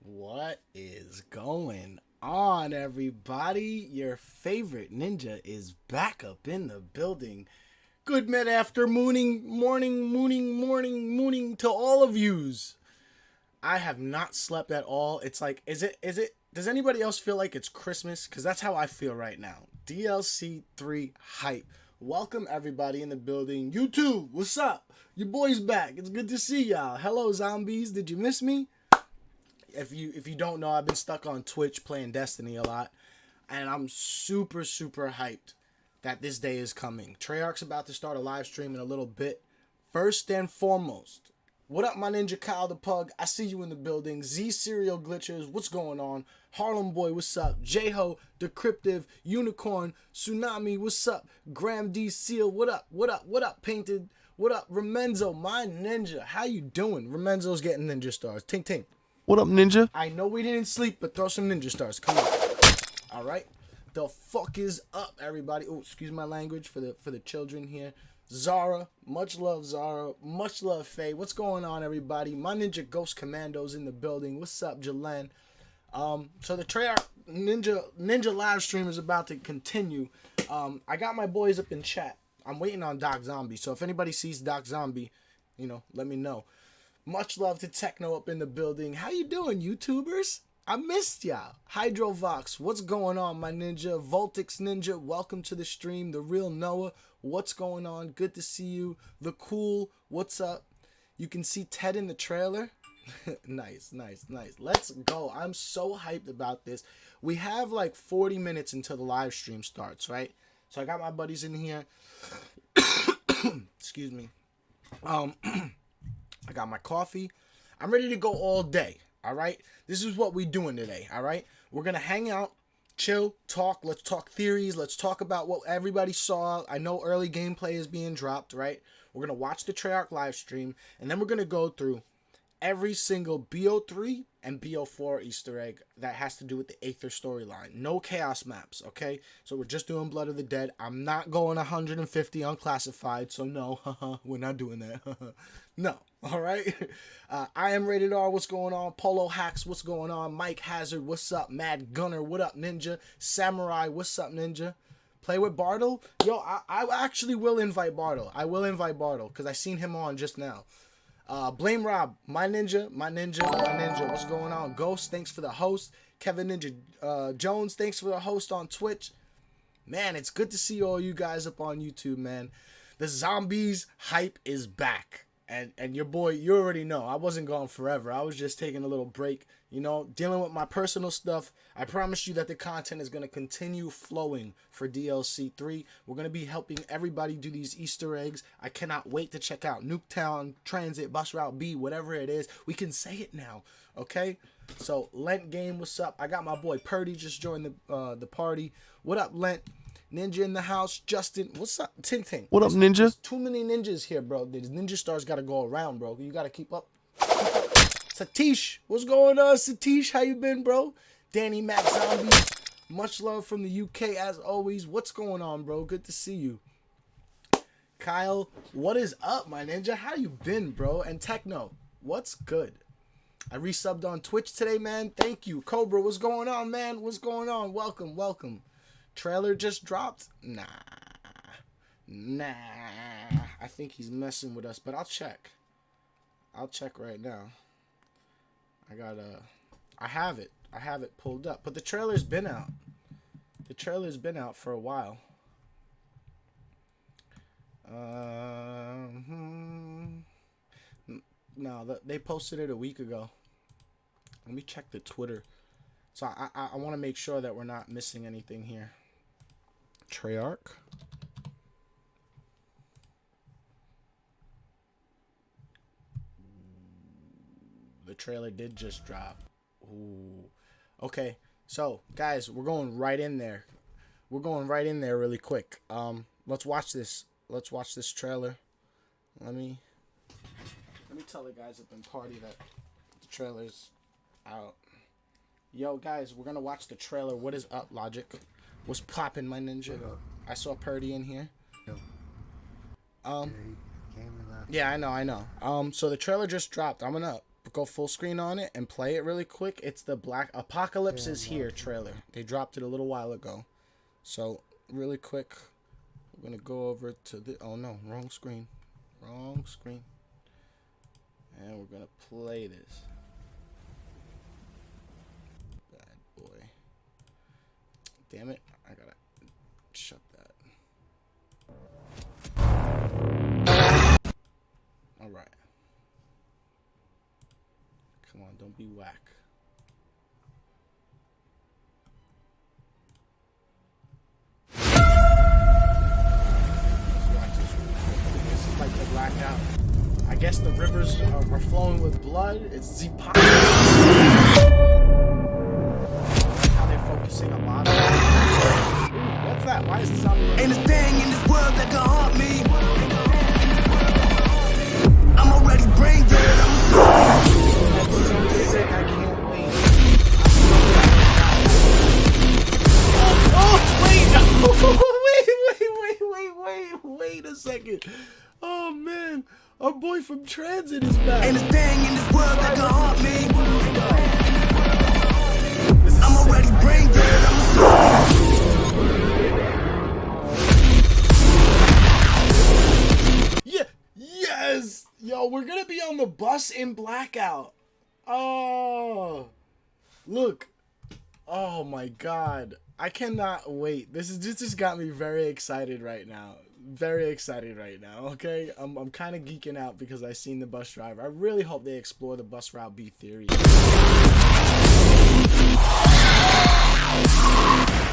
What is going on, everybody? Your favorite ninja is back up in the building. Good mid-aftermooning, morning to all of yous. I have not slept at all. It's like, does anybody else feel like it's Christmas? Because that's how I feel right now. DLC 3 hype. Welcome everybody in the building. YouTube, what's up? Your boy's back. It's good to see y'all. Hello, zombies. Did you miss me? If you don't know, I've been stuck on Twitch playing Destiny a lot. And I'm super hyped that this day is coming. Treyarch's about to start a live stream in a little bit. First and foremost, what up, my ninja Kyle the Pug? I see you in the building. Z Serial Glitchers, what's going on? Harlem Boy, what's up? J-Ho, Decryptive, Unicorn, Tsunami, what's up? Graham D. Seal, what up? What up, Painted? What up, Remenzo, my ninja? How you doing? Remenzo's getting ninja stars. Ting ting. What up, ninja? I know we didn't sleep, but throw some ninja stars. Come on. All right. The fuck is up, everybody? Oh, excuse my language for the children here. Zara, much love, Zara. Much love, Faye. What's going on, everybody? My ninja Ghost Commando's in the building. What's up, Jalen? So the Treyarch ninja live stream is about to continue. I got my boys up in chat. I'm waiting on Doc Zombie. So if anybody sees Doc Zombie, let me know. Much love to Techno up in the building. How you doing, YouTubers? I missed y'all. Hydrovox, what's going on, my ninja? Voltix Ninja, welcome to the stream. The Real Noah, what's going on? Good to see you. The Cool, what's up? You can see Ted in the trailer. Nice. Let's go. I'm so hyped about this. We have like 40 minutes until the live stream starts, right? So I got my buddies in here. Excuse me. I got my coffee. I'm ready to go all day, all right? This is what we doing today, all right? We're going to hang out, chill, talk. Let's talk theories. Let's talk about what everybody saw. I know early gameplay is being dropped, right? We're going to watch the Treyarch live stream, and then we're going to go through every single BO3 and BO4 Easter egg that has to do with the Aether storyline. No chaos maps, okay? So we're just doing Blood of the Dead. I'm not going 150 unclassified, so no, we're not doing that. No, all right? I am Rated R, what's going on? Polo Hacks, what's going on? Mike Hazard, what's up? Mad Gunner, what up, Ninja? Samurai, what's up, Ninja? Play with Bartle? Yo, I actually will invite Bartle. I will invite Bartle, because I seen him on just now. Blame Rob, my ninja, what's going on? Ghost, thanks for the host. Kevin Ninja Jones, thanks for the host on Twitch. Man, it's good to see all you guys up on YouTube, man. The zombies hype is back. And your boy, you already know, I wasn't gone forever. I was just taking a little break, dealing with my personal stuff. I promise you that the content is going to continue flowing for DLC 3. We're going to be helping everybody do these Easter eggs. I cannot wait to check out Nuketown, Transit, Bus Route B, whatever it is. We can say it now, okay? So, Lent Game, what's up? I got my boy Purdy just joined the party. What up, Lent? Ninja in the house. Justin, what's up? Ting Ting. What up, Ninja? There's too many ninjas here, bro. These ninja stars got to go around, bro. You got to keep up. Satish, what's going on, Satish? How you been, bro? Danny Mac Zombie, much love from the UK as always. What's going on, bro? Good to see you. Kyle, what is up, my ninja? How you been, bro? And Techno, what's good? I resubbed on Twitch today, man. Thank you. Cobra, what's going on, man? What's going on? Welcome. Trailer just dropped? Nah. I think he's messing with us, but I'll check. I'll check right now. I have it pulled up, but the trailer's been out. The trailer's been out for a while. No, they posted it a week ago. Let me check the Twitter. So I want to make sure that we're not missing anything here. Treyarch. The trailer did just drop. Ooh. Okay, so guys, we're going right in there. We're going right in there really quick. Let's watch this. Let's watch this trailer. Let me tell the guys up in party that the trailer's out. Yo, guys, we're gonna watch the trailer. What is up, Logic? What's poppin', my ninja? I saw Purdy in here. Yo. Yeah, I know. So the trailer just dropped. I'm gonna go full screen on it and play it really quick. It's the Black Apocalypse is Here trailer. They dropped it a little while ago. So really quick, we're gonna go over to the. Oh no, wrong screen. Wrong screen. And we're gonna play this. Bad boy. Damn it! I gotta shut that. All right. Come on, don't be whack. Let's watch this real quick. This is like the Blackout. I guess the rivers are flowing with blood. It's the how they're focusing a lot on. What's that? Why is this on? Ain't a thing in this world that can haunt me. I'm already brain dead. That's so sick. I can't wait. Oh, wait a second. Oh man, our boy from Transit is back. Ain't a thing in this world that can haunt me. I'm already brain dead. Yeah, yes. Yo, we're gonna be on the bus in Blackout. Oh, look. Oh my God, I cannot wait. This just got me very excited right now. Very excited right now. Okay, I'm kind of geeking out because I seen the bus driver. I really hope they explore the bus route B theory.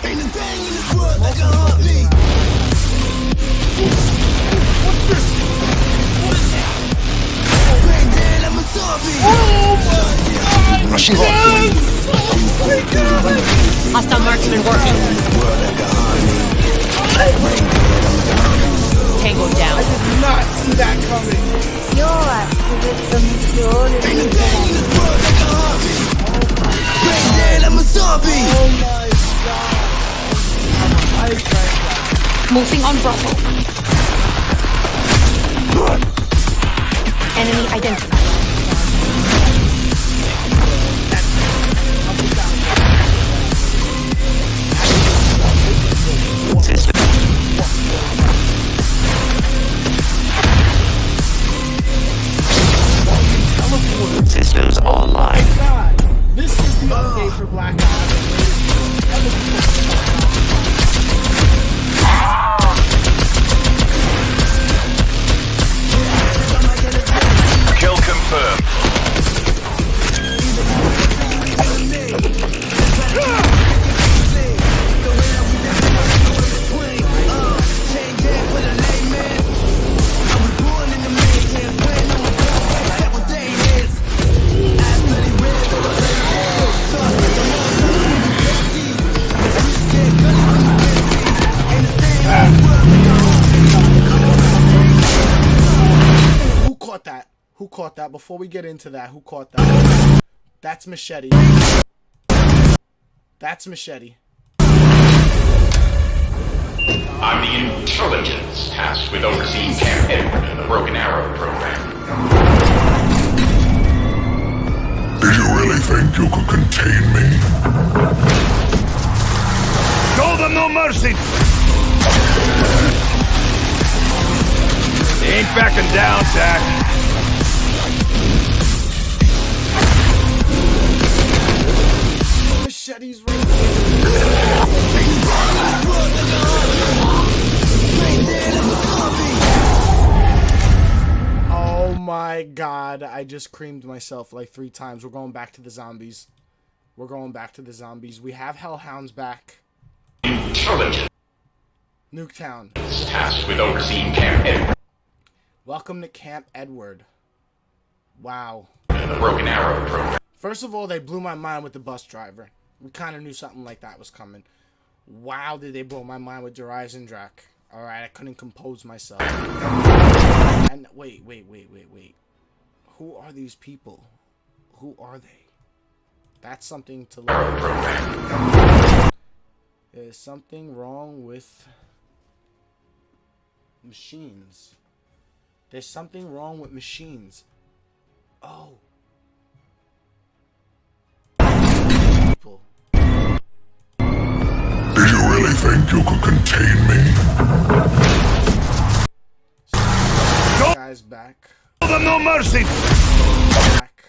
Ain't a thing in this world that can haunt me. What's this? What is that? Brain dead, I'm a zombie. Oh my God! Rushing Yes! Oh my God! Hostile marksman working. Tango down. I did not see that coming. Ain't a thing in this world that can haunt me. Brain dead, I'm a zombie. Oh my God! I drank that. Moving on Bravo. Enemy identified. Systems online. God, this is the update for Blackout. Kill confirmed. Who caught that? Before we get into that, who caught that? That's Machete. That's Machete. I'm the intelligence tasked with overseeing Camp Edward and the Broken Arrow program. Did you really think you could contain me? Show them no mercy! They ain't backing down, Jack. Machete's right. Oh my God, I just creamed myself like 3 times. We're going back to the zombies. We're going back to the zombies. We have Hellhounds back. Intelligence Nuketown. tasked with overseeing Camp Edward Welcome to Camp Edward. Wow. and the Broken Arrow program. First of all, they blew my mind with the bus driver. We kind of knew something like that was coming. Wow, did they blow my mind with Darius and Drac. Alright, I couldn't compose myself. And wait. Who are these people? Who are they? That's something to look at. There's something wrong with machines. There's something wrong with machines. Oh. People. Do you really think you could contain me? Guys back. Show them no mercy. Back.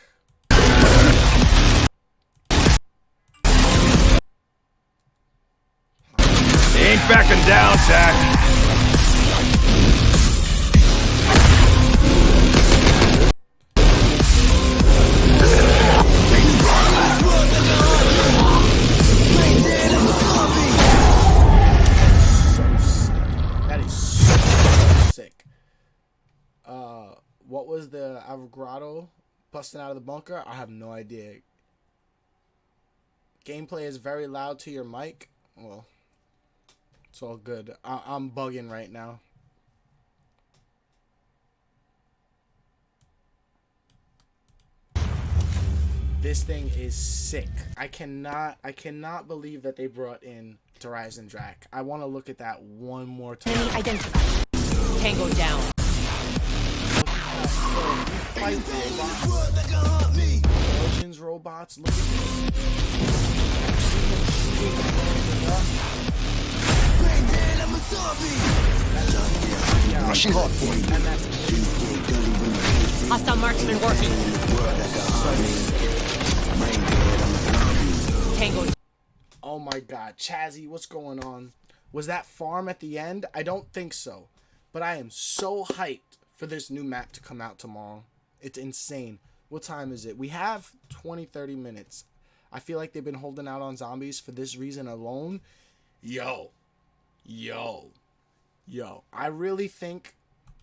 He ain't backing down, Zach. That is so sick. What was the Avogadro busting out of the bunker? I have no idea. Gameplay is very loud to your mic. Well, it's all good. I'm bugging right now. This thing is sick. I cannot believe that they brought in Horizon Drac. I want to look at that one more time. Enemy identified. Tango down. Fight robots. Robots. Look at this. Rushing hard for you. And that's Hostile marksman working. Tango. oh my god. Chazzy, what's going on? Was that farm at the end? I don't think so. But I am so hyped for this new map to come out tomorrow. It's insane. What time is it? We have 20-30 minutes. I feel like they've been holding out on zombies for this reason alone. Yo. I really think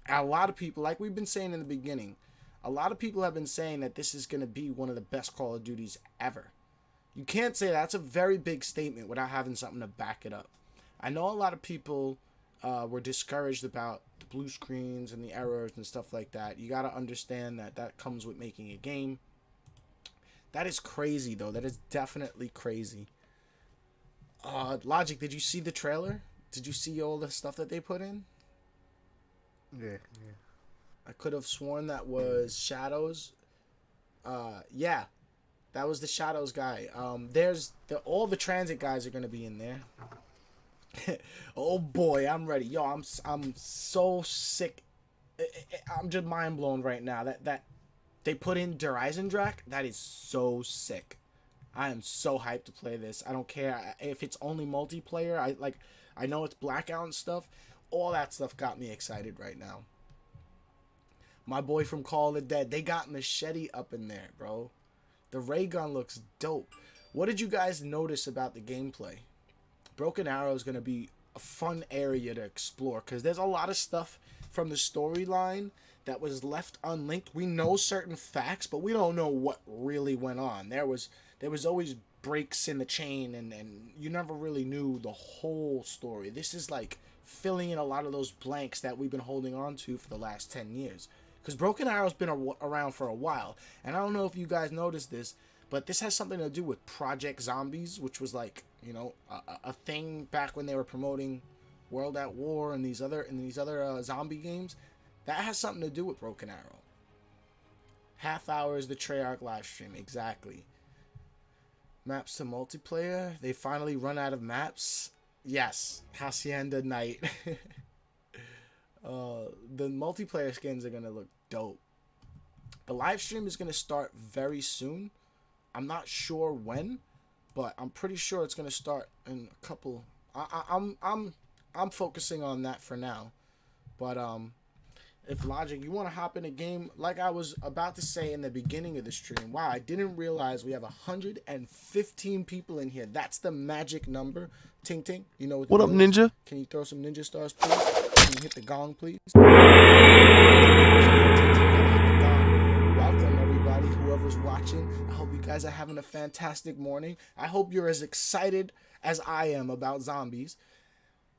a lot of people, like we've been saying in the beginning, a lot of people have been saying that this is going to be one of the best Call of Duties ever. You can't say that's a very big statement without having something to back it up. I know a lot of people were discouraged about the blue screens and the errors and stuff like that. You got to understand that that comes with making a game. That is crazy, though. That is definitely crazy. Logic, did you see the trailer? Did you see all the stuff that they put in? Yeah. I could have sworn that was Shadows. Yeah, that was the Shadows guy. There's all the transit guys are gonna be in there. Oh boy, I'm ready. Yo, I'm so sick. I'm just mind blown right now. That they put in Horizon Drac. That is so sick. I am so hyped to play this. I don't care if it's only multiplayer. I know it's Blackout and stuff. All that stuff got me excited right now. My boy from Call of the Dead, they got Machete up in there, bro. The ray gun looks dope. What did you guys notice about the gameplay? Broken Arrow is going to be a fun area to explore because there's a lot of stuff from the storyline that was left unlinked. We know certain facts, but we don't know what really went on. There was always breaks in the chain, and you never really knew the whole story. This is like filling in a lot of those blanks that we've been holding on to for the last 10 years. Because Broken Arrow's been around for a while, and I don't know if you guys noticed this, but this has something to do with Project Zombies, which was like, you know, a thing back when they were promoting World at War and these other zombie games. That has something to do with Broken Arrow. Half hour is the Treyarch live stream, exactly. Maps to multiplayer. They finally run out of maps. Yes, Hacienda Night. The multiplayer skins are gonna look dope. The live stream is gonna start very soon. I'm not sure when, but I'm pretty sure it's gonna start in a couple. I'm focusing on that for now. But if Logic, you want to hop in a game, like I was about to say in the beginning of the stream. Wow, I didn't realize we have 115 people in here. That's the magic number. Ting Ting, you know what up, is? Ninja? Can you throw some ninja stars, please? Can you hit the gong, please? Welcome, everybody, whoever's watching. I hope you guys are having a fantastic morning. I hope you're as excited as I am about zombies.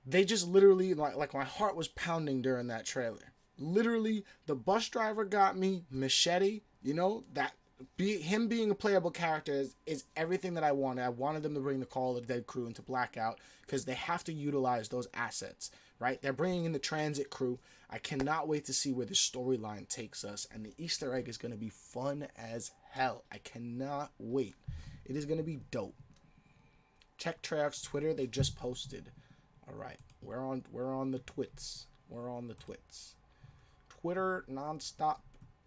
They just literally, like my heart was pounding during that trailer. Literally, the bus driver got me. Machete, you know, that him being a playable character is everything that I wanted. I wanted them to bring the Call of the Dead crew into Blackout because they have to utilize those assets, right? They're bringing in the transit crew. I cannot wait to see where the storyline takes us, and the Easter egg is going to be fun as hell. I cannot wait. It is going to be dope. Check Treyarch's Twitter. They just posted. All right, we're on the twits. We're on the twits. Twitter nonstop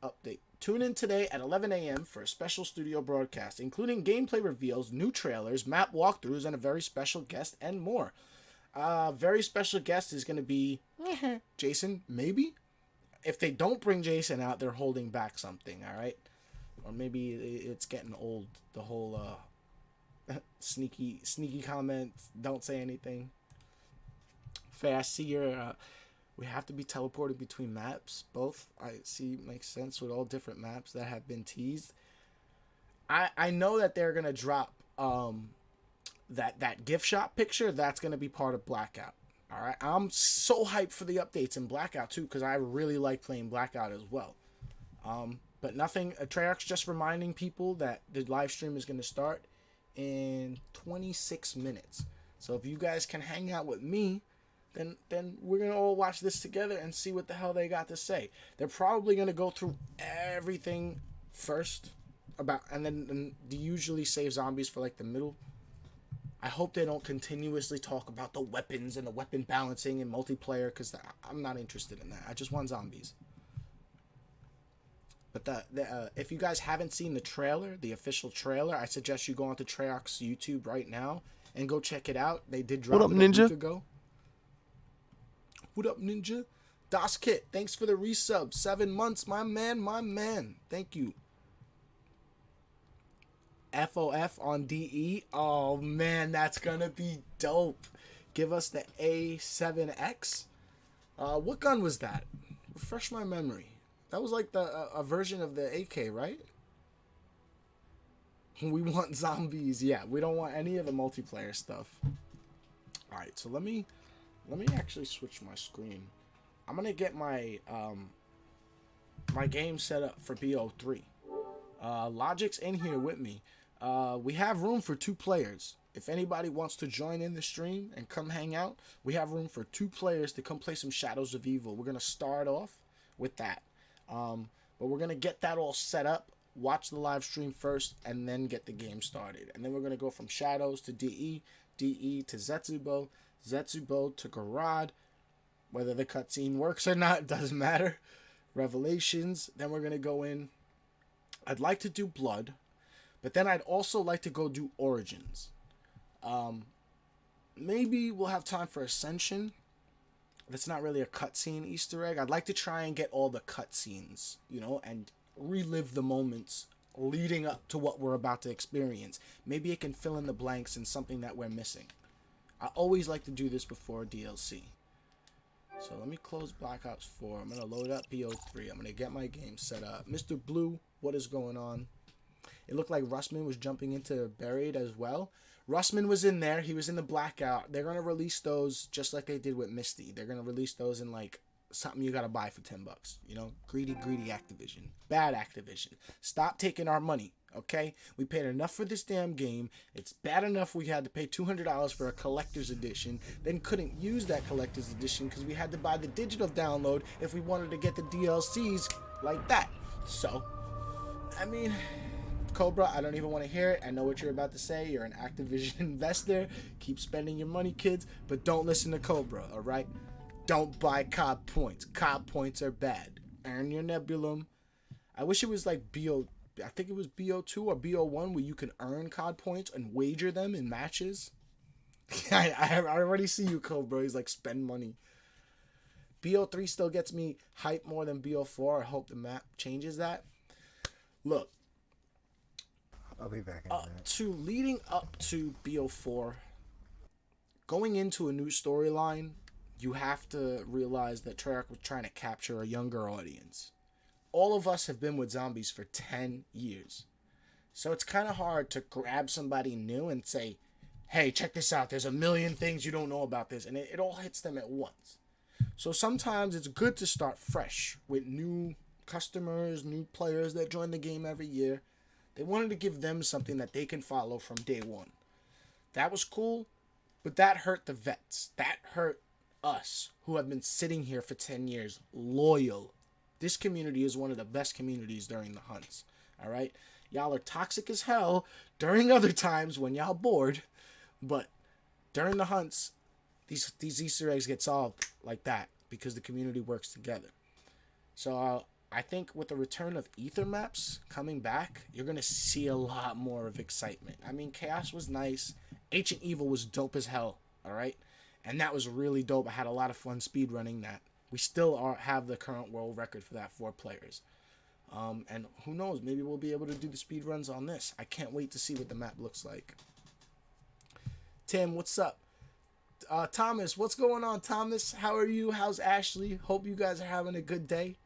update. Tune in today at 11 a.m. for a special studio broadcast, including gameplay reveals, new trailers, map walkthroughs, and a very special guest and more. Very special guest is going to be Jason, maybe? If they don't bring Jason out, they're holding back something, all right? Or maybe it's getting old, the whole sneaky comments, don't say anything. Faye, I see your... we have to be teleported between maps. Both, I see, makes sense with all different maps that have been teased. I know that they're going to drop that gift shop picture. That's going to be part of Blackout. All right, I'm so hyped for the updates in Blackout, too, because I really like playing Blackout as well. But nothing, Treyarch's just reminding people that the live stream is going to start in 26 minutes. So if you guys can hang out with me, then we're going to all watch this together and see what the hell they got to say. They're probably going to go through everything first, and then they usually save zombies for like the middle. I hope they don't continuously talk about the weapons and the weapon balancing and multiplayer, because I'm not interested in that. I just want zombies. But if you guys haven't seen the trailer, the official trailer, I suggest you go onto Treyarch's YouTube right now and go check it out. They did drop it a week ago. What up, Ninja? Das Kit, thanks for the resub. 7 months, my man. Thank you. FOF on DE. Oh, man, that's going to be dope. Give us the A7X. What gun was that? Refresh my memory. That was like a version of the AK, right? We want zombies. Yeah, we don't want any of the multiplayer stuff. All right, so let me actually switch my screen. I'm gonna get my my game set up for BO3. Logic's in here with me. We have room for 2 players. If anybody wants to join in the stream and come hang out, we have room for 2 players to come play some Shadows of Evil. We're gonna start off with that. But we're gonna get that all set up, watch the live stream first, and then get the game started. And then we're gonna go from Shadows to DE, DE to Zetsubo, Zetsubo to Garad. Whether the cutscene works or not doesn't matter. Revelations. Then we're gonna go in. I'd like to do Blood, but then I'd also like to go do Origins. Maybe we'll have time for Ascension. That's not really a cutscene Easter egg. I'd like to try and get all the cutscenes, you know, and relive the moments leading up to what we're about to experience. Maybe it can fill in the blanks in something that we're missing. I always like to do this before DLC. So let me close Blackout 4. I'm going to load up BO3. I'm going to get my game set up. Mr. Blue, what is going on? It looked like Russman was jumping into Buried as well. Russman was in there. He was in the Blackout. They're going to release those just like they did with Misty. They're going to release those in like something you got to buy for $10. You know, greedy Activision. Bad Activision. Stop taking our money, okay? We paid enough for this damn game. It's bad enough we had to pay $200 for a collector's edition, then couldn't use that collector's edition because we had to buy the digital download if we wanted to get the DLCs like that. So, I mean... Cobra, I don't even want to hear it. I know what you're about to say. You're an Activision investor. Keep spending your money, kids, but don't listen to Cobra, all right? Don't buy COD points. COD points are bad. Earn your Nebulum. I wish it was like I think it was BO2 or BO1 where you can earn COD points and wager them in matches. I already see you, Cobra. He's like, spend money. BO3 still gets me hype more than BO4. I hope the map changes that. Look. I'll be back in a minute. Leading up to BO4, going into a new storyline, you have to realize that Treyarch was trying to capture a younger audience. All of us have been with zombies for 10 years. So it's kind of hard to grab somebody new and say, hey, check this out. There's a million things you don't know about this. And it all hits them at once. So sometimes it's good to start fresh with new customers, new players that join the game every year. They wanted to give them something that they can follow from day one. That was cool, but that hurt the vets. That hurt us, who have been sitting here for 10 years, loyal. This community is one of the best communities during the hunts. All right? Y'all are toxic as hell during other times when y'all bored, but during the hunts, these Easter eggs get solved like that because the community works together. So I think with the return of Aether maps coming back, you're going to see a lot more of excitement. I mean, Chaos was nice. Ancient Evil was dope as hell, all right? And that was really dope. I had a lot of fun speedrunning that. We still have the current world record for that, 4 players. And who knows, maybe we'll be able to do the speedruns on this. I can't wait to see what the map looks like. Tim, what's up? Thomas, what's going on, Thomas? How are you? How's Ashley? Hope you guys are having a good day.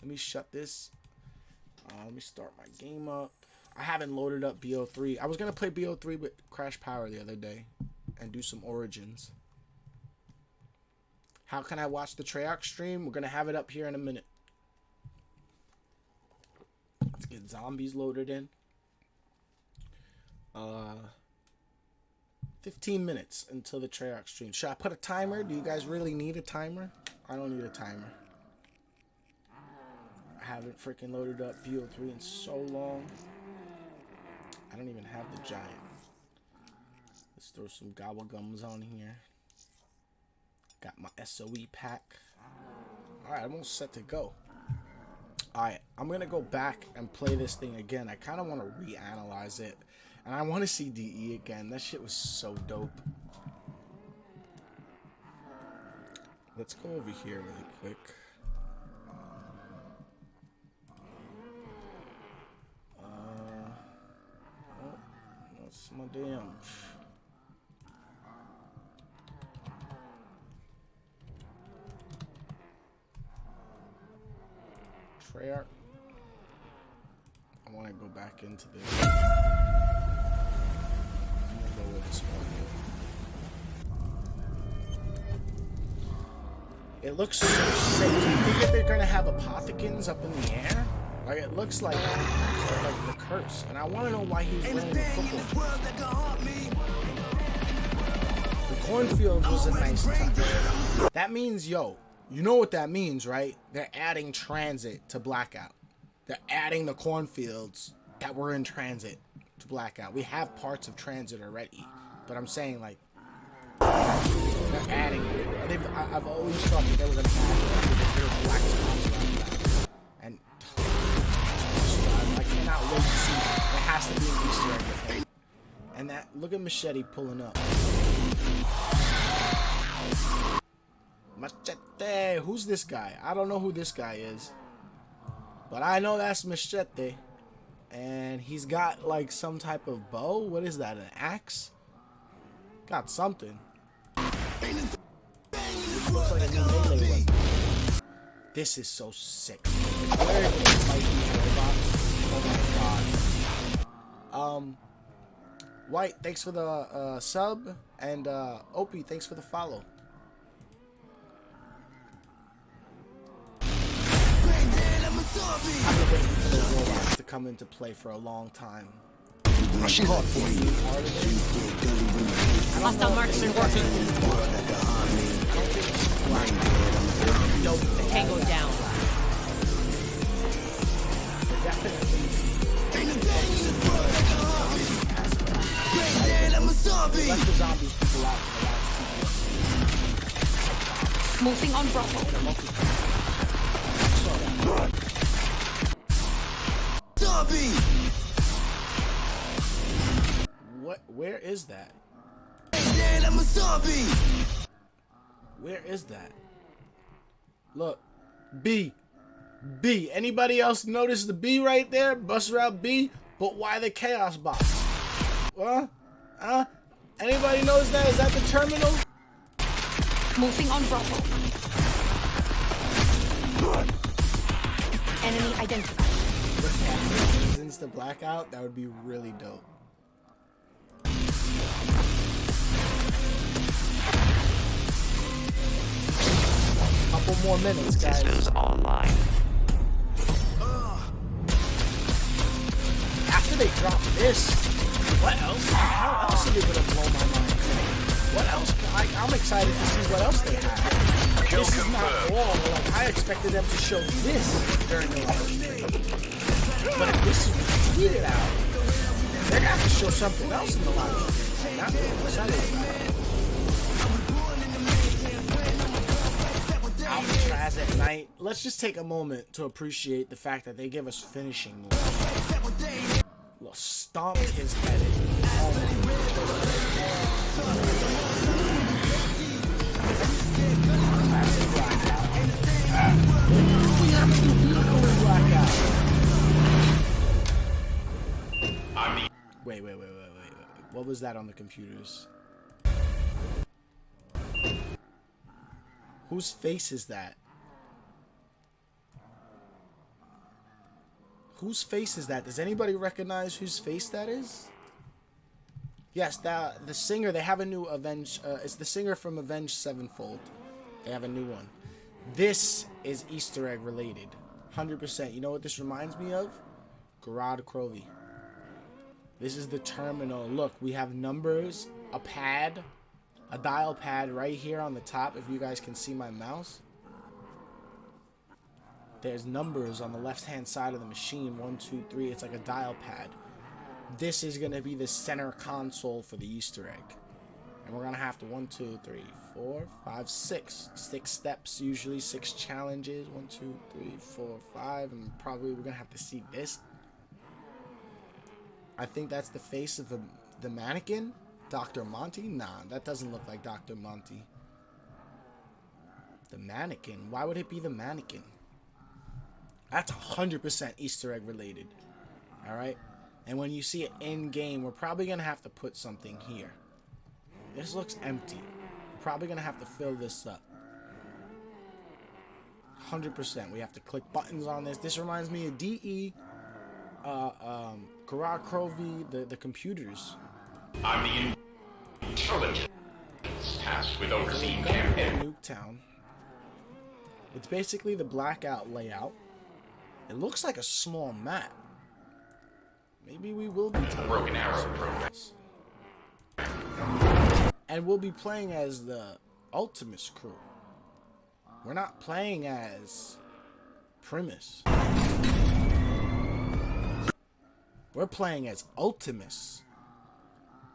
Let me shut this. Let me start my game up. I haven't loaded up BO3. I was going to play BO3 with Crash Power the other day and do some Origins. How can I watch the Treyarch stream? We're going to have it up here in a minute. Let's get zombies loaded in. 15 minutes until the Treyarch stream. Should I put a timer? Do you guys really need a timer? I don't need a timer. I haven't freaking loaded up BO3 in so long. I don't even have the giant. Let's throw some gobblegums on here. Got my SOE pack. Alright, I'm almost set to go. Alright, I'm going to go back and play this thing again. I kind of want to reanalyze it. And I want to see DE again. That shit was so dope. Let's go over here really quick. What's my damn... Treyarch. I want to go back into this. I'm gonna go with this one. It looks so sick. Do you think that they're gonna have apothecans up in the air? Like, it looks like the curse. And I want to know why he's wearing the football. The cornfield was a nice touch. That means, yo, you know what that means, right? They're adding transit to Blackout. They're adding the cornfields that were in transit to Blackout. We have parts of transit already, but I'm saying, like, they're adding it. I've always thought that they were going to add black spots around that. And I cannot wait to see it. There has to be an Easter egg with him. And that, look at Machete pulling up. Machete, who's this guy? I don't know who this guy is, but I know that's Machete, and he's got like some type of bow. What is that, an axe? Got something. Looks like a new melee weapon. This is so sick. Where is this fighting robots? Oh my god. White, thanks for the sub, and Opie, thanks for the follow. I've been waiting for the robots to come into play for a long time. Hostile marksman working. Tango down. Let the zombies people out. Moving on Bravo. What? Where is that? Where is that? Look, B. Anybody else notice the B right there? Bus route B. But why the chaos box? Huh? Anybody knows that? Is that the terminal? Moving on Bravo. Enemy identified. Since the Blackout, that would be really dope. Couple more minutes, guys. Systems online. they drop this, what else? How else are they gonna blow my mind? What else? I'm excited to see what else they have. This is not all. Like, I expected them to show this during the live stream. But if this is tweeted out, they're gonna have to show something else in the live stream. That's what I'm excited about. Alcatraz at night. Let's just take a moment to appreciate the fact that they give us finishing moves. Well, stomped his head in. Wait. What was that on the computers? Whose face is that? Whose face is that? Does anybody recognize whose face that is? Yes, the singer. They have a new Avenged. It's the singer from Avenged Sevenfold. They have a new one. This is Easter egg related, 100%. You know what this reminds me of? Garad Krovi. This is the terminal. Look, we have numbers, a pad, a dial pad right here on the top. If you guys can see my mouse, there's numbers on the left-hand side of the machine. 1, 2, 3. It's like a dial pad. This is gonna be the center console for the Easter egg, and we're gonna have to 1, 2, 3, 4, 5, 6 steps, usually 6 challenges. 1, 2, 3, 4, 5, and probably we're gonna have to see this. I think that's the face of the mannequin. Dr. Monty? Nah, that doesn't look like Dr. Monty. The mannequin. Why would it be the mannequin? That's 100% Easter egg related. Alright? And when you see it in game, we're probably going to have to put something here. This looks empty. We're probably going to have to fill this up. 100%. We have to click buttons on this. This reminds me of DE, Garage Krovi, the computers. I'm the intelligence tasked with overseeing Camp Aether. Nuketown. It's basically the Blackout layout. It looks like a small map. Maybe we will be Broken Arrow progress. And we'll be playing as the Ultimus crew. We're not playing as Primus. We're playing as Ultimus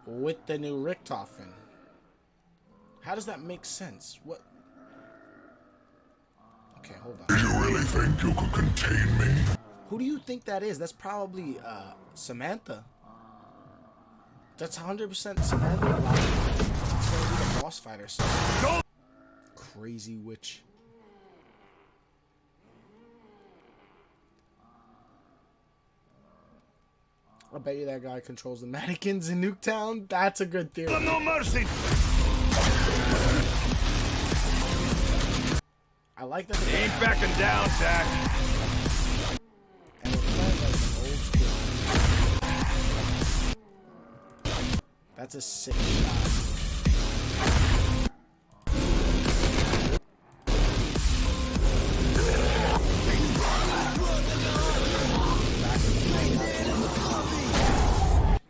with the new Richtofen. How does that make sense? What? Okay, hold on. Do you really think you could contain me? Who do you think that is? That's probably Samantha. That's 100% Samantha. It's gonna be the boss fighter. So. Crazy witch. I bet you that guy controls the mannequins in Nuketown. That's a good theory. No mercy. I like that. Ain't backing down, Zach. And we're playing like old school. That's a sick shot.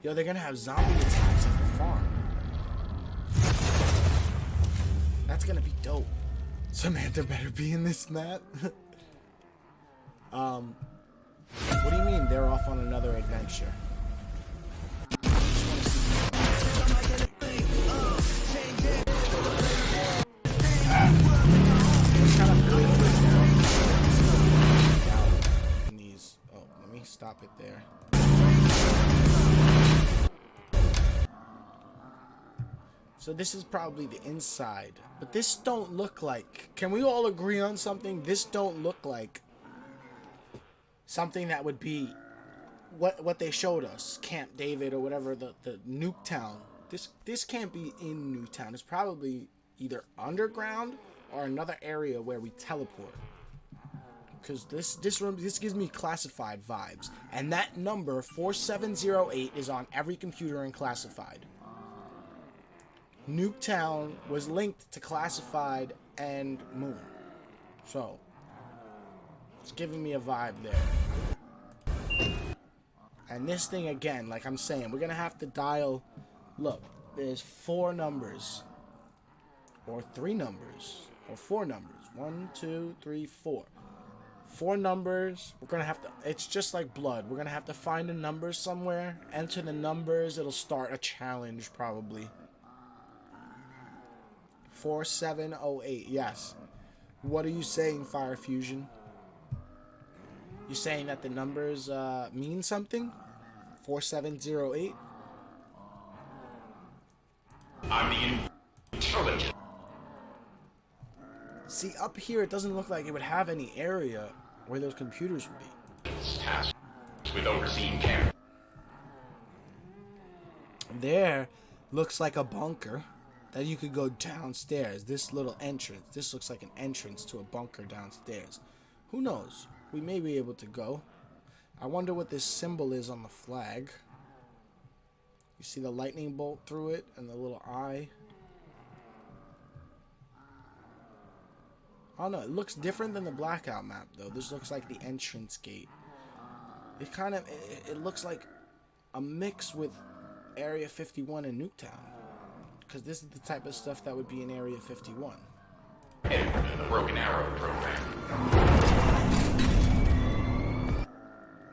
Yo, they're gonna have zombie attacks at the farm. That's gonna be dope. Samantha better be in this map. What do you mean they're off on another adventure? Oh, let me stop it there. So this is probably the inside, but this don't look like, can we all agree on something? This don't look like something that would be what they showed us, Camp David or whatever, the Nuketown. This can't be in Nuketown. It's probably either underground or another area where we teleport. Because this gives me classified vibes, and that number 4708 is on every computer in classified. Nuketown was linked to Classified and Moon. So, it's giving me a vibe there. And this thing again, like I'm saying, we're gonna have to dial. Look, there's 4 numbers, or 3 numbers, or 4 numbers. 1, 2, 3, 4. 4 numbers. We're gonna have to. It's just like blood. We're gonna have to find the numbers somewhere. Enter the numbers. It'll start a challenge probably. 4708. Yes. What are you saying, Fire Fusion? You saying that the numbers mean something? 4708. I'm the intelligence. See, up here it doesn't look like it would have any area where those computers would be. Tasked with overseeing care. There looks like a bunker that you could go downstairs. This little entrance. This looks like an entrance to a bunker downstairs. Who knows? We may be able to go. I wonder what this symbol is on the flag. You see the lightning bolt through it and the little eye. I don't know. It looks different than the Blackout map, though. This looks like the entrance gate. It kind of... It looks like a mix with Area 51 and Nuketown. Because this is the type of stuff that would be in Area 51. The Broken Arrow program.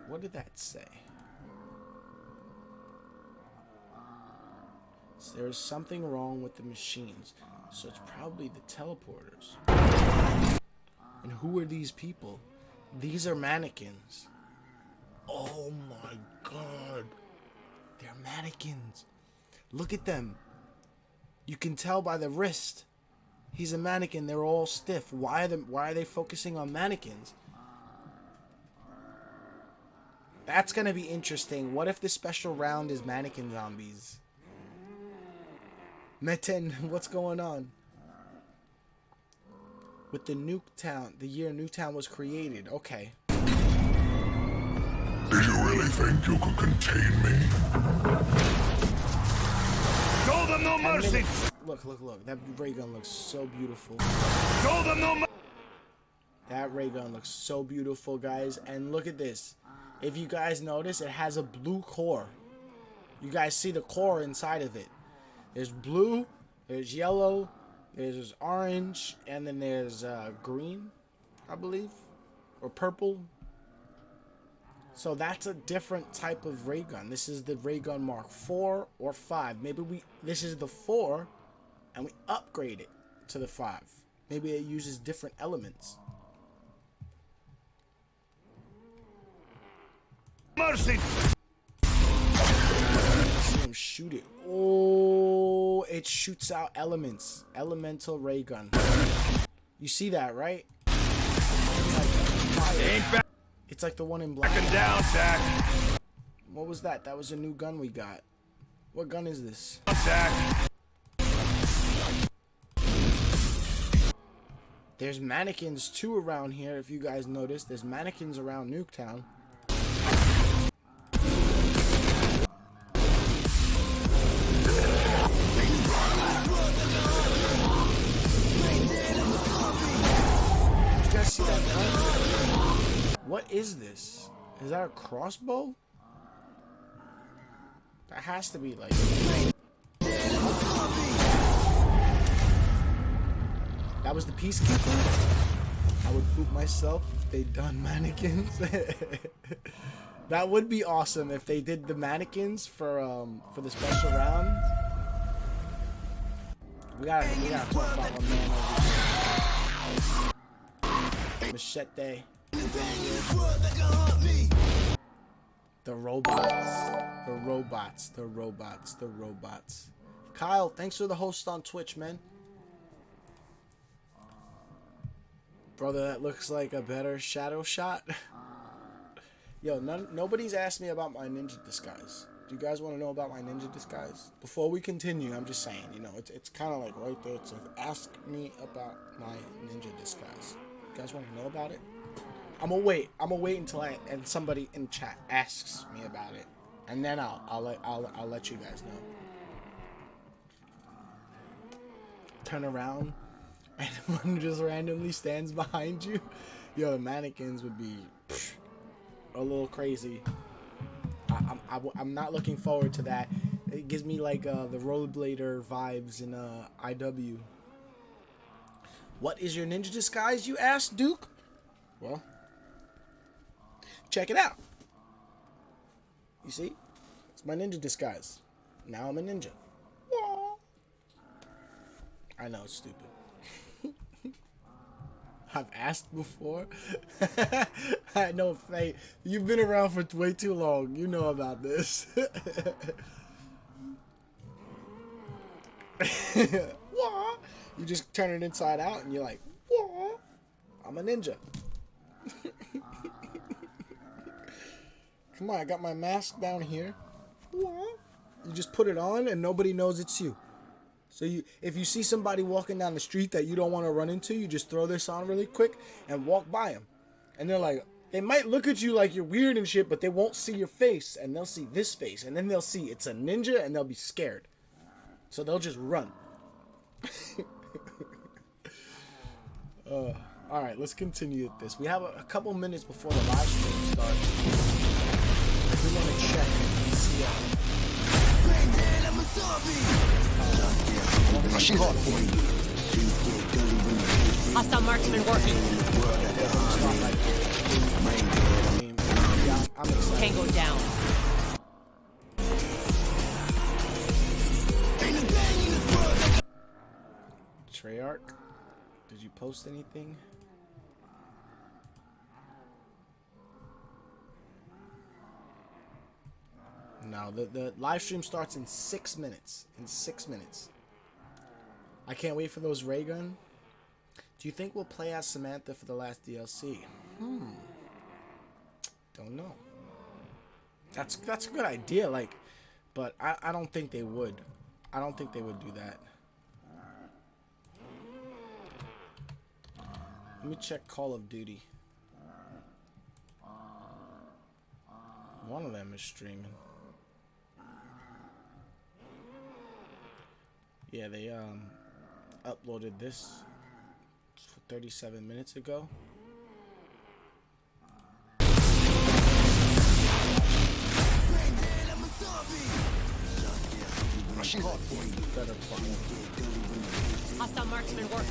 What did that say? So there's something wrong with the machines. So it's probably the teleporters. And who are these people? These are mannequins. Oh my god. They're mannequins. Look at them. You can tell by the wrist. He's a mannequin. They're all stiff. Why are they focusing on mannequins? That's gonna be interesting. What if the special round is mannequin zombies? Meten, what's going on? With the Nuketown, the year Nuketown was created. Okay. Do you really think you could contain me? Show them no mercy! Look, look, look. That ray gun looks so beautiful. Show them no mercy! That ray gun looks so beautiful, guys. And look at this. If you guys notice, it has a blue core. You guys see the core inside of it. There's blue, there's yellow, there's orange, and then there's green, I believe, or purple. So that's a different type of ray gun. This is the ray gun Mark 4 or 5. Maybe this is the 4, and we upgrade it to the 5. Maybe it uses different elements. Mercy! See him shoot it. Oh, it shoots out elements. Elemental ray gun. You see that, right? Ain't back It's like the one in Blackout. and down, Zach. What was that? That was a new gun we got. What gun is this? Zach. There's mannequins too around here. If you guys notice, there's mannequins around Nuketown. See that gun? What is this? Is that a crossbow? That has to be like... That was the Peacekeeper? I would poop myself if they'd done mannequins. That would be awesome if they did the mannequins for the special round. We gotta talk about my man over here. Machete. The robots. Kyle, thanks for the host on Twitch, man. Brother, that looks like a better shadow shot. Yo, nobody's asked me about my ninja disguise. Do you guys want to know about my ninja disguise? Before we continue, I'm just saying, you know, it's kind of like right there. So ask me about my ninja disguise. You guys want to know about it? I'm gonna wait until somebody in chat asks me about it, and then I'll let you guys know. Turn around, and one just randomly stands behind you. Yo, the mannequins would be a little crazy. I'm I'm not looking forward to that. It gives me like the rollerblader vibes in IW. What is your ninja disguise, you ask, Duke? Well, check it out. You see? It's my ninja disguise. Now I'm a ninja. I know, it's stupid. I've asked before. I know, Faye. You've been around for way too long. You know about this. You just turn it inside out and you're like, whoa, I'm a ninja. Come on, I got my mask down here. You just put it on and nobody knows it's you. So if you see somebody walking down the street that you don't want to run into, you just throw this on really quick and walk by them. And they're like, they might look at you like you're weird and shit, but they won't see your face. And they'll see this face. And then they'll see it's a ninja and they'll be scared. So they'll just run. Alright, let's continue with this. We have a couple minutes before the live stream starts. We want to check and see Hostile marksman working. Yeah, I'm excited. Tango down. Treyarch, did you post anything? No, the live stream starts in 6 minutes. In 6 minutes. I can't wait for those ray gun. Do you think we'll play as Samantha for the last DLC? Don't know. That's a good idea, like, but I don't think they would. I don't think they would do that. Let me check Call of Duty. One of them is streaming. Yeah, they uploaded this 37 minutes ago. Hostile marksman work.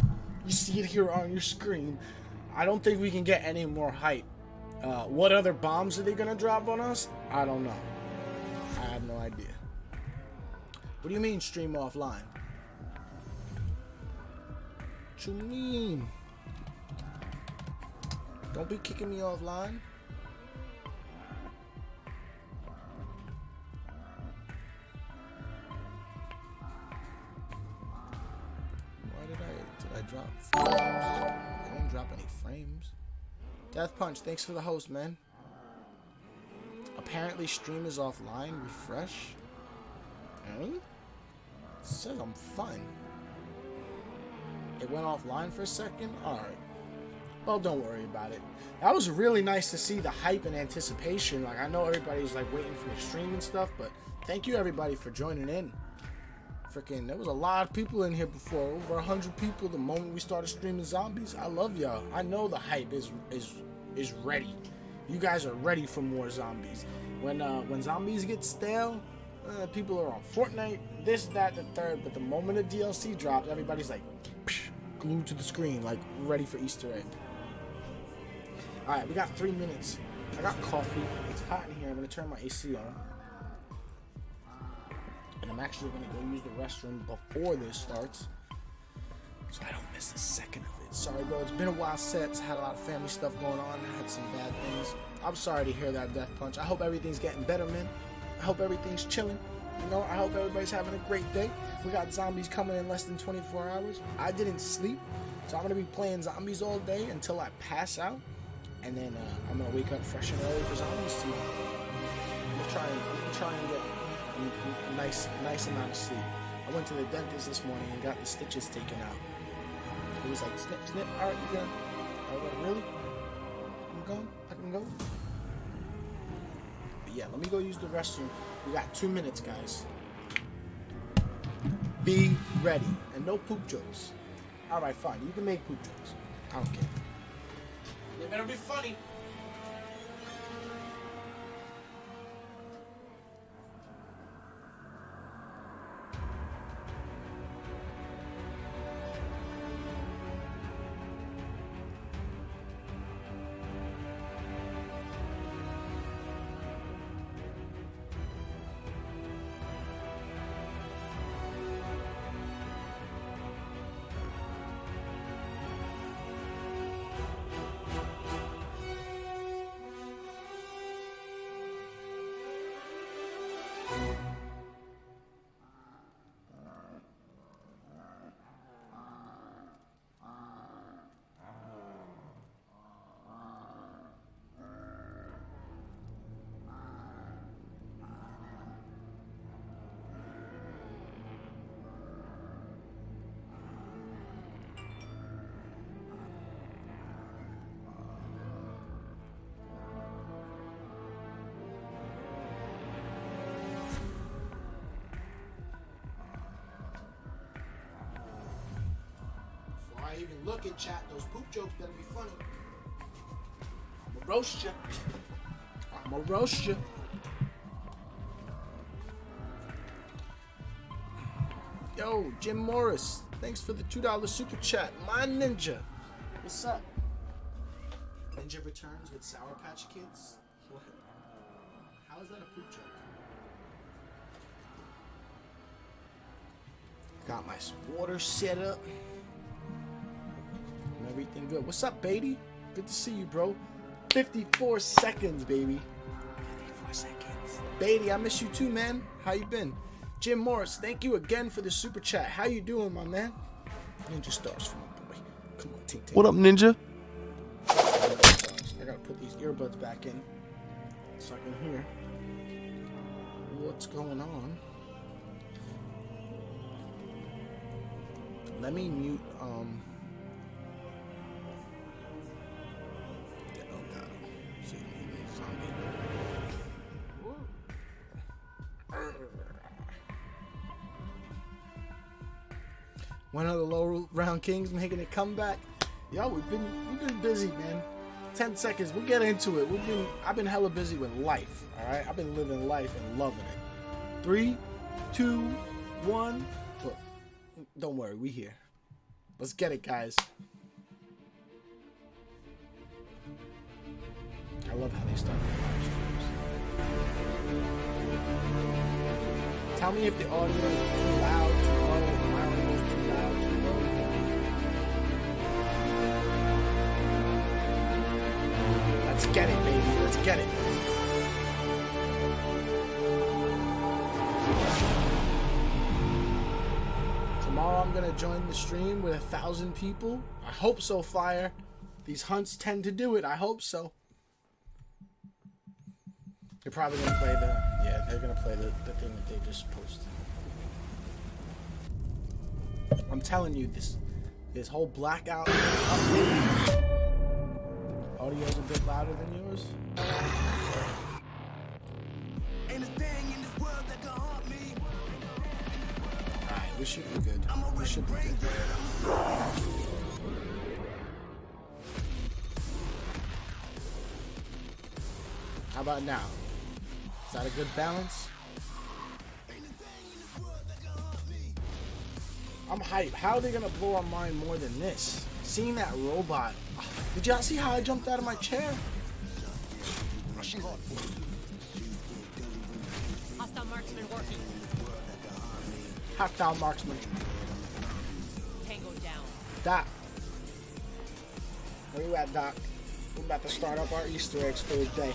You see it here on your screen. I don't think we can get any more hype. What other bombs are they gonna drop on us? I don't know. I have no idea. What do you mean stream offline? What you mean? Don't be kicking me offline. Why did I drop frames? I didn't drop any frames. Death Punch, thanks for the host, man. Apparently stream is offline. Refresh. It says I'm fine. It went offline for a second? Alright. Well, don't worry about it. That was really nice to see the hype and anticipation. Like, I know everybody's like waiting for the stream and stuff, but thank you everybody for joining in. Freaking, there was a lot of people in here before. Over 100 people the moment we started streaming zombies. I love y'all. I know the hype is ready. You guys are ready for more zombies. When zombies get stale, people are on Fortnite, this, that, the third. But the moment a DLC drops, everybody's like glued to the screen, like ready for Easter egg. All right, we got 3 minutes. I got coffee. It's hot in here. I'm gonna turn my AC on. And I'm actually going to go use the restroom before this starts, so I don't miss a second of it. Sorry, bro. It's been a while since. Had a lot of family stuff going on. I had some bad things. I'm sorry to hear that, Death Punch. I hope everything's getting better, man. I hope everything's chilling. You know, I hope everybody's having a great day. We got zombies coming in less than 24 hours. I didn't sleep, so I'm going to be playing zombies all day until I pass out. And then I'm going to wake up fresh and early for zombies season. I'm going to try and get a nice amount of sleep. I went to the dentist this morning and got the stitches taken out. He was like, snip, snip, alright, you good? I was like, really? I'm going? I can go? But yeah, let me go use the restroom. We got 2 minutes, guys. Be ready. And no poop jokes. Alright, fine. You can make poop jokes. I don't care. They better be funny. even looking, chat. Those poop jokes better be funny. I'ma roast you. I'ma roast you. Yo, Jim Morris, thanks for the $2 super chat. My ninja, what's up? Ninja returns with Sour Patch Kids. What? How is that a poop joke? Got my water set up. And everything good. What's up, Beatty? Good to see you, bro. 54 seconds, baby. 54 seconds. Beatty, I miss you too, man. How you been? Jim Morris, thank you again for the super chat. How you doing, my man? Ninja stars for my boy. Come on, Tink Tink. What up, Ninja? I gotta put these earbuds back in so I can hear what's going on. Let me mute oh god. See, zombie. One of the low round kings making a comeback. Yo, we've been busy, man. 10 seconds, we'll get into it. I've been hella busy with life. Alright? I've been living life and loving it. 3, 2, 1. Look, don't worry, we here. Let's get it, guys. I love how they start their live streams. Tell me if the audio is too loud, too low, if my audio is too loud, too low. Let's get it, baby. Let's get it. Tomorrow I'm gonna join the stream with 1,000 people. I hope so, Fire. These hunts tend to do it. I hope so. They're probably gonna play they're gonna play the thing that they just posted. I'm telling you, this whole Blackout update. Audio's a bit louder than yours. Alright, we should be good. We should be good. How about now? Is that a good balance? I'm hyped. How are they gonna blow our mind more than this? Seeing that robot. Did y'all see how I jumped out of my chair? Hostile marksman working. Hostile marksman. Tango down. Doc. Where you at, Doc? We're about to start up our Easter eggs for the day.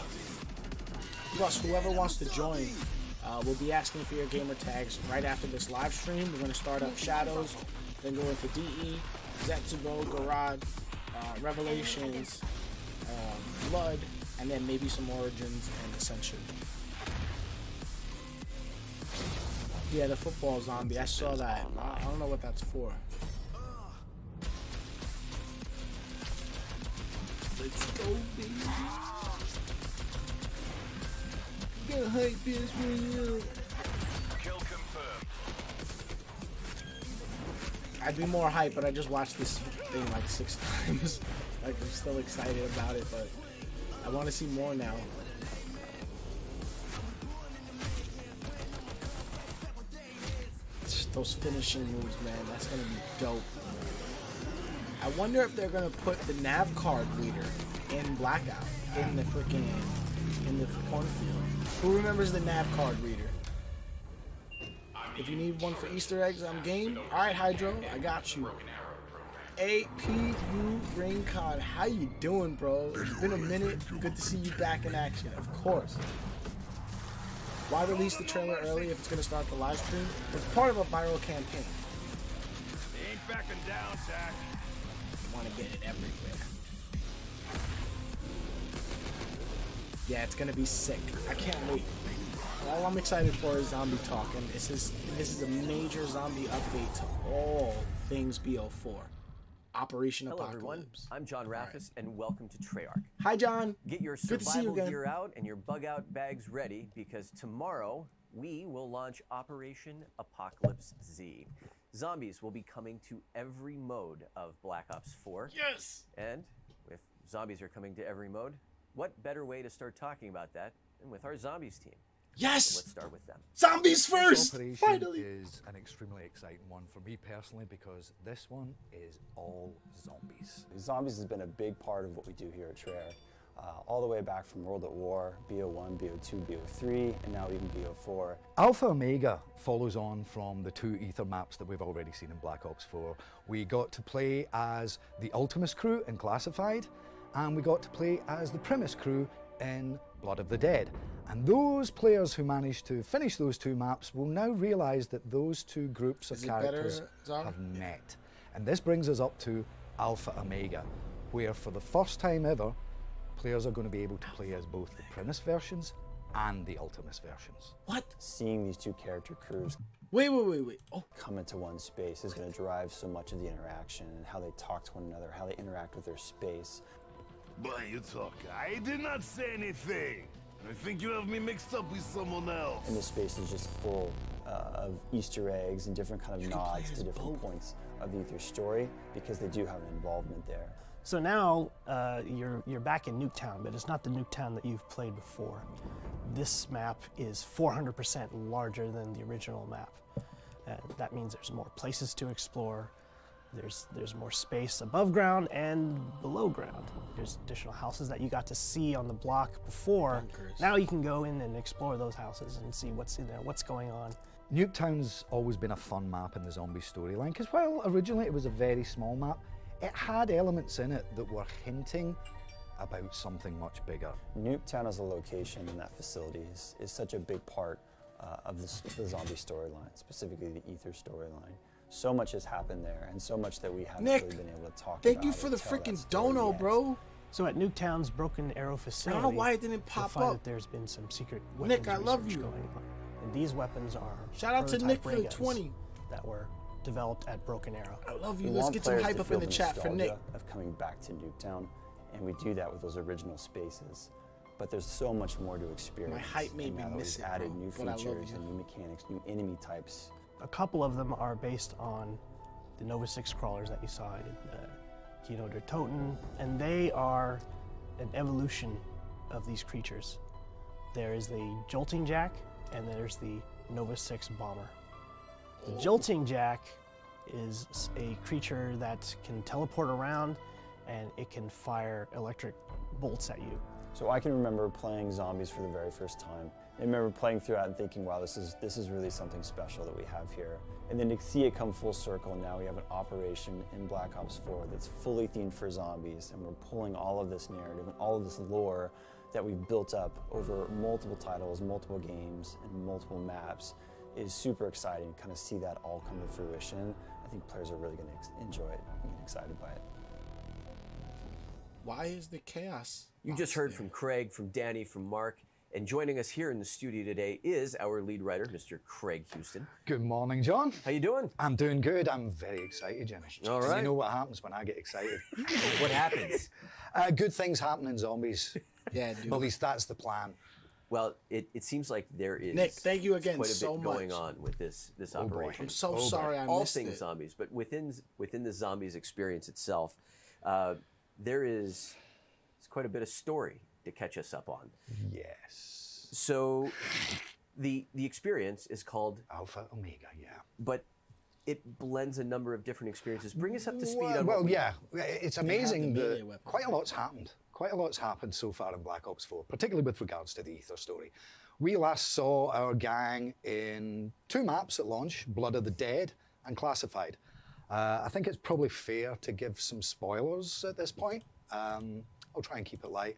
Plus, whoever wants to join, we'll be asking for your gamer tags right after this live stream. We're going to start up Shadows, then go into DE, Zetsubo, Garage, Revelations, Blood, and then maybe some Origins and Ascension. Yeah, the football zombie. I saw that. I don't know what that's for. Let's go, baby. Get hype, bitch, when Kill confirmed. I'd be more hype, but I just watched this thing like 6 times. Like, I'm still excited about it, but I want to see more now. Those finishing moves, man, that's gonna be dope. I wonder if they're gonna put the nav card reader in Blackout in the cornfield. Who remembers the nav card reader? If you need one for Easter eggs, I'm game. All right, Hydro, I got you. APU Ring Card, how you doing, bro? It's been a minute. Good to see you back in action, of course. Why release the trailer early if it's going to start the live stream? It's part of a viral campaign. They ain't backing down, Zach. You want to get it everywhere. Yeah, it's going to be sick. I can't wait. All I'm excited for is Zombie Talk, and this is a major zombie update to all things BO4. Operation Hello Apocalypse. everyone, I'm John Raffis, and welcome to Treyarch. Hi, John. Get your Good to see you survival again. gear out and your bug out bags ready, because tomorrow we will launch Operation Apocalypse Z. Zombies will be coming to every mode of Black Ops 4. Yes! And if zombies are coming to every mode, what better way to start talking about that than with our zombies team? Yes! So let's start with them. Zombies first! This operation Finally! is an extremely exciting one for me personally because this one is all zombies. Zombies has been a big part of what we do here at Treyarch. All the way back from World at War, BO1, BO2, BO3, and now even BO4. Alpha Omega follows on from the 2 Aether maps that we've already seen in Black Ops 4. We got to play as the Ultimus crew in Classified, and we got to play as the Primus crew in Blood of the Dead. And those players who managed to finish those 2 maps will now realise that those 2 groups of characters have met. And this brings us up to Alpha Omega, where for the first time ever, players are going to be able to play as both the Primus versions and the Ultimus versions. What? Seeing these 2 character crews Wait. Oh, come into one space is going to drive so much of the interaction and how they talk to one another, how they interact with their space. But you talk. I did not say anything. I think you have me mixed up with someone else. And this space is just full of Easter eggs and different kind of nods to different points of the Aether story because they do have an involvement there. So now you're back in Nuketown, but it's not the Nuketown that you've played before. This map is 400% larger than the original map. That means there's more places to explore. There's more space above ground and below ground. There's additional houses that you got to see on the block before. Bunkers. Now you can go in and explore those houses and see what's in there, what's going on. Nuketown's always been a fun map in the zombie storyline because while originally it was a very small map, it had elements in it that were hinting about something much bigger. Nuketown as a location and that facility is such a big part of the zombie storyline, specifically the Aether storyline. So much has happened there, and so much that we haven't Nick, really been able to talk about. thank you for or the tell that freaking story dono, yet. bro. So at Nuketown's Broken Arrow facility, I don't know why it didn't you'll pop find up. that there's been some secret weapons Nick, I love research you. going on. And these weapons are Shout out to prototype Nick for ray the guns 20. that were developed at Broken Arrow. I love you. We Let's want get some players hype to up in feel the the chat for Nick. nostalgia of coming back to Nuketown, and we do that with those original spaces. But there's so much more to experience. My hype made and me now that miss we've it, added bro, new but I love features you. and new mechanics, new enemy types. A couple of them are based on the Nova 6 crawlers that you saw in Kino der Toten, and they are an evolution of these creatures. There is the Jolting Jack, and there's the Nova 6 Bomber. The Jolting Jack is a creature that can teleport around, and it can fire electric bolts at you. So I can remember playing zombies for the very first time. I remember playing through it and thinking, wow, this is really something special that we have here. And then to see it come full circle, and now we have an operation in Black Ops 4 that's fully themed for zombies, and we're pulling all of this narrative and all of this lore that we've built up over multiple titles, multiple games, and multiple maps is super exciting. Kind of see that all come to fruition. I think players are really going to enjoy it and get excited by it. Why is the chaos? You just heard from Craig, from Danny, from Mark, and joining us here in the studio today is our lead writer, Mr. Craig Houston. Good morning, John. How you doing? I'm doing good. I'm very excited, Jimmy. All right. You know what happens when I get excited. What happens? Good things happen in zombies. Yeah, dude. At least that's the plan. Well, it seems like there is Nick, thank you again quite a so bit going much. on with this boy. operation. I'm so sorry I All missed things it. zombies, but within the zombies experience itself, there is quite a bit of story to catch us up on. Yes. So the experience is called Alpha Omega, yeah. but it blends a number of different experiences. Bring us up to speed Well, on well what we- yeah, it's amazing the melee that weapon. quite a lot's happened. Quite a lot's happened so far in Black Ops 4, particularly with regards to the Aether story. We last saw our gang in 2 maps at launch, Blood of the Dead and Classified. I think it's probably fair to give some spoilers at this point. I'll try and keep it light.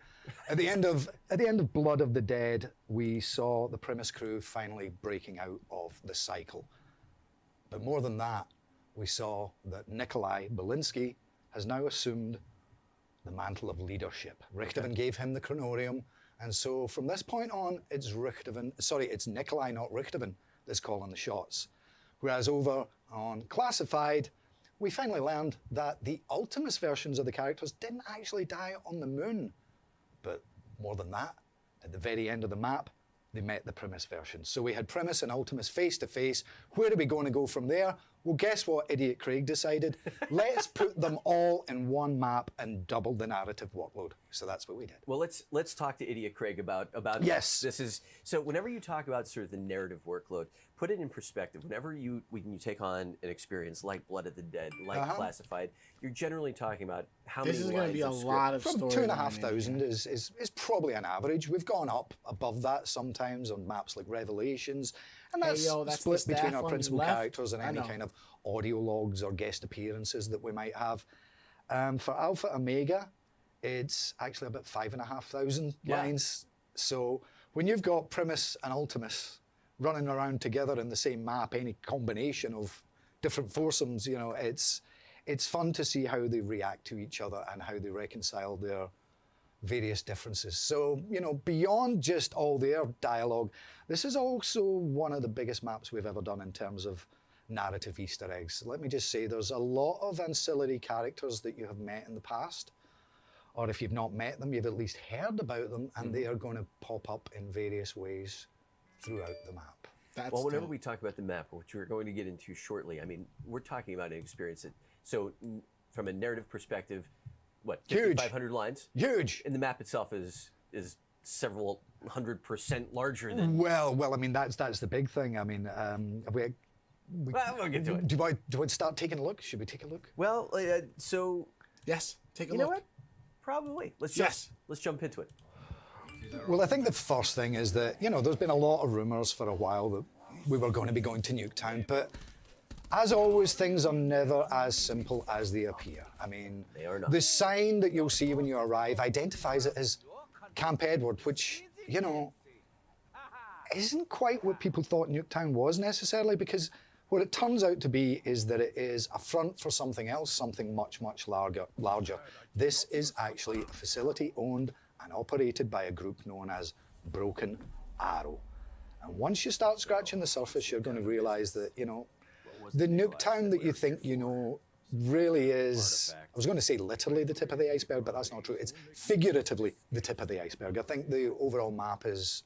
At the end of Blood of the Dead, we saw the Primus crew finally breaking out of the cycle. But more than that, we saw that Nikolai Belinsky has now assumed the mantle of leadership. Richtofen gave him the Chronorium, and so from this point on, it's Nikolai, not Richtofen, that's calling the shots. Whereas over on Classified, we finally learned that the Ultimus versions of the characters didn't actually die on the moon. But more than that, at the very end of the map, they met the Primus versions. So we had Primus and Ultimus face to face. Where are we going to go from there? Well, guess what Idiot Craig decided? Let's put them all in one map and double the narrative workload. So that's what we did. Well, let's talk to Idiot Craig about Yes. This is so. Whenever you talk about sort of the narrative workload, put it in perspective. Whenever when you take on an experience like Blood of the Dead, like Classified, you're generally talking about how many. This is going to be a lot of From story. 2,500 is probably an average. We've gone up above that sometimes on maps like Revelations, and that's, that's split the between staff our on principal your left. characters and I any know. kind of audio logs or guest appearances that we might have. For Alpha Omega, it's actually about 5,500 lines. So when you've got Primus and Ultimus running around together in the same map, any combination of different foursomes, you know, it's fun to see how they react to each other and how they reconcile their various differences. So, you know, beyond just all their dialogue, this is also one of the biggest maps we've ever done in terms of narrative Easter eggs. Let me just say, there's a lot of ancillary characters that you have met in the past, or if you've not met them, you've at least heard about them, and they are going to pop up in various ways throughout the map. Well, whenever we talk about the map, which we're going to get into shortly, I mean, we're talking about an experience that, so from a narrative perspective, what, 5,500 lines? Huge. And the map itself is several 100% larger than. Well, I mean, that's the big thing. I mean, we'll get to it. Do I start taking a look? Should we take a look? Well, so yes, take a look. look. You know what? Probably. Let's jump into it. Well, I think the first thing is that, you know, there's been a lot of rumors for a while that we were going to be going to Nuketown, but as always, things are never as simple as they appear. I mean, they are not. The sign that you'll see when you arrive identifies it as Camp Edward, which, you know, isn't quite what people thought Nuketown was necessarily, because what it turns out to be is that it is a front for something else, something much, much larger. This is actually a facility owned and operated by a group known as Broken Arrow. And once you start scratching the surface, you're going to realize that, you know, the Nuketown that you think you know really is, I was going to say literally the tip of the iceberg, but that's not true. It's figuratively the tip of the iceberg. I think the overall map is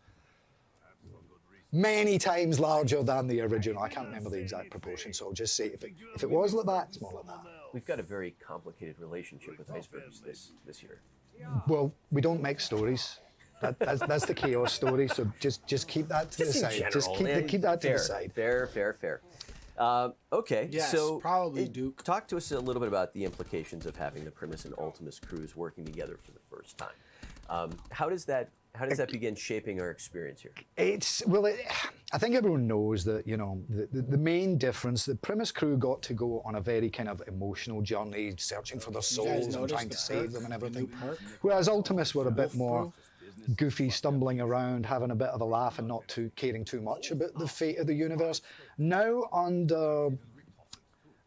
many times larger than the original. I can't remember the exact proportion, so I'll just say if it was like that, it's more like that. We've got a very complicated relationship with icebergs this year. Well, we don't make stories. That's the chaos story. So just keep that to the side. Just keep that to the side. Fair. Okay. Yes, so probably Duke. Talk to us a little bit about the implications of having the Primus and Ultimus crews working together for the first time. How does that begin shaping our experience here? I think everyone knows that, you know, the main difference, the Primus crew got to go on a very kind of emotional journey, searching for their souls and trying to save them and everything. Whereas Ultimus were a bit more goofy, stumbling around, having a bit of a laugh and not caring too much about the fate of the universe. Now under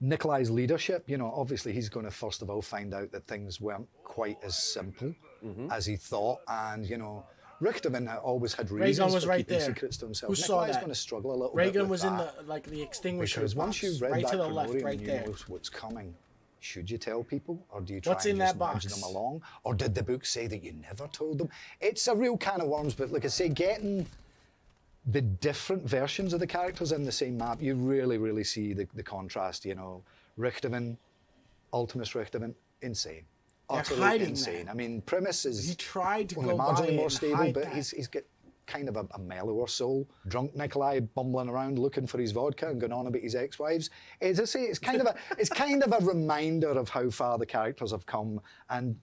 Nikolai's leadership, you know, obviously he's going to first of all find out that things weren't quite as simple as he thought, and, you know, Richtofen always had reasons for keeping secrets to himself. Who saw Nikolai's that? going to struggle a little bit Reagan with was that, in the extinguisher because once box, you've read right that to the left, primordium right and you there. know what's coming, should you tell people, or do you try What's and in just that nudge box? them along? Or did the book say that you never told them? It's a real can of worms, but like I say, getting the different versions of the characters in the same map, you really, really see the contrast, you know. Richtofen, Ultimus Richtofen, insane. They're Utterly hiding insane. that. I mean, Primus is He tried to only go by marginally more and stable, hide but that. he's got kind of a mellower soul. Drunk Nikolai bumbling around looking for his vodka and going on about his ex-wives. As I say, it's kind of a reminder of how far the characters have come, and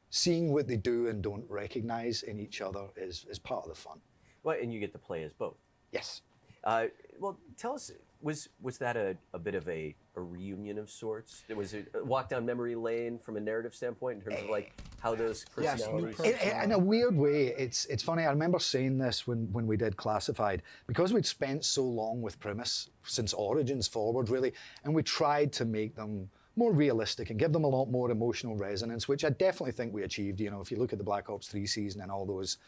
seeing what they do and don't recognise in each other is part of the fun. Well, and you get to play as both. Yes. Well, tell us, was that a bit of a reunion of sorts? Was it a walk down memory lane from a narrative standpoint in terms of like how those personalities? In a weird way, it's funny. I remember saying this when we did Classified, because we'd spent so long with Primus since Origins forward, really, and we tried to make them more realistic and give them a lot more emotional resonance, which I definitely think we achieved. You know, if you look at the Black Ops 3 season and all those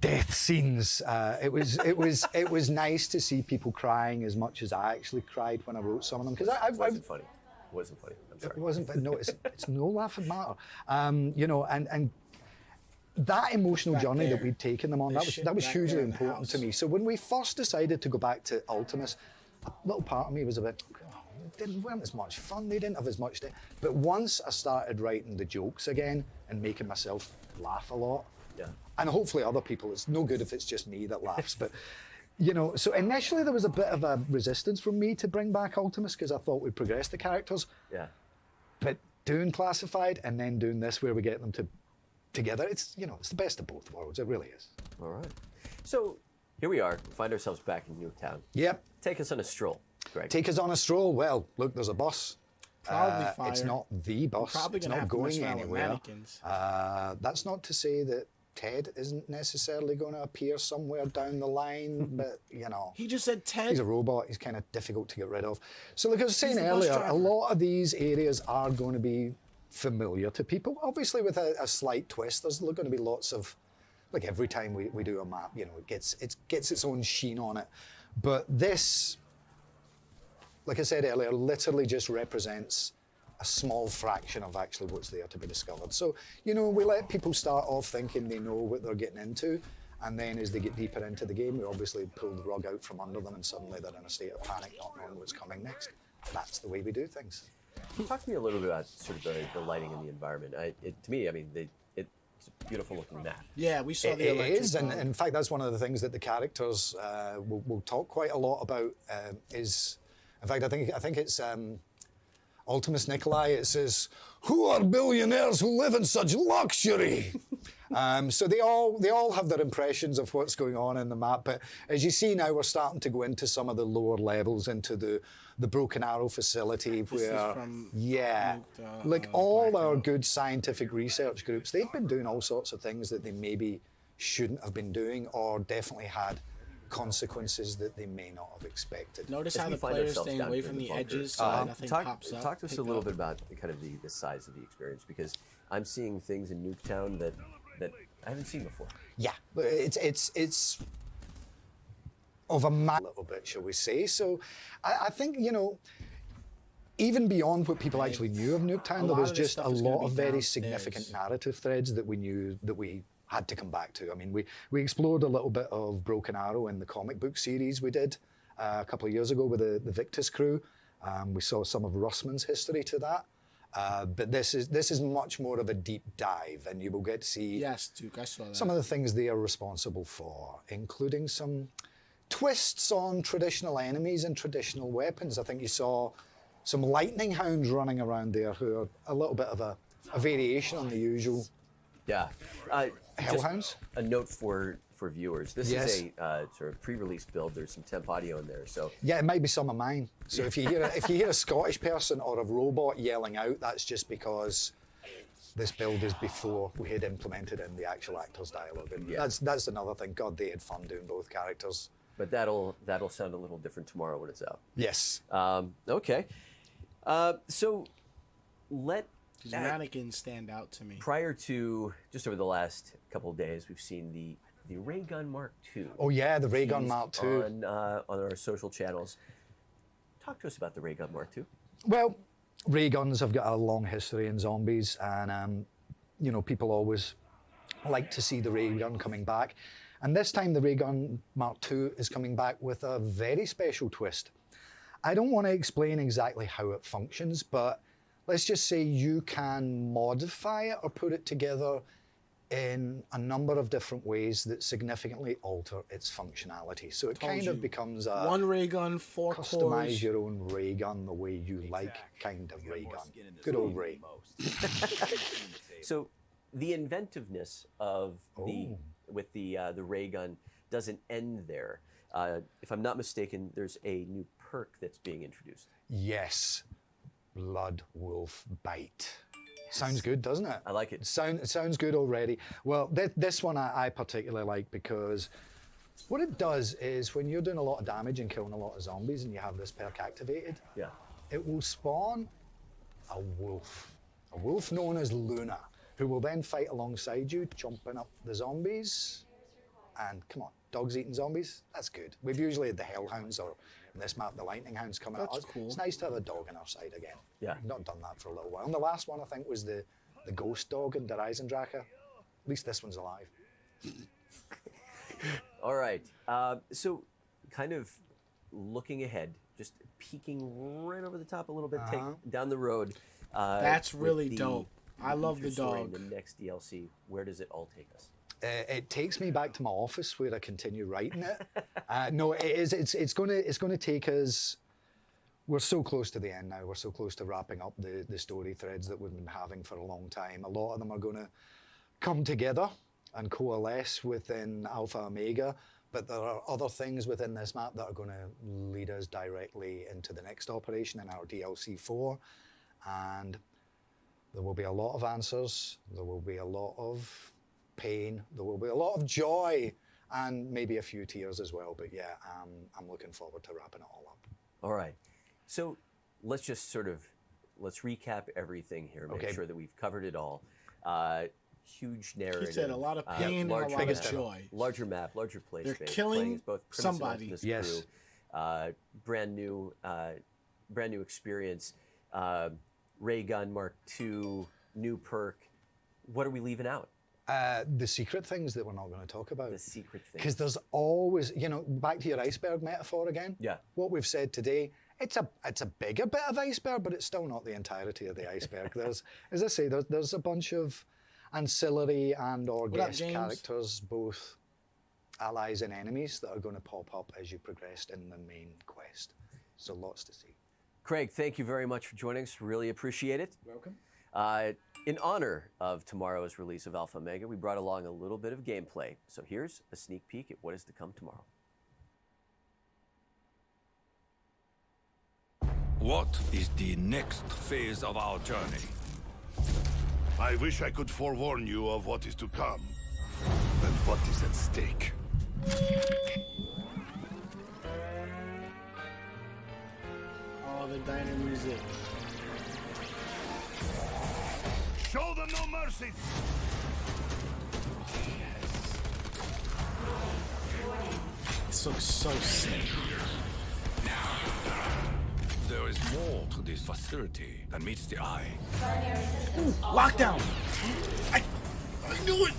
death scenes, it was nice to see people crying as much as I actually cried when I wrote some of them, because It wasn't funny. It wasn't funny. I'm sorry. It wasn't, but no, it's no laughing matter. You know, and that emotional journey that we'd taken them on, that was hugely important to me. So when we first decided to go back to Ultimus, a little part of me was a bit, oh, weren't as much fun. They didn't have as much. But once I started writing the jokes again and making myself laugh a lot, and hopefully other people, it's no good if it's just me that laughs, but you know, so initially there was a bit of a resistance from me to bring back Ultimus because I thought we'd progress the characters. Yeah. But doing Classified and then doing this where we get them together, it's, you know, it's the best of both worlds. It really is. All right. So here we are. We find ourselves back in Nuketown. Yep. Take us on a stroll, Greg. Take us on a stroll. Well, look, there's a bus. Probably fire. It's not the bus. Probably it's gonna not have to mess going around with anywhere. mannequins. That's not to say that Ted isn't necessarily going to appear somewhere down the line, but you know. He just said Ted. He's a robot. He's kind of difficult to get rid of. So like I was saying He's the bus earlier, a driver. lot of these areas are going to be familiar to people. Obviously with a slight twist. There's going to be lots of, like every time we do a map, you know, it gets its own sheen on it. But this, like I said earlier, literally just represents a small fraction of actually what's there to be discovered. So, you know, we let people start off thinking they know what they're getting into, and then as they get deeper into the game, we obviously pull the rug out from under them, and suddenly they're in a state of panic, not knowing what's coming next. That's the way we do things. Talk to me a little bit about sort of the lighting and the environment. To me, I mean, it's a beautiful looking map. Yeah, we saw the It electric is, and ball. in fact, that's one of the things that the characters will talk quite a lot about. Is, in fact, I think it's Ultimus Nikolai. It says, "Who are billionaires who live in such luxury?" So they all have their impressions of what's going on in the map. But as you see now, we're starting to go into some of the lower levels, into the Broken Arrow facility, This is where from like all our good scientific research groups, they've been doing all sorts of things that they maybe shouldn't have been doing, or definitely had consequences that they may not have expected. Notice As how we the find players ourselves staying down away here in from the the bunker. edges so nothing pops up. Talk to us a pick little up. bit about kind of the size of the experience, because I'm seeing things in Nuketown that I haven't seen before. Yeah, but it's of a little bit, shall we say. So I think, you know, even beyond what people actually knew of Nuketown, there was just a lot of very significant narrative threads that we knew that we had to come back to. I mean, we explored a little bit of Broken Arrow in the comic book series we did a couple of years ago with the Victus crew. We saw some of Russman's history to that. But this is much more of a deep dive, and you will get to see Duke, I saw that. some of the things they are responsible for, including some twists on traditional enemies and traditional weapons. I think you saw some lightning hounds running around there who are a little bit of a variation on the usual hellhounds. A note for viewers. This is a sort of pre-release build. There's some temp audio in there, so yeah, it might be some of mine. So if you hear a Scottish person or a robot yelling out, that's just because this build is before we had implemented in the actual actors' dialogue. And that's another thing. God, they had fun doing both characters. But that'll sound a little different tomorrow when it's out. Yes. Okay. So these mannequins stand out to me. Prior to just over the last couple of days, we've seen the Ray Gun Mark II. Oh yeah, the Ray Gun Mark II on our social channels. Talk to us about the Ray Gun Mark II. Well, ray guns have got a long history in zombies, and you know, people always like to see the ray gun coming back. And this time the Ray Gun Mark II is coming back with a very special twist. I don't want to explain exactly how it functions, but let's just say you can modify it or put it together in a number of different ways that significantly alter its functionality. So it kind of becomes a one ray gun, 4 customize cores. your own ray gun the way you like kind of ray gun. Good old Ray. So the inventiveness of with the ray gun doesn't end there. If I'm not mistaken, there's a new perk that's being introduced. Yes, Blood Wolf Bite. Sounds good, doesn't it? I like it. It sounds good already. Well, this one I particularly like because what it does is when you're doing a lot of damage and killing a lot of zombies and you have this perk activated, it will spawn a wolf known as Luna, who will then fight alongside you, chomping up the zombies. And come on, dogs eating zombies? That's good. We've usually had the hellhounds, or in this map, the lightning hounds coming at us. Cool. It's nice to have a dog on our side again. Yeah. We've not done that for a little while. And the last one, I think, was the ghost dog in Der Eisendrache. At least this one's alive. All right. So kind of looking ahead, just peeking right over the top a little bit, take down the road. That's with really dope. I love the future story dog. in the next DLC. Where does it all take us? It takes me back to my office where I continue writing it. No, it is. It's gonna take us. We're so close to the end now. We're so close to wrapping up the story threads that we've been having for a long time. A lot of them are going to come together and coalesce within Alpha Omega, but there are other things within this map that are going to lead us directly into the next operation in our DLC 4, and there will be a lot of answers. There will be a lot of pain. There will be a lot of joy, and maybe a few tears as well. But yeah, I'm looking forward to wrapping it all up. All right. So let's just let's recap everything here, make sure that we've covered it all. Huge narrative. He said a lot of pain and a lot of joy. Larger map, larger play They're space. killing both somebody. Yes. Crew, brand new experience. Ray Gun Mark II, new perk. What are we leaving out? The secret things that we're not going to talk about. The secret things. Because there's always, back to your iceberg metaphor again. Yeah. What we've said today, it's a bigger bit of iceberg, but it's still not the entirety of the iceberg. There's, as I say, there's a bunch of ancillary and or guest characters, both allies and enemies, that are going to pop up as you progress in the main quest. So lots to see. Craig, thank you very much for joining us. Really appreciate it. Welcome. In honor of tomorrow's release of Alpha Omega, we brought along a little bit of gameplay. So here's a sneak peek at what is to come tomorrow. What is the next phase of our journey? I wish I could forewarn you of what is to come and what is at stake. Oh, the diner music. Show them no mercy! This looks so sick. There is more to this facility than meets the eye. Ooh, lockdown! I knew it!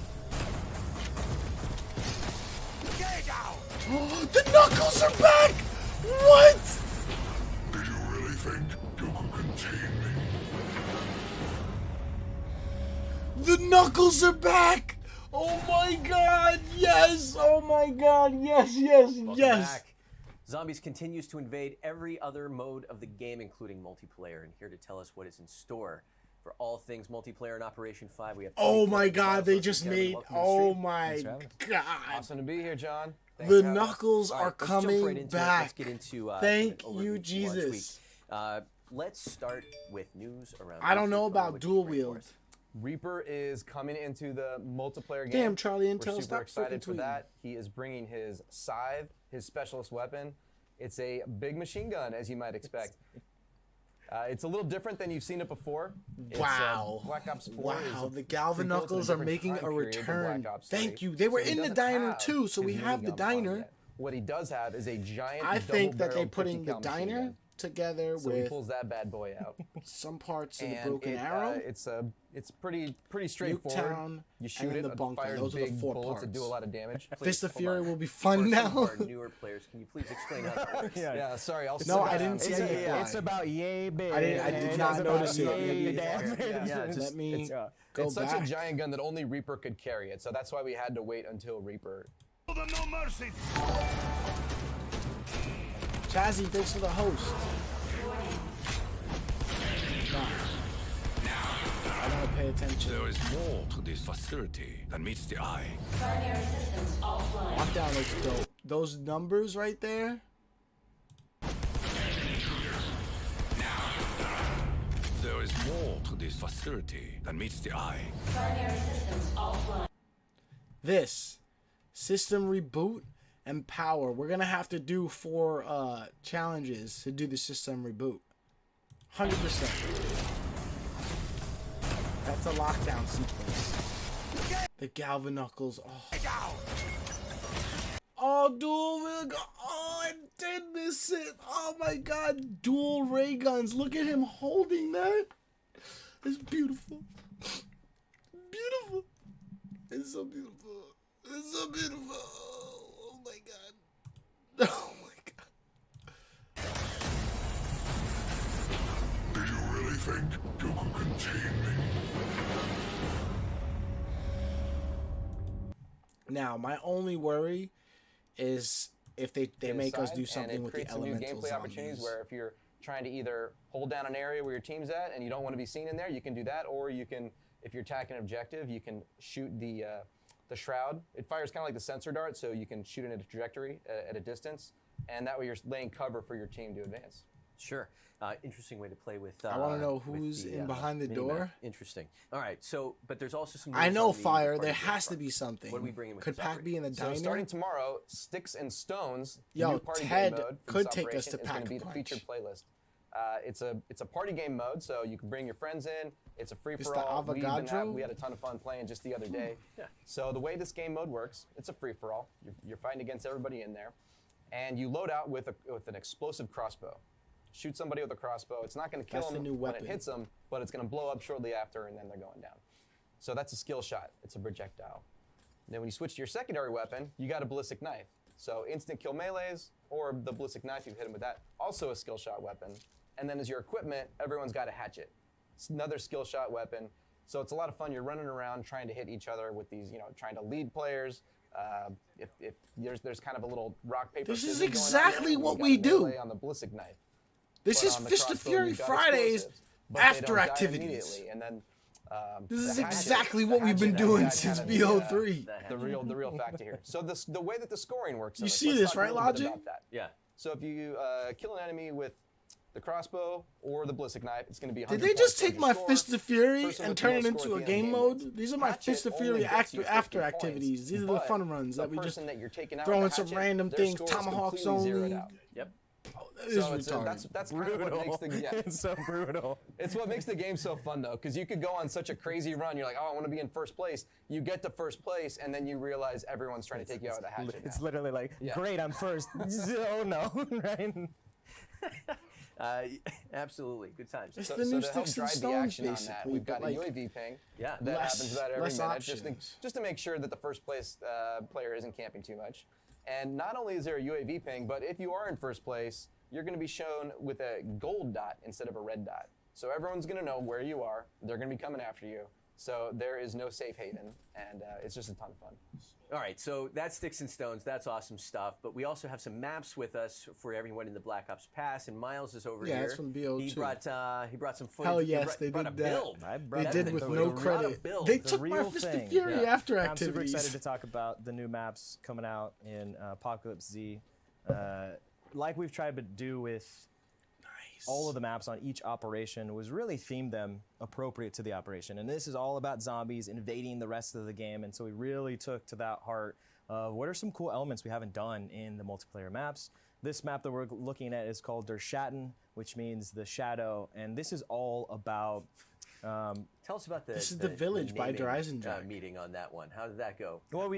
Oh, the Knuckles are back! What? Did you really think you could contain me? The Knuckles are back! Oh my god, yes! Oh my god, yes, yes, yes! Back. Zombies continues to invade every other mode of the game, including multiplayer. And here to tell us what is in store for all things multiplayer in Operation 5, we have... Oh my god, they just made... Oh my god. Awesome to be here, John. The Knuckles are coming back. Let's get into Thank you, Jesus. Let's start with news around... I don't know about dual wield. Reaper is coming into the multiplayer game. Damn, Charlie Intel, We're super stop excited for tweeting. that. He is bringing his scythe, his specialist weapon. It's a big machine gun, as you might expect. It's a little different than you've seen it before. Wow. Black Ops 4 wow, is the Galvin Knuckles are making a return. Thank you. They were in the diner too, so we have the diner. What he does have is a giant I think that they're double-barreled putting the 50 cal machine diner gun. together So he with pulls that bad boy out. some parts of the And broken arrow. It's pretty straightforward. Nuketown, You shoot and it, the it bunker. fires Those are the big 4 bullets that do a parts. lot of damage. Fist of hold Fury on. will be For fun some now. of our newer players, can you please explain how that works? Yeah, sorry. I'll No, sit I down. didn't see any reply. It's about yay big. I did not notice it. Yeah, Let me go it's such back. a giant gun that only Reaper could carry it, so that's why we had to wait until Reaper. Show them no mercy! Chazzy, thanks for the host. I gotta pay attention. There is more to this facility than meets the eye. Lockdown looks dope. Those numbers right there. There is more to this facility than meets the eye. This system reboot and power. We're gonna have to do 4 challenges to do the system reboot. 100%. That's a lockdown sequence. The Galvin Knuckles. Oh, oh dual ray. Oh, I did miss it. Oh my god, dual ray guns. Look at him holding that. It's beautiful. Beautiful. It's so beautiful. It's so beautiful. Oh my god. Oh my god. think you can contain me? Now, my only worry is if they make us do something and it with the creates some new elemental gameplay opportunities zombies. where if you're trying to either hold down an area where your team's at and you don't want to be seen in there, you can do that, or you can, if you're attacking an objective, you can shoot the shroud. It fires kind of like the sensor dart, so you can shoot it at a trajectory at a distance, and that way you're laying cover for your team to advance. Sure. Interesting way to play with. I want to know with who's the, in behind the mini-map. door. Interesting. All right. So, but there's also some. I rules know on the fire. party There game has to front. be something. What are we bringing with Could this Pac operation? be in the So diner? starting tomorrow, Sticks and Stones, Yo, new party Ted game mode for could this take us operation, to is going to be the Pack-a-Punch. featured playlist. It's a party game mode, so you can bring your friends in. It's a free It's for the all. Avogadro? We had a ton of fun playing just the other day. Yeah. So the way this game mode works, it's a free for all. You're fighting against everybody in there, and you load out with an explosive crossbow. Shoot somebody with a crossbow. It's not going to kill That's the them new when weapon. it hits them, but it's going to blow up shortly after, and then they're going down. So that's a skill shot. It's a projectile. Then when you switch to your secondary weapon, you got a ballistic knife. So instant kill melees or the ballistic knife, you hit him with that. Also a skill shot weapon. And then as your equipment, everyone's got a hatchet. It's another skill shot weapon. So it's a lot of fun. You're running around trying to hit each other with these, trying to lead players. If there's kind of a little rock paper. This is scissors going on exactly there, what you we got a do. melee on the ballistic knife. This But is on the Fist of crossbow, Fury you've got Fridays explosives, but they after don't die activities. immediately. And then This is the hatchet- exactly the what we've been hatchet, doing that's since kind of BO3. The real factor here. So the way that the scoring works. You in this, see let's this, talk a right, little bit Logic? about that. Yeah. So if you kill an enemy with the crossbow or the ballistic knife, it's going to be. Did 100 they just points take towards my your score. Fist of Fury Person and with the turn it most score into at a the end game of the game wins. mode? These are my Hatchet Fist of only Fury gets you 50 after points, activities. These are the but fun runs the that we just person that you're taking out throwing with the some hatchet, random their things, score is tomahawks completely zeroed only. out. Yep. This So is retarded. that's kind of what makes the It's so brutal. It's what makes the game so fun though, because you could go on such a crazy run. You're like, oh, I want to be in first place. You get to first place, and then you realize everyone's trying to take you out with a hatchet. It's now. literally like, Yeah. great, I'm first. Oh no, right? Absolutely. Good times. It's So, the so new to help Sticks and drive the Stones, action on that, basically. we've got but, a like, UAV ping Yeah. that less- happens about every less minute, options. just to make sure that the first place player isn't camping too much. And not only is there a UAV ping, but if you are in first place, you're going to be shown with a gold dot instead of a red dot. So everyone's going to know where you are. They're going to be coming after you. So there is no safe haven, and it's just a ton of fun. All right, so that's Sticks and Stones. That's awesome stuff. But we also have some maps with us for everyone in the Black Ops Pass, and Miles is over Yeah, here. it's from BO2. He brought some footage. Hell He yes, they brought did a that. build. They That did thing with was no a credit. build. They The took my real Fist of thing. Fury Yeah. after I'm super activities. excited to talk about the new maps coming out in Apocalypse Z. Like we've tried to do with all of the maps on each operation, was really themed them appropriate to the operation. And this is all about zombies invading the rest of the game. And so we really took to that heart of what are some cool elements we haven't done in the multiplayer maps. This map that we're looking at is called Der Schatten, which means the shadow. And this is all about... Tell us about This is the Village by naming, Dreisendrag. meeting on that one. How did that go? Well,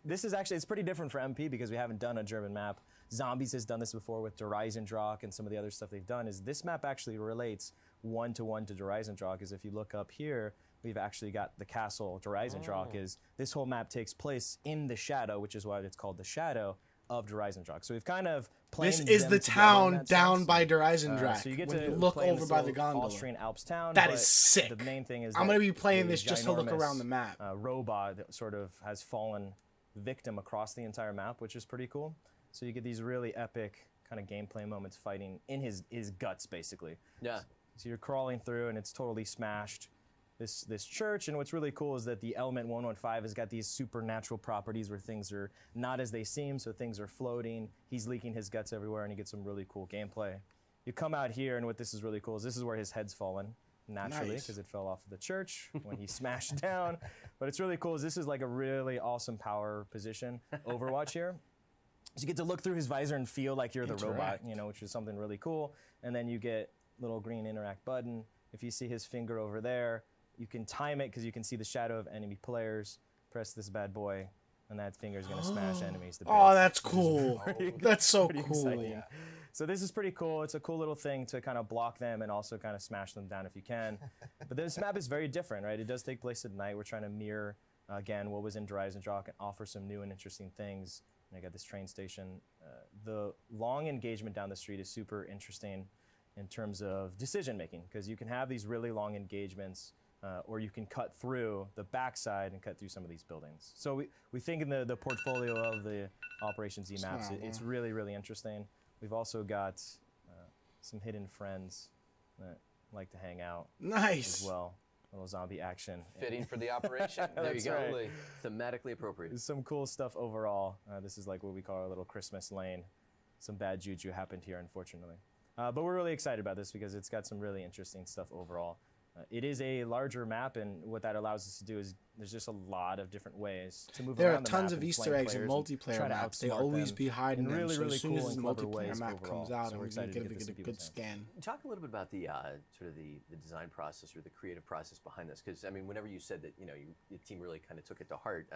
this is actually, it's pretty different for MP because we haven't done a German map. Zombies has done this before with Der Dreisendrag and some of the other stuff they've done. Is this map actually relates one-to-one to Der Dreisendrag? Because if you look up here, we've actually got the castle Der Dreisendrag. Is this whole map takes place in the shadow, which is why it's called the shadow of Der Dreisendrag. So we've kind of This planed is them the together in town that down sense. by Der Dreisendrag. So you get when to you look play in over this by the little gondola. Austrian Alps town. That but is sick. The main thing is I'm gonna that be playing the this just to look ginormous, around the map. Robot that sort of has fallen victim across the entire map, which is pretty cool. So you get these really epic kind of gameplay moments fighting in his guts, basically. Yeah. So you're crawling through, and it's totally smashed this church. And what's really cool is that the element 115 has got these supernatural properties where things are not as they seem, so things are floating. He's leaking his guts everywhere, and you get some really cool gameplay. You come out here, and what this is really cool is this is where his head's fallen. Naturally, Nice. because it fell off of the church when he smashed down. But it's really cool is this is like a really awesome power position Overwatch here. So you get to look through his visor and feel like you're the robot, Interact. which is something really cool. And then you get little green interact button. If you see his finger over there, you can time it because you can see the shadow of enemy players. Press this bad boy, and that finger is going to smash enemies to bits. Oh, that's which is cool. pretty- That's so pretty cool. exciting. So this is pretty cool. It's a cool little thing to kind of block them and also kind of smash them down if you can. But this map is very different, right? It does take place at night. We're trying to mirror, again, what was in Dreisendrag and offer some new and interesting things. And I got this train station. The long engagement down the street is super interesting. in terms of decision making, because you can have these really long engagements, or you can cut through the backside and cut through some of these buildings. So we think in the portfolio of the Operation Z maps, it's really, really interesting. We've also got some hidden friends that like to hang out as well. A little zombie action. Fitting for the operation. There you go. Right. Thematically appropriate. Some cool stuff overall. This is like what we call our little Christmas lane. Some bad juju happened here, unfortunately. But we're really excited about this because it's got some really interesting stuff overall. It is a larger map, and what that allows us to do is there's just a lot of different ways to move around the map. There are tons of Easter eggs in multiplayer maps. They always be hiding them. Really, so really as soon cool as the and clever multiplayer ways map overall. comes out, So and we're we excited can to get get a this good scan. Talk a little bit about the sort of the design process or the creative process behind this, because I mean, whenever you said that your team really kind of took it to heart,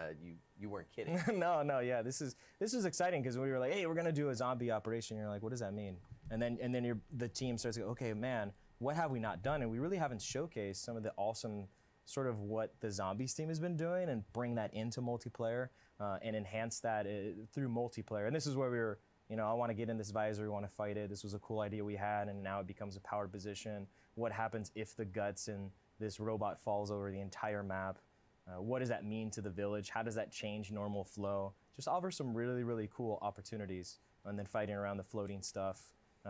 you weren't kidding. No, yeah, this is exciting because we were like, hey, we're gonna do a zombie operation. You're like, what does that mean? And then the team starts to go, okay, man, what have we not done? And we really haven't showcased some of the awesome sort of what the zombies team has been doing and bring that into multiplayer and enhance that through multiplayer. And this is where we were, I want to get in this visor, we want to fight it. This was a cool idea we had, and now it becomes a powered position. What happens if the guts and this robot falls over the entire map? What does that mean to the village? How does that change normal flow? Just offer some really, really cool opportunities. And then fighting around the floating stuff.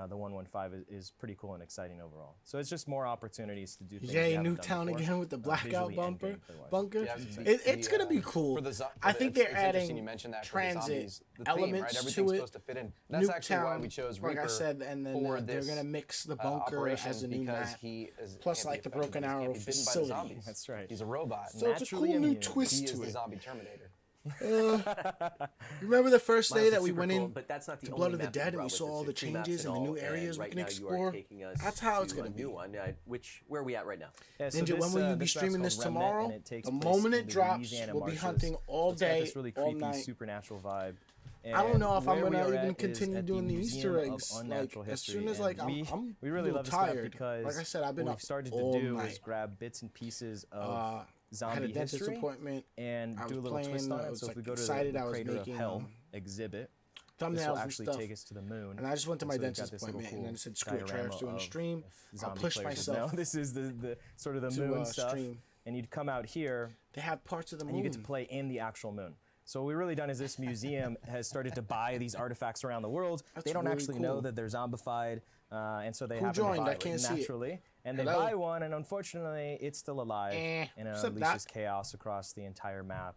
The 115 is pretty cool and exciting overall. So it's just more opportunities to do things. Yay, Newtown again with the Blackout bunker. Yeah, it's going to be cool. I think they're adding you mentioned that transit the elements theme, right? to it. Supposed to fit in. That's actually why we chose Reaper, like I said, and then they're going to mix the bunker as a new map. Plus, like the Broken Arrow facility. That's right. He's a robot. So it's a cool new twist to He is the it. zombie Terminator. Remember the first day that we super went cool, in but that's not the to only Blood of the map Dead and brought we with saw us. all the There's two maps changes in and the all, new areas we right can now explore? You are taking us That's how it's to going a to new be. one. Where are we at right now? Yeah, so Ninja, when will you be this map's streaming called this Remnant, tomorrow? and it takes The place moment in it the drops, Louisiana we'll be marshes. hunting all So it's got day, this really all creepy night. supernatural vibe. I don't know if I'm where we gonna are even at continue is at doing the Museum Easter of eggs. Like Unnatural as History, soon as and like we a really little love this map tired. because Like I said, I've been what up we've started all to do night. is grab bits and pieces of I had a zombie dentist history appointment. and I do a was little twist playing, on I it. was, So if we like, go to excited the I was Crater of making, Hell exhibit, thumbnails this will and actually stuff. take us to the moon. And I just went to my so we've got dentist this little appointment, and then it cool said, "Screw it, diorama Treyarch's doing a of stream." I'll zombie push players. myself. No, this is the sort of the to, moon stuff. stream. And you'd come out here. They have parts of the moon. And you get to play in the actual moon. So what we've really done is this museum has started to buy these artifacts around the world. They don't really actually cool. know that they're zombified, and so they Who happen joined? to buy I can't it see it. naturally. And they Hello? buy one, and unfortunately, it's still alive, and it Except unleashes that. chaos across the entire map,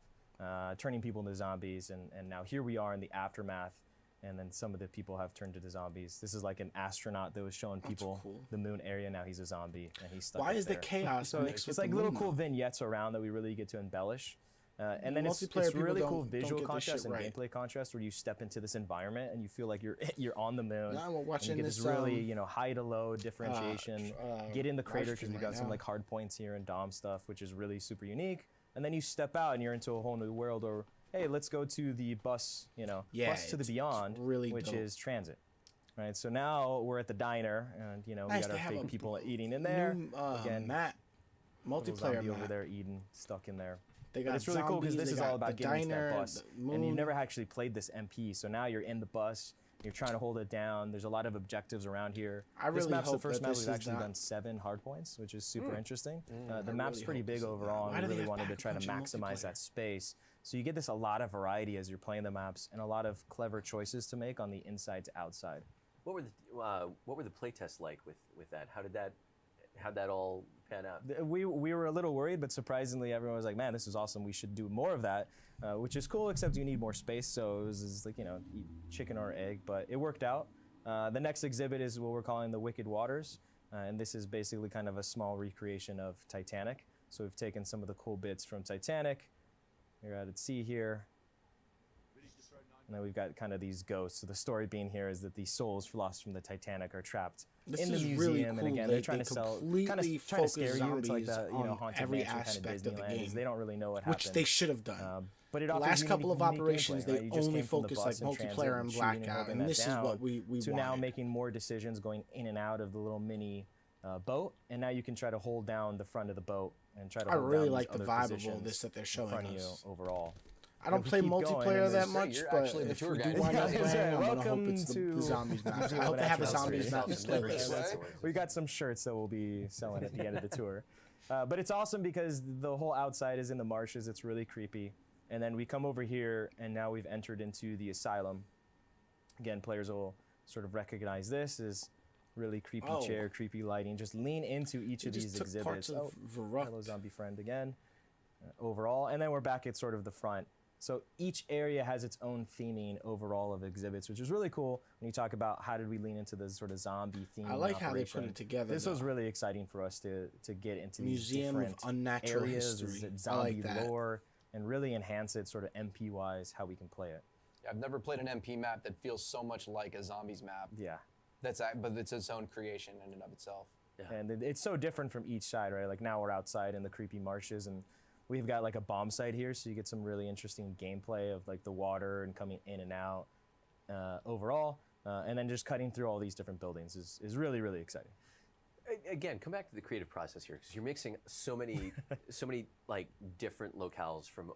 turning people into zombies. And now here we are in the aftermath, and then some of the people have turned into zombies. This is like an astronaut that was showing people the moon area. Now he's a zombie, and he's stuck Why up is the there. chaos So mixed it's with like the little moon, cool though? vignettes around that we really get to embellish. And then it's Multiplayer people really don't- cool don't visual get this contrast shit and right. gameplay contrast where you step into this environment and you feel like you're on the moon. Now we're and watching you get this this, really high to low differentiation. Get in the live crater because stream we right got some now. like hard points here and dom stuff, which is really super unique. And then you step out and you're into a whole new world. Or hey, let's go to the bus, bus to the it's beyond, really which dope. is transit. Right, so now we're at the diner, and we Nice, got they our have fake a people eating in there. New, Again, map, little multiplayer zombie over map. there eating, stuck in there. They But got it's really cool because zombies, this they is all got about the getting into that diner, bus. the And you've moon. never actually played this MP, so now you're in the bus, you're trying to hold it down. There's a lot of objectives around here. I This really map's the hope first that map this we've is actually not- done 7 hard points, which is super interesting. I The map's really pretty hope big this is overall, not- Why and do we they really have wanted to pack try to punch in maximize multiplayer? that space. So you get this a lot of variety as you're playing the maps, and a lot of clever choices to make on the inside to outside. What were the playtests like with that? How'd that all pan out? We were a little worried, but surprisingly, everyone was like, "Man, this is awesome. We should do more of that," which is cool. Except you need more space, so it was like eat chicken or egg. But it worked out. The next exhibit is what we're calling the Wicked Waters, and this is basically kind of a small recreation of Titanic. So we've taken some of the cool bits from Titanic. You're out at sea here. And then we've got kind of these ghosts. So the story being here is that these souls lost from the Titanic are trapped This in the is museum. really And cool. again, They- they're trying they to sell, completely trying to focus scare you. It's like the zombies haunted every mansion kind of aspect of the Disneyland. game, They don't really know what which happened. they should have done. But it The offers last unique- couple of unique operations, gameplay, they right? You just only came from the focus bus like and transit multiplayer and shooting and Blackout, holding and that this is down what we to now wanted. making more decisions going in and out of the little mini boat, and now you can try to hold down the front of the boat and try to I hold really down like these the other vibe of all positions this that they're in showing front of us. you overall. I don't play multiplayer that much, you're but actually the if tour we guide. do wind up Yeah, playing, I'm gonna hope welcome it's the to zombies map. I Museum hope of they have a Natural zombies History. map in playlist. We got some shirts that we'll be selling at the end of the tour. But it's awesome because the whole outside is in the marshes. It's really creepy. And then we come over here, and now we've entered into the asylum. Again, players will sort of recognize this as really creepy chair, creepy lighting. Just lean into each of these exhibits. Hello, zombie friend again. Overall, and then we're back at sort of the front. So each area has its own theming overall of exhibits, which is really cool when you talk about how did we lean into the sort of zombie theme. I like how they put it together. This was really exciting for us to get into Museum these of different Unnatural areas, History. zombie I like lore, and really enhance it sort of MP-wise, how we can play it. I've never played an MP map that feels so much like a zombies map. Yeah. But it's its own creation in and of itself. Yeah. And it's so different from each side, right? Like now we're outside in the creepy marshes, and we've got like a bomb site here, so you get some really interesting gameplay of like the water and coming in and out overall. And then just cutting through all these different buildings is really, really exciting. Again, come back to the creative process here, because you're mixing so many like different locales from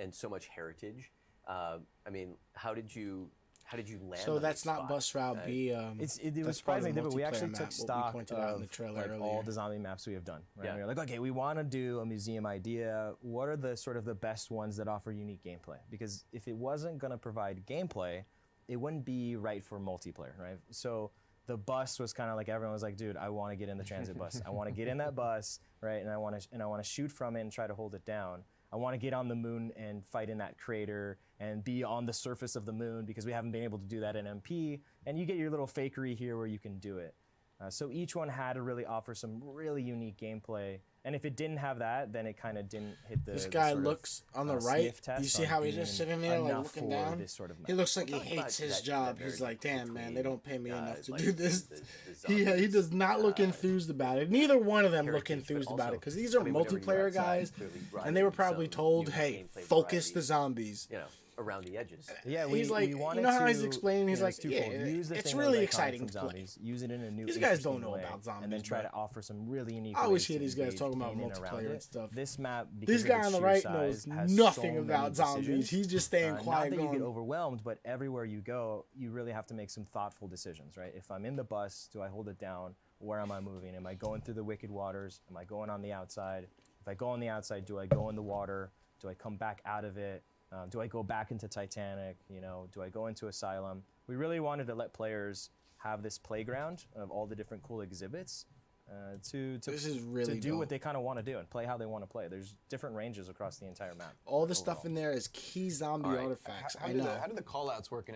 and so much heritage. I mean, how did you land? So on that's these not spots? bus route B. It was surprisingly different. We actually took stock of like all the zombie maps we have done. Right? Yeah. We were like, okay, we want to do a museum idea. What are the sort of the best ones that offer unique gameplay? Because if it wasn't going to provide gameplay, it wouldn't be right for multiplayer, right? So the bus was kind of like everyone was like, dude, I want to get in the transit bus. I want to get in that bus, right? And I want to shoot from it and try to hold it down. I want to get on the moon and fight in that crater and be on the surface of the moon, because we haven't been able to do that in MP. And you get your little fakery here where you can do it. So each one had to really offer some really unique gameplay. And if it didn't have that, then it kind of didn't hit the. This guy looks on the right. You see how he's just sitting there like looking down? This sort of he looks like he hates his job. He's like, damn, man, they don't pay me enough to do this. He does not look enthused about it. Neither one of them look enthused about it, because these are multiplayer guys, and they were probably told, hey, focus the zombies. You know, around the edges. Yeah, he's like, you know how he's explaining? He's like, yeah, it's really exciting to play. Use it in a new. These guys don't know about zombies, and then try to offer some really unique. I always hear these guys talking about multiplayer and stuff. This map, this guy on the right knows nothing about zombies. He's just staying quiet. Not that you get overwhelmed, but everywhere you go, you really have to make some thoughtful decisions, right? If I'm in the bus, do I hold it down? Where am I moving? Am I going through the wicked waters? Am I going on the outside? If I go on the outside, do I go in the water? Do I come back out of it? Do I go back into Titanic? You know, do I go into Asylum? We really wanted to let players have this playground of all the different cool exhibits to do what they kind of want to do and play how they want to play. There's different ranges across the entire map. All the stuff in there is key zombie artifacts. How do the callouts work?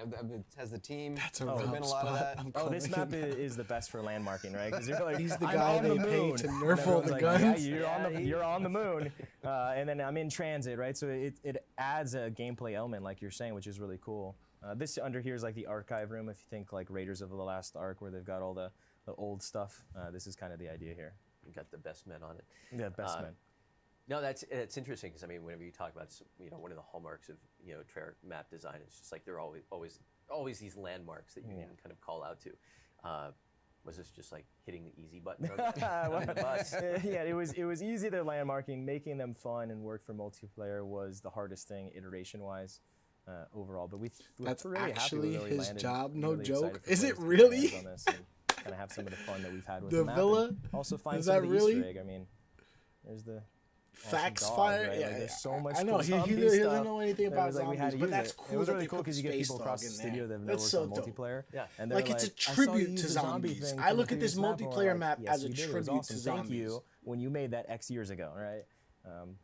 Has the team? That's been a lot of that. This map is the best for landmarking, right? Because you're like, he's the guy they pay to nerf all the guns. Yeah, you're on the moon, and then I'm in transit, right? So it adds a gameplay element, like you're saying, which is really cool. This under here is like the archive room, if you think like Raiders of the Lost Ark, where they've got all the old stuff. This is kind of the idea here. You got the best men on it. Yeah, best men. No, it's interesting, because I mean, whenever you talk about, you know, one of the hallmarks of, you know, Treyarch map design, it's just like there are always these landmarks that you can kind of call out to. Was this just like hitting the easy button on the bus? Yeah, it was easy, their landmarking. Making them fun and work for multiplayer was the hardest thing iteration-wise. Overall, but that's really actually happy with his job. No really joke. Is it really? Kind of have some of the fun that we've had with the villa. Also find is some that of the really? Easter egg. I mean, there's the Facts awesome dog, fire. right? Yeah, like, there's so much. I know cool he doesn't know anything about zombies, but that's cool. It was that really they cool put because you get Space people across Dog the in studio there. that have never That's worked so on multiplayer. Yeah, and like it's a tribute to zombies. I look at this multiplayer map as a tribute to zombies. Thank you when you made that X years ago, right?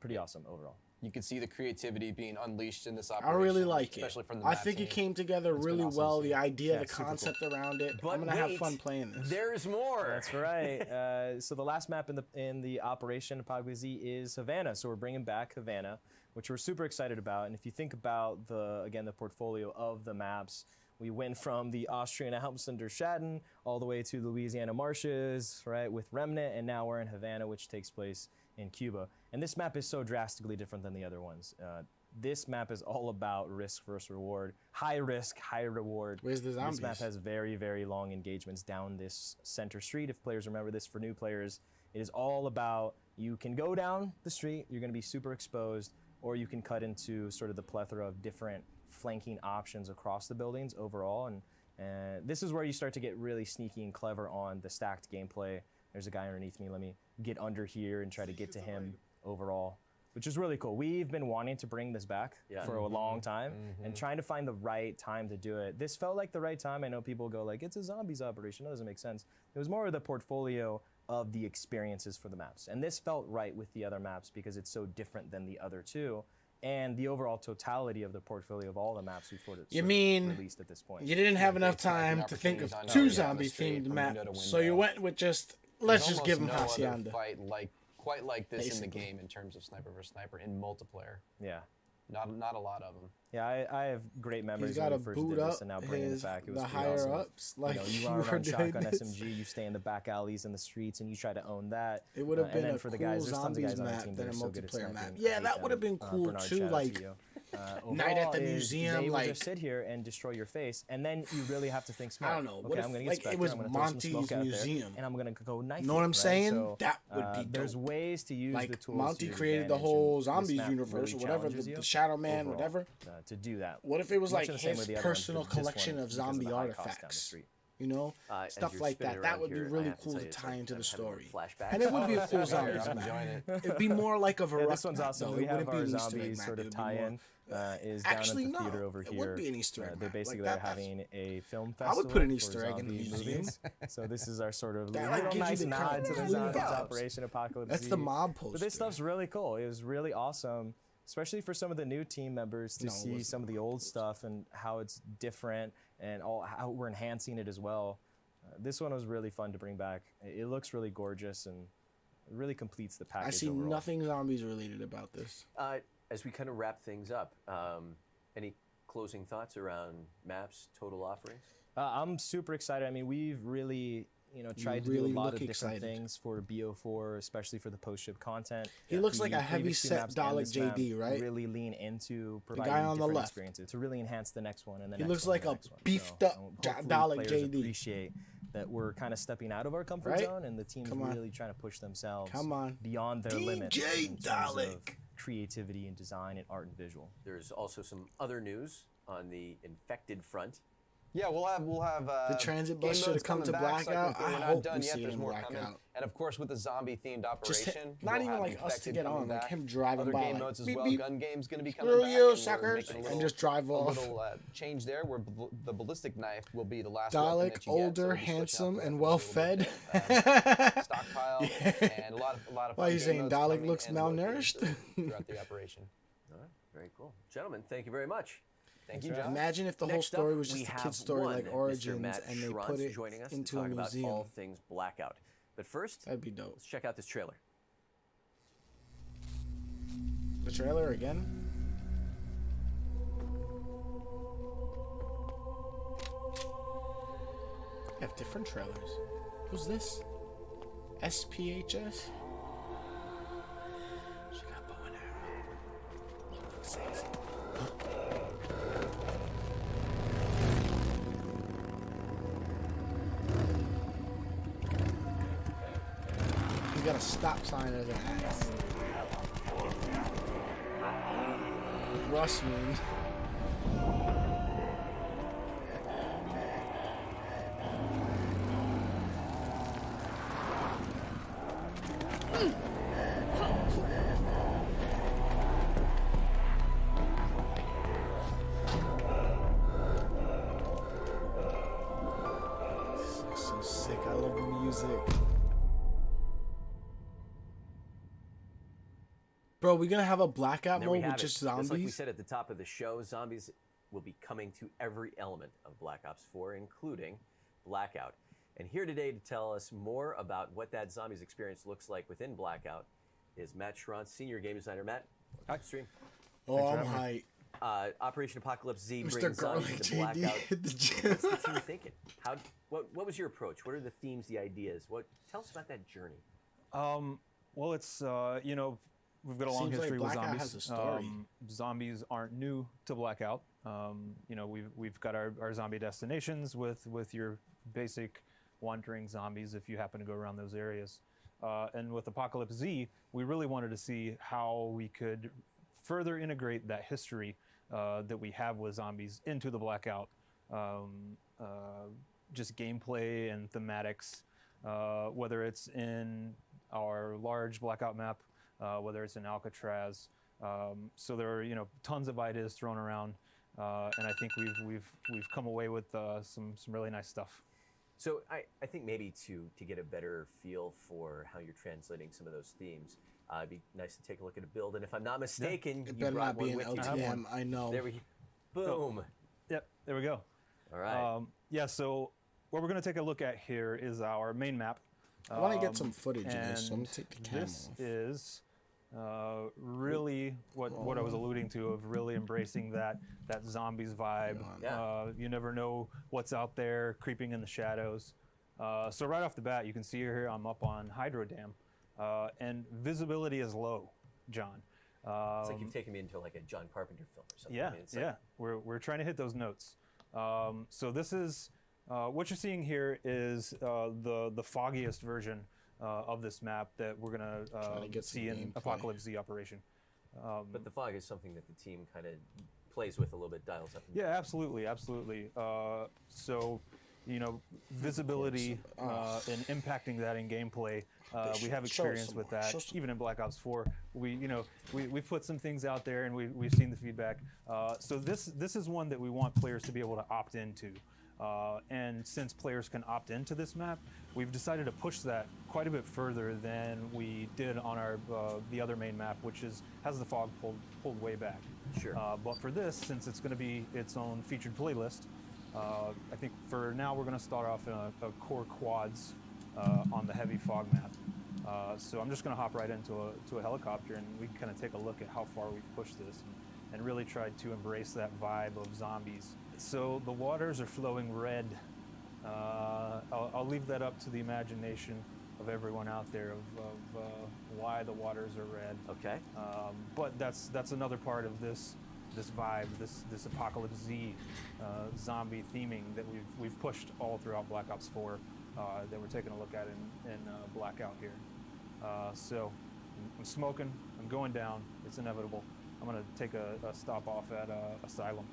Pretty awesome overall. You can see the creativity being unleashed in this operation. I really like it. Especially from the I map think team. it came together really awesome well. to see. The idea, the super concept around it. But I'm gonna have fun playing this. There's more. That's right. So the last map in the operation Pagwazi is Havana. So we're bringing back Havana, which we're super excited about. And if you think about the portfolio of the maps, we went from the Austrian Alps under Schatten all the way to Louisiana marshes, right, with Remnant, and now we're in Havana, which takes place in Cuba. And this map is so drastically different than the other ones. This map is all about risk versus reward. High risk, high reward. Where's the zombies? This map has very, very long engagements down this center street. If players remember this, for new players, it is all about you can go down the street, you're going to be super exposed, or you can cut into sort of the plethora of different flanking options across the buildings overall. And this is where you start to get really sneaky and clever on the stacked gameplay. There's a guy underneath me. Let me get under here and try to get to him overall, which is really cool. We've been wanting to bring this back for a long time and trying to find the right time to do it. This felt like the right time. I know people go like, it's a zombies operation. That doesn't make sense. It was more of the portfolio of the experiences for the maps. And this felt right with the other maps because it's so different than the other two. And the overall totality of the portfolio of all the maps we've released at this point. You didn't have enough time to think of 2 zombie-themed maps, so you went with just, let's just give them Hacienda. Fight quite like this in the game in terms of sniper versus sniper in multiplayer. Yeah. Not a lot of them. Yeah, I have great memories when we first did this, and now bringing it back, it was the pretty higher awesome. ups, like you run shotgun SMG, you stay in the back alleys in the streets, and you try to own that. It would have been and then a for the cool guys, there's tons of guys zombies on the map team than that a are so good at multiplayer map. sniping. Yeah, that would have been cool Bernard, too. shout out Like to you. Night at the Overall museum, they will like just sit here and destroy your face, and then you really have to think smart. I don't know. Okay, What if, I'm gonna get like, Spectre, it was I'm gonna throw some Monty's smoke out there, museum, and I'm gonna go knife. Know what I'm saying? So, that would be dope. There's ways to use like the tools. Monty to created the advantage, whole and this zombies map universe really or whatever, challenges the you Shadow Man, overall, whatever. To do that. What if it was Much like the same his way the other ones personal did this one collection of because zombie the high cost down the artifacts? street. You know, As stuff you're like spinning that. That around would be here, I really have to cool tell to you, tie into the I'm having a story. flashback. And it would be a cool I'm zombies enjoying map. it. It'd be more like a Yeah, Varrock this one's map, awesome. though. We It have wouldn't be our an Easter egg zombies map. sort It of would be more- tie-in. Is down Actually, at the no. theater over It here. would be an Easter egg They're map. basically Like, having a film I festival. would put an for Easter egg in the zombie museum. movies. So this is our sort of That, like, little gives you nice the nod to the clues. zombies Vibes. Operation Apocalypse. That's the Z. mob But this poster. stuff's really cool. It was really awesome, especially for some of the new team members to No, it see wasn't some of the old stuff and how it's different and how we're enhancing it as well. This one was really fun to bring back. It looks really gorgeous and it really completes the package. I see overall. nothing zombies related about this. As we kind of wrap things up, any closing thoughts around maps, total offerings? I'm super excited. I mean, we've really, tried to do a really lot look of different excited. things for BO4, especially for the post-ship content. He looks The like a heavy previous two set maps and Dalek this map JD, right? Really lean into guy providing on the different left. experiences to really enhance the next one and the He next looks one like and the a next one. beefed So, up hopefully Dalek players JD. appreciate that we're kind of stepping out of our comfort Right? zone and the team's Come on. really trying to push themselves Come on. beyond their DJ limits in terms of Dalek. creativity and design and art and visual. There's also some other news on the infected front. Yeah, we'll have The transit game bus should have modes come coming to back, so Blackout. we're I not hope done we yet. see it There's in more Blackout. coming, and of course with the zombie-themed Just operation, not we'll even have like us to Infected get coming on, like back. him driving Other by, game like, modes as beep, well. beep. Gun game's going to be coming Screw back. you, and we're suckers, making a and little- just drive off. A little change there, where the ballistic knife will be the last weapon Dalek, that you older, get. So we'll be switching handsome, out and the well weapons a little fed. bit. Stockpile and a lot of Why are fun you game saying modes Dalek coming looks and located malnourished? throughout the operation. All right, very cool. Gentlemen, thank you very much. Thank you, John. Imagine if the whole Next story up, was we just a have kid's story one, like Mr. Origins, Matt and they Schrontz put it joining us to into talk a about museum. all things Blackout. But first, That'd be dope. let's check out this trailer. The trailer again? They have different trailers. Who's this? SPHS? She got bow and arrow. Looks sexy. He's got a stop sign as an axe. Russ mean. So sick. I love the music. Bro, we gonna have a blackout There we mode with have it. just Just like we zombies? said at the top of the show, zombies will be coming to every element of Black Ops 4, including Blackout. And here today to tell us more about what that zombies experience looks like within Blackout is Matt Schrontz, senior game designer. Matt, welcome to the stream. Oh, I'm hyped. Operation Apocalypse Z Mr. brings zombies Garlic to JD Blackout. at the gym. What's the team thinking? What was your approach? What are the themes, the ideas? Tell us about that journey. Well, it's we've got a long Seems like history with Blackout zombies. has a story. Zombies aren't new to Blackout. We've got our zombie destinations with your basic wandering zombies if you happen to go around those areas. And with Apocalypse Z, we really wanted to see how we could further integrate that history that we have with zombies into the Blackout, just gameplay and thematics, whether it's in our large Blackout map, whether it's in Alcatraz. So there are tons of ideas thrown around, and I think we've come away with some really nice stuff. So I think maybe to get a better feel for how you're translating some of those themes, it'd be nice to take a look at a build. And if I'm not mistaken, It you better brought not be one an with you. LTM. I know. There we boom. Yep, there we go. All right. Yeah, so what we're going to take a look at here is our main map. I want to get some footage of this, so I'm and gonna take the camera This off. is really what I was alluding to, of really embracing that zombies vibe. You never know what's out there creeping in the shadows. So right off the bat, you can see here I'm up on Hydro Dam, and visibility is low, John. It's like you've taken me into like a John Carpenter film or something. Yeah, I mean, it's yeah. like- We're trying to hit those notes. So this is what you're seeing here is the foggiest version of this map that we're gonna see in Apocalypse Z Operation. But the fog is something that the team kind of plays with a little bit, dials up. And Yeah, absolutely, absolutely. So, visibility and impacting that in gameplay. We have experience with that, even in Black Ops 4. We've put some things out there, and we've seen the feedback. So this is one that we want players to be able to opt into. And since players can opt into this map, we've decided to push that quite a bit further than we did on our the other main map, which has the fog pulled way back. Sure. But for this, since it's going to be its own featured playlist, I think for now we're going to start off in a core quads on the heavy fog map. So I'm just going to hop right into a helicopter, and we can kind of take a look at how far we've pushed this, and really tried to embrace that vibe of zombies. So the waters are flowing red. I'll leave that up to the imagination of everyone out there of why the waters are red. Okay. But that's another part of this vibe, this Apocalypse Z zombie theming that we've pushed all throughout Black Ops 4 that we're taking a look at in Blackout here. So I'm smoking, I'm going down, it's inevitable. I'm gonna take a stop off at Asylum.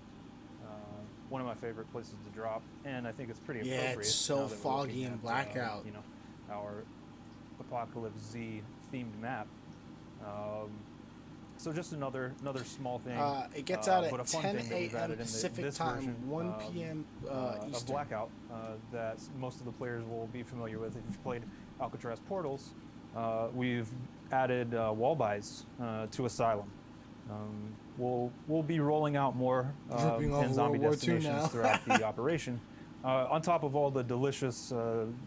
One of my favorite places to drop, and I think it's pretty appropriate. Yeah, it's so now that we're foggy looking in at, Blackout. Our Apocalypse Z themed map. So just another small thing. It gets out but a at fun 10 thing that we've a.m. added in Pacific this time, version, 1 p.m. of Eastern. Blackout that most of the players will be familiar with if you've played Alcatraz Portals. We've added wall buys to Asylum. We'll be rolling out more and zombie destinations throughout the operation. On top of all the delicious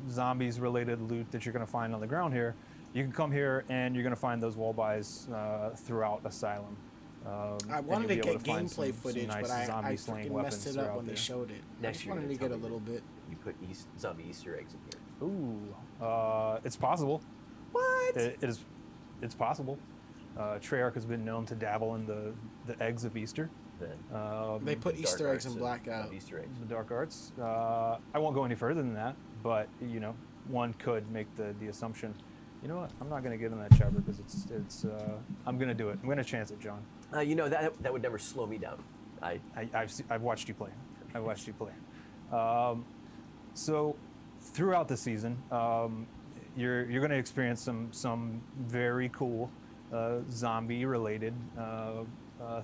zombies-related loot that you're going to find on the ground here, you can come here and you're going to find those wall buys throughout Asylum. I wanted to and you'll be get able to find gameplay footage, nice but I zombie slaying freaking messed weapons it up throughout when they there. showed it. I Next just year, wanted to get a little bit. You put zombie Easter eggs in here. Ooh, it's possible. What? It's possible. Treyarch has been known to dabble in the eggs of Easter. They put Easter eggs in Blackout. Easter eggs. The dark arts. I won't go any further than that, but one could make the assumption. You know what? I'm not going to get in that chopper because it's. I'm going to do it. I'm going to chance it, John. That would never slow me down. I've watched you play. I've watched you play. So throughout the season, you're going to experience some very cool zombie-related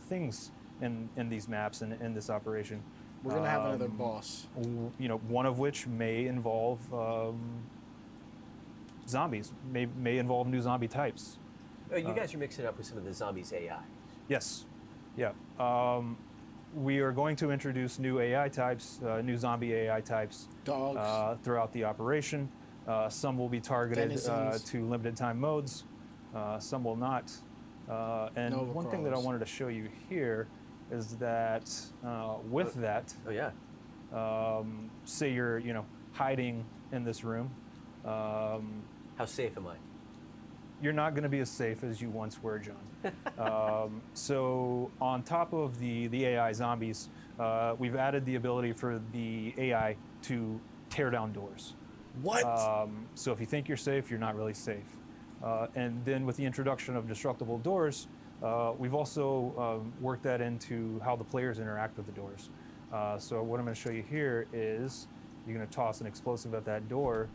things in these maps and in this operation. We're gonna have another boss. One of which may involve zombies, may involve new zombie types. You guys are mixing it up with some of the zombies AI. Yes. Yeah. We are going to introduce new AI types, new zombie AI types, throughout the operation. Some will be targeted to limited time modes. Some will not. And one thing that I wanted to show you here is that with that, say you're hiding in this room. How safe am I? You're not going to be as safe as you once were, John. So on top of the AI zombies, we've added the ability for the AI to tear down doors. What? So if you think you're safe, you're not really safe. And then with the introduction of destructible doors, we've also worked that into how the players interact with the doors. So what I'm going to show you here is you're going to toss an explosive at that door,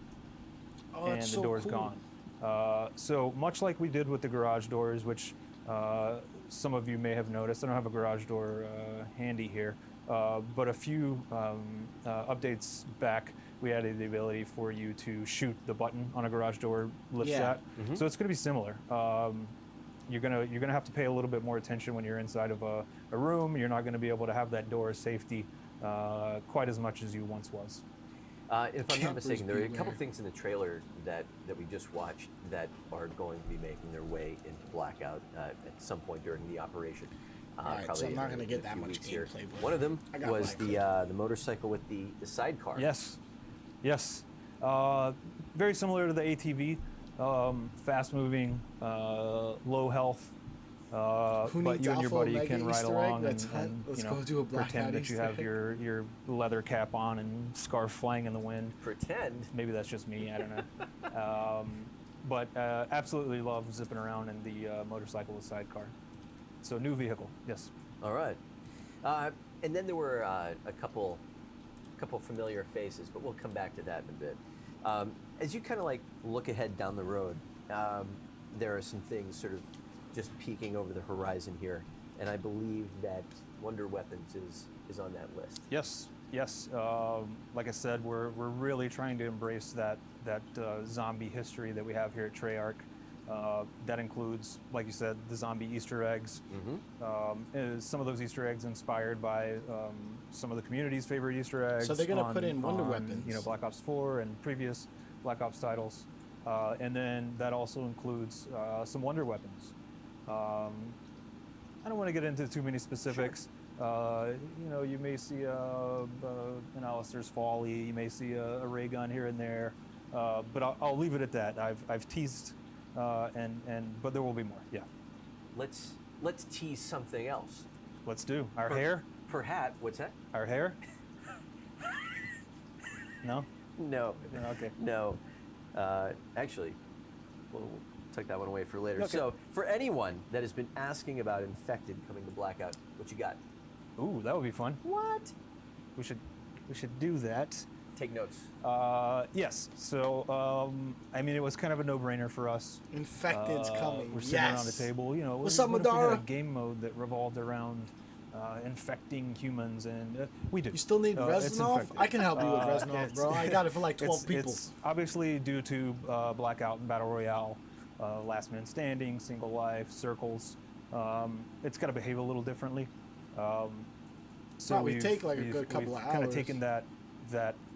and the door's gone. So much like we did with the garage doors, which some of you may have noticed. I don't have a garage door handy here, but a few updates back, we added the ability for you to shoot the button on a garage door, lifts that. So it's going to be similar. You're gonna have to pay a little bit more attention when you're inside of a room. You're not going to be able to have that door safety quite as much as you once was. If I'm not mistaken, there are a couple things in the trailer that we just watched that are going to be making their way into Blackout at some point during the operation. Alright, so I'm not going to get that much gameplay. One of them was the motorcycle with the sidecar. Yes, yes. Very similar to the ATV. Fast-moving, low health. But you and your buddy can ride along and you know, pretend that you have your leather cap on and scarf flying in the wind. Pretend? Maybe that's just me, I don't know. But absolutely love zipping around in the motorcycle with sidecar. So new vehicle, yes. All right. And then there were a couple familiar faces, but we'll come back to that in a bit. As you kind of like look ahead down the road, there are some things sort of just peeking over the horizon here, and I believe that Wonder Weapons is on that list. Yes, yes. Like I said, we're really trying to embrace that zombie history that we have here at Treyarch. That includes, like you said, the zombie Easter eggs. Some of those Easter eggs inspired by some of the community's favorite Easter eggs. So they're going to put in Wonder Weapons. You know, Black Ops 4 and previous Black Ops titles. And then that also includes some Wonder Weapons. I don't want to get into too many specifics. Sure. You know, you may see an Alistair's Folly, you may see a ray gun here and there, but I'll leave it at that. I've teased, but there will be more. Yeah. Let's tease something else. Let's do our hair. Perhaps. What's that? Our hair. No. No. Okay. No. Actually, we'll take that one away for later. Okay. So, for anyone that has been asking about Infected coming to Blackout, what you got? Ooh, that would be fun. What? We should do that. Take notes. Yes. So, I mean, it was kind of a no-brainer for us. Infected's coming. We're sitting around the table. You know, what's up, what if we had a Madara? game mode that revolved around infecting humans, and we do. You still need Reznov? I can help you with Reznov, bro. I got it for like 12 people. It's obviously due to Blackout and Battle Royale, last man standing, single life, circles. It's got to behave a little differently. So we take like a good couple of hours. Kind of taken that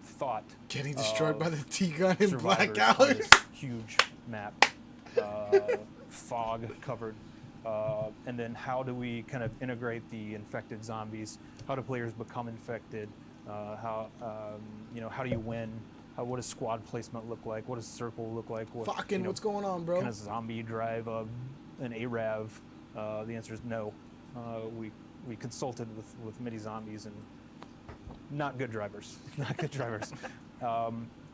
thought. Getting destroyed by the T-gun in Blackout. On this huge map, fog covered. And then how do we kind of integrate the infected zombies? How do players become infected? How do you win? What does squad placement look like? What does circle look like? What's going on, bro? Can a zombie drive an ARAV? The answer is no. We consulted with many zombies and not good drivers. Not good drivers.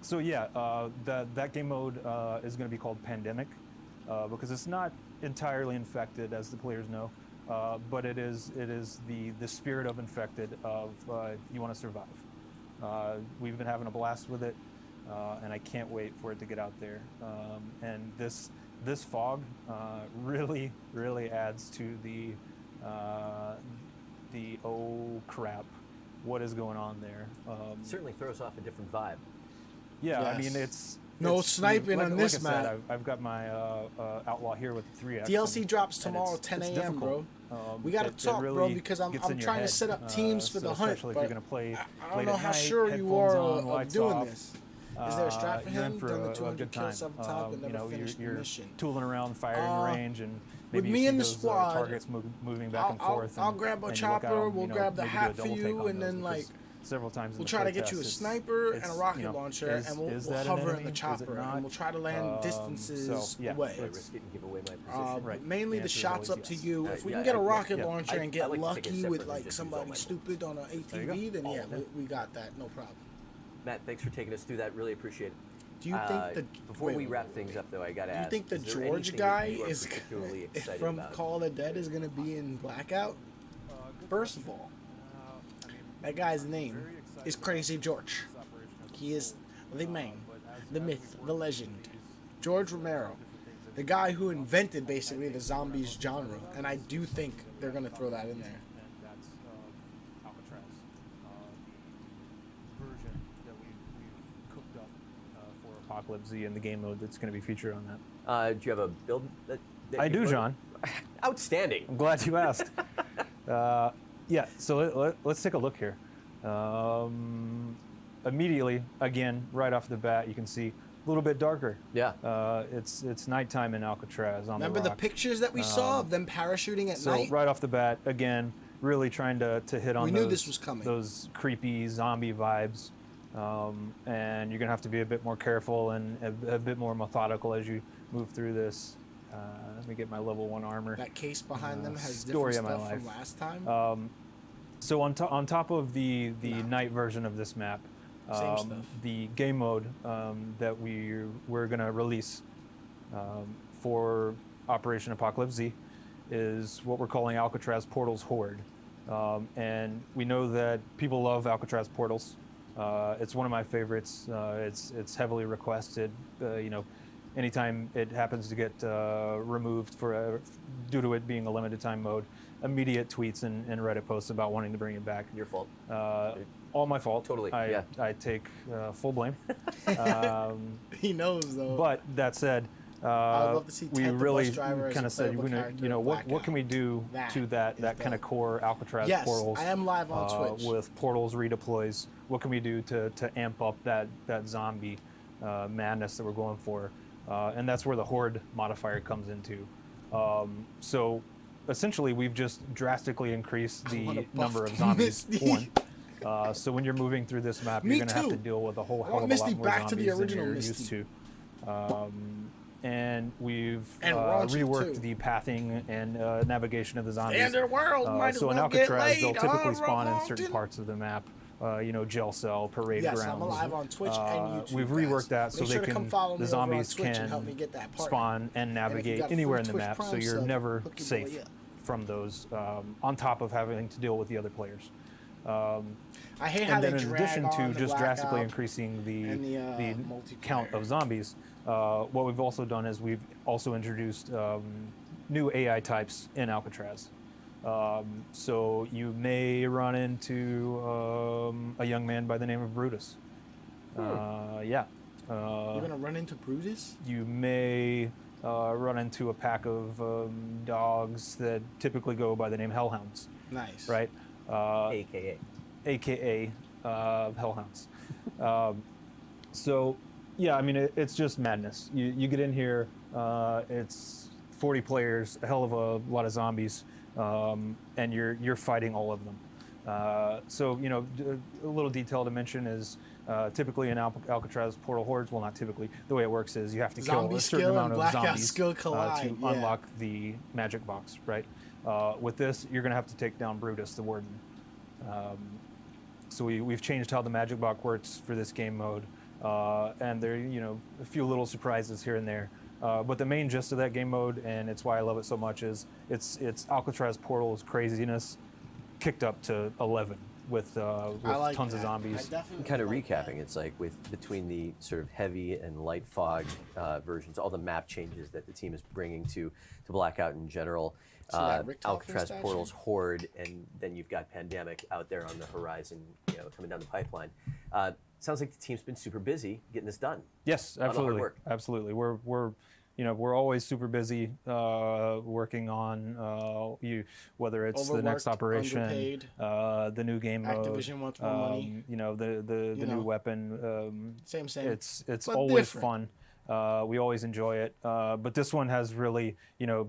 So yeah, that game mode is going to be called Pandemic because it's not entirely infected, as the players know, but it is the spirit of Infected of you want to survive. We've been having a blast with it, and I can't wait for it to get out there. And this fog really adds to the oh crap, what is going on there? Certainly throws off a different vibe. Yeah, yes. I mean it's sniping on this map. Said, I've got my Outlaw here with the 3X. DLC drops tomorrow, 10 a.m., bro. We got to talk, really bro, because I'm trying to set up teams for the hunt. Especially if you're going to play I don't know how sure you are of doing this. Is there a strat for him? Done the 200 kills 7 times, but never finished the mission. Tooling around firing range, and with maybe me you in the those, squad, targets moving back and forth. I'll grab a chopper. We'll grab the hat for you, and then like several times. We'll try to get you a sniper and a rocket launcher, and we'll hover in the chopper, and we'll try to land distances away. Mainly the shots up to you. If we can get a rocket launcher and get lucky with like somebody stupid on an ATV, then yeah, we got that, no problem. Matt, thanks for taking us through that. Really appreciate it. Do you think the before we wrap things up, though, I gotta ask. You think the is there George anything guy that you are is particularly excited from about? Call of the Dead is gonna be in Blackout? First of all, that guy's name is Crazy George. He is the man, the myth, the legend, George Romero, the guy who invented basically the zombies genre, and I do think they're gonna throw that in there. That's Alcatraz, the version that we've cooked up for Apocalypse Z and the game mode that's going to be featured on that. Do you have a build? That I you do, wanna- John. Outstanding. I'm glad you asked. Yeah, so let's take a look here. Immediately, again, right off the bat, you can see a little bit darker. Yeah. It's nighttime in Alcatraz on Remember the the rock. pictures that we saw of them parachuting at So night? right off the bat, again, really trying to hit on We those, knew this was coming. those creepy zombie vibes. And you're going to have to be a bit more careful and a bit more methodical as you move through this. Let me get my level 1 armor. That case behind them has story different of my stuff from life. last time. So on top of the night version of this map, Same stuff. the game mode that we're gonna release for Operation Apocalypse Z is what we're calling Alcatraz Portals Horde, and we know that people love Alcatraz Portals. It's one of my favorites. It's heavily requested. Anytime it happens to get removed due to it being a limited time mode, immediate tweets and Reddit posts about wanting to bring it back. Your fault. All my fault. Totally. I take full blame. He knows though. But that said, love to see we Ted the really bus driver as kind a of said, playable character in what Blackout. can we do That to that kind of core Alcatraz Yes, portals? I am live on Twitch. With portals redeploys. What can we do to amp up that zombie madness that we're going for? And that's where the Horde modifier comes into. So essentially, we've just drastically increased the number of zombies. One. So when you're moving through this map, Me you're going to have to too. deal with a whole I hell want of a Misty lot more back to the zombies than original you're Misty. used to. And we've And raunchy, reworked too. the pathing and navigation of the zombies. Underworld, might as so in well get Alcatraz, they'll laid typically on spawn in Rock certain Mountain. parts of the map. Jail cell, parade Yes, grounds. I'm alive on Twitch and YouTube, We've guys. reworked that so Make they sure to can come follow me the over on zombies Twitch and can help me get that partner. spawn and And if you navigate got a anywhere free in the Twitch map, so Prime you're sub, never hook your safe boy up. from those. On top of having to deal with the other players. I hate how and they then in drag addition to on the just drastically Blackout increasing the and the count of zombies, what we've also done is we've also introduced new AI types in Alcatraz. So you may run into a young man by the name of Brutus. Yeah. You're gonna run into Brutus? You may run into a pack of dogs that typically go by the name Hellhounds. Nice. Right? AKA. AKA Hellhounds. So, yeah, I mean, it's just madness. You get in here, it's 40 players, a hell of a lot of zombies, and you're fighting all of them. So, a little detail to mention is typically in Alcatraz Portal Hordes, well, not typically, the way it works is you have to kill Zombie a certain skill amount and of Blackout zombies skill collide, to yeah. unlock the magic box, right? With this, you're going to have to take down Brutus, the Warden. So we've changed how the magic box works for this game mode, and there, a few little surprises here and there. But the main gist of that game mode, and it's why I love it so much, is it's Alcatraz Portal's craziness kicked up to 11 with like tons of that. zombies. Kind of recapping, it's like between the sort of heavy and light fog versions, all the map changes that the team is bringing to Blackout in general, See that Rick talking Alcatraz station? Portals Horde, and then you've got Pandemic out there on the horizon, coming down the pipeline. Sounds like the team's been super busy getting this done. Yes, A lot of hard absolutely, work. absolutely. We're always super busy working on whether it's the next Overworked, operation, underpaid. The new game mode, Activision wants more money. the new weapon. Same. It's but always different. fun. We always enjoy it, but this one has really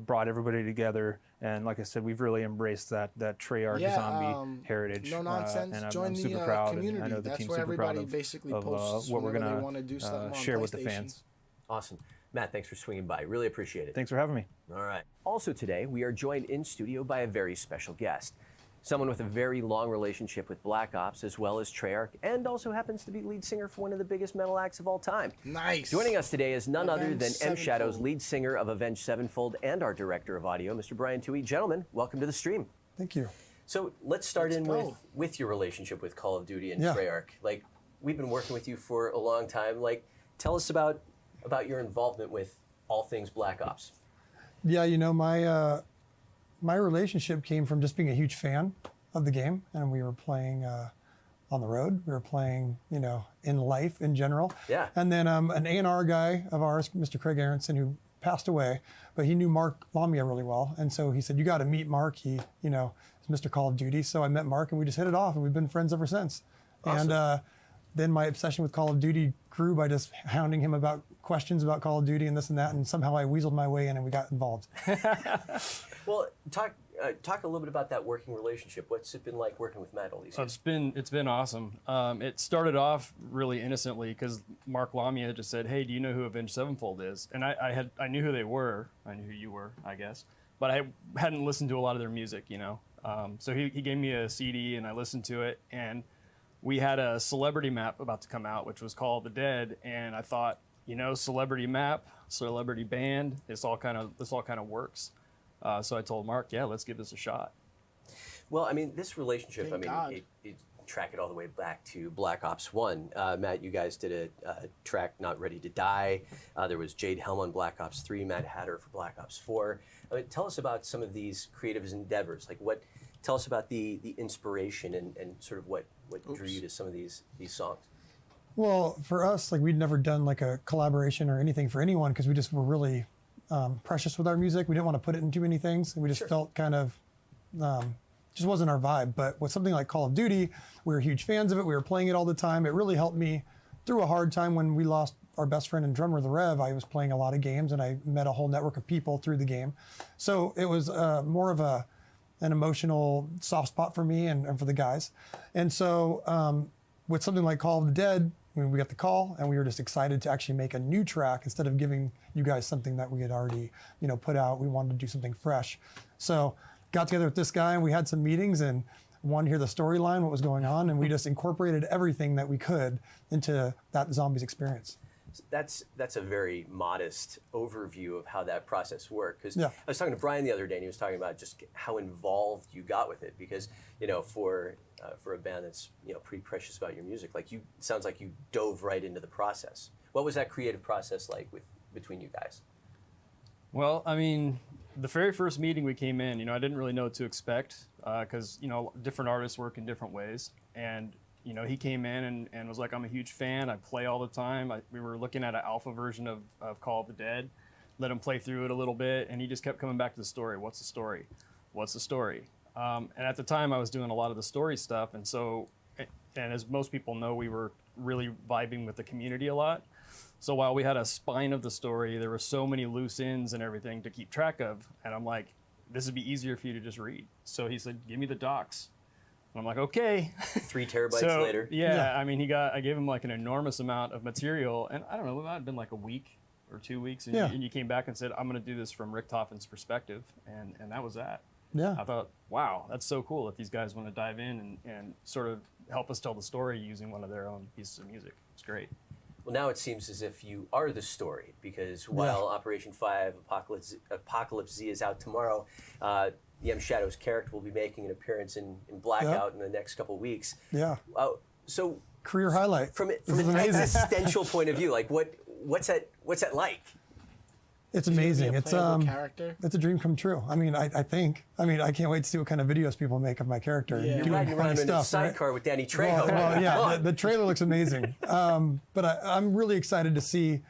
brought everybody together. And like I said, we've really embraced that Treyarch zombie heritage. No nonsense. And Join I'm the super proud. community. And I know the That's team's where super proud everybody basically of posts what we're whenever they going wanna do something on share with the PlayStation. fans. Awesome. Matt, thanks for swinging by. Really appreciate it. Thanks for having me. All right. Also today, we are joined in studio by a very special guest. someone with a very long relationship with Black Ops, as well as Treyarch, and also happens to be lead singer for one of the biggest metal acts of all time. Nice. Joining us today is none other than Avenged M Shadow's Sevenfold. lead singer of Avenged Sevenfold and our director of audio, Mr. Brian Toohey. Gentlemen, welcome to the stream. Thank you. So let's start Let's in go. with your relationship with Call of Duty and Yeah. Treyarch. Like, we've been working with you for a long time. Like, tell us about your involvement with all things Black Ops. Yeah, you know, my relationship came from just being a huge fan of the game, and we were playing on the road. We were playing, you know, in life in general. Yeah. And then an A&R guy of ours, Mr. Craig Aronson, who passed away, but he knew Mark Lamia really well, and so he said, "You got to meet Mark. He, you know, is Mr. Call of Duty." So I met Mark, and we just hit it off, and we've been friends ever since. Awesome. And then my obsession with Call of Duty grew by just hounding him about questions about Call of Duty and this and that, and somehow I weaseled my way in, and we got involved. Well, talk a little bit about that working relationship. What's it been like working with Matt all these years? It's been awesome. It started off really innocently because Mark Lamia just said, "Hey, do you know who Avenged Sevenfold is?" And I knew who they were. I knew who you were, I guess, but I hadn't listened to a lot of their music, you know. So he gave me a CD and I listened to it, and we had a celebrity map about to come out, which was called The Dead, and I thought, you know, celebrity map, celebrity band, this all kind of works. So I told Mark, yeah, let's give this a shot. Well, I mean, this relationship, Thank God. it track it all the way back to Black Ops 1. Matt, you guys did a track, Not Ready to Die. There was Jade Helm on Black Ops 3, Mad Hatter for Black Ops 4. I mean, tell us about some of these creative endeavors. Like, tell us about the inspiration and sort of what drew you to some of these songs. Well, for us, like, we'd never done like a collaboration or anything for anyone because we just were really precious with our music. We didn't want to put it in too many things, and we just felt kind of just wasn't our vibe. But with something like Call of Duty, we were huge fans of it. We were playing it all the time. It really helped me through a hard time when we lost our best friend and drummer, the Rev. I was playing a lot of games, and I met a whole network of people through the game. So it was more of an emotional soft spot for me and for the guys. And so with something like Call of the Dead, we got the call, and we were just excited to actually make a new track instead of giving you guys something that we had already, you know, put out. We wanted to do something fresh. So got together with this guy, and we had some meetings and wanted to hear the storyline, what was going on, and we just incorporated everything that we could into that Zombies experience. That's a very modest overview of how that process worked. Because Yeah. I was talking to Brian the other day, and he was talking about just how involved you got with it. Because, you know, for a band that's, you know, pretty precious about your music, like, it sounds like you dove right into the process. What was that creative process like between you guys? Well, I mean, the very first meeting we came in, you know, I didn't really know what to expect because, you know, different artists work in different ways. And, you know, he came in and was like, "I'm a huge fan. I play all the time." We were looking at an alpha version of Call of the Dead, let him play through it a little bit, and he just kept coming back to the story. What's the story? What's the story? And at the time, I was doing a lot of the story stuff, and so, and as most people know, we were really vibing with the community a lot. So while we had a spine of the story, there were so many loose ends and everything to keep track of, and I'm like, this would be easier for you to just read. So he said, "Give me the docs." And I'm like, okay. 3 terabytes later. Yeah, I mean, I gave him like an enormous amount of material, and I don't know, it might have been like a week or 2 weeks, and, and you came back and said, "I'm going to do this from Richtofen's perspective," and that was that. Yeah. I thought, wow, that's so cool that these guys want to dive in and sort of help us tell the story using one of their own pieces of music. It's great. Well, now it seems as if you are the story, because while Operation 5 Apocalypse Z is out tomorrow, the M Shadow's character will be making an appearance in Blackout in the next couple weeks. Yeah. So career highlight. From an existential point of view, like what's that like? It's amazing. It's character? It's a dream come true. I mean, I think. I mean, I can't wait to see what kind of videos people make of my character. Yeah. You're riding around in a sidecar with Danny Trejo. Well, yeah, the trailer looks amazing. But I'm really excited to see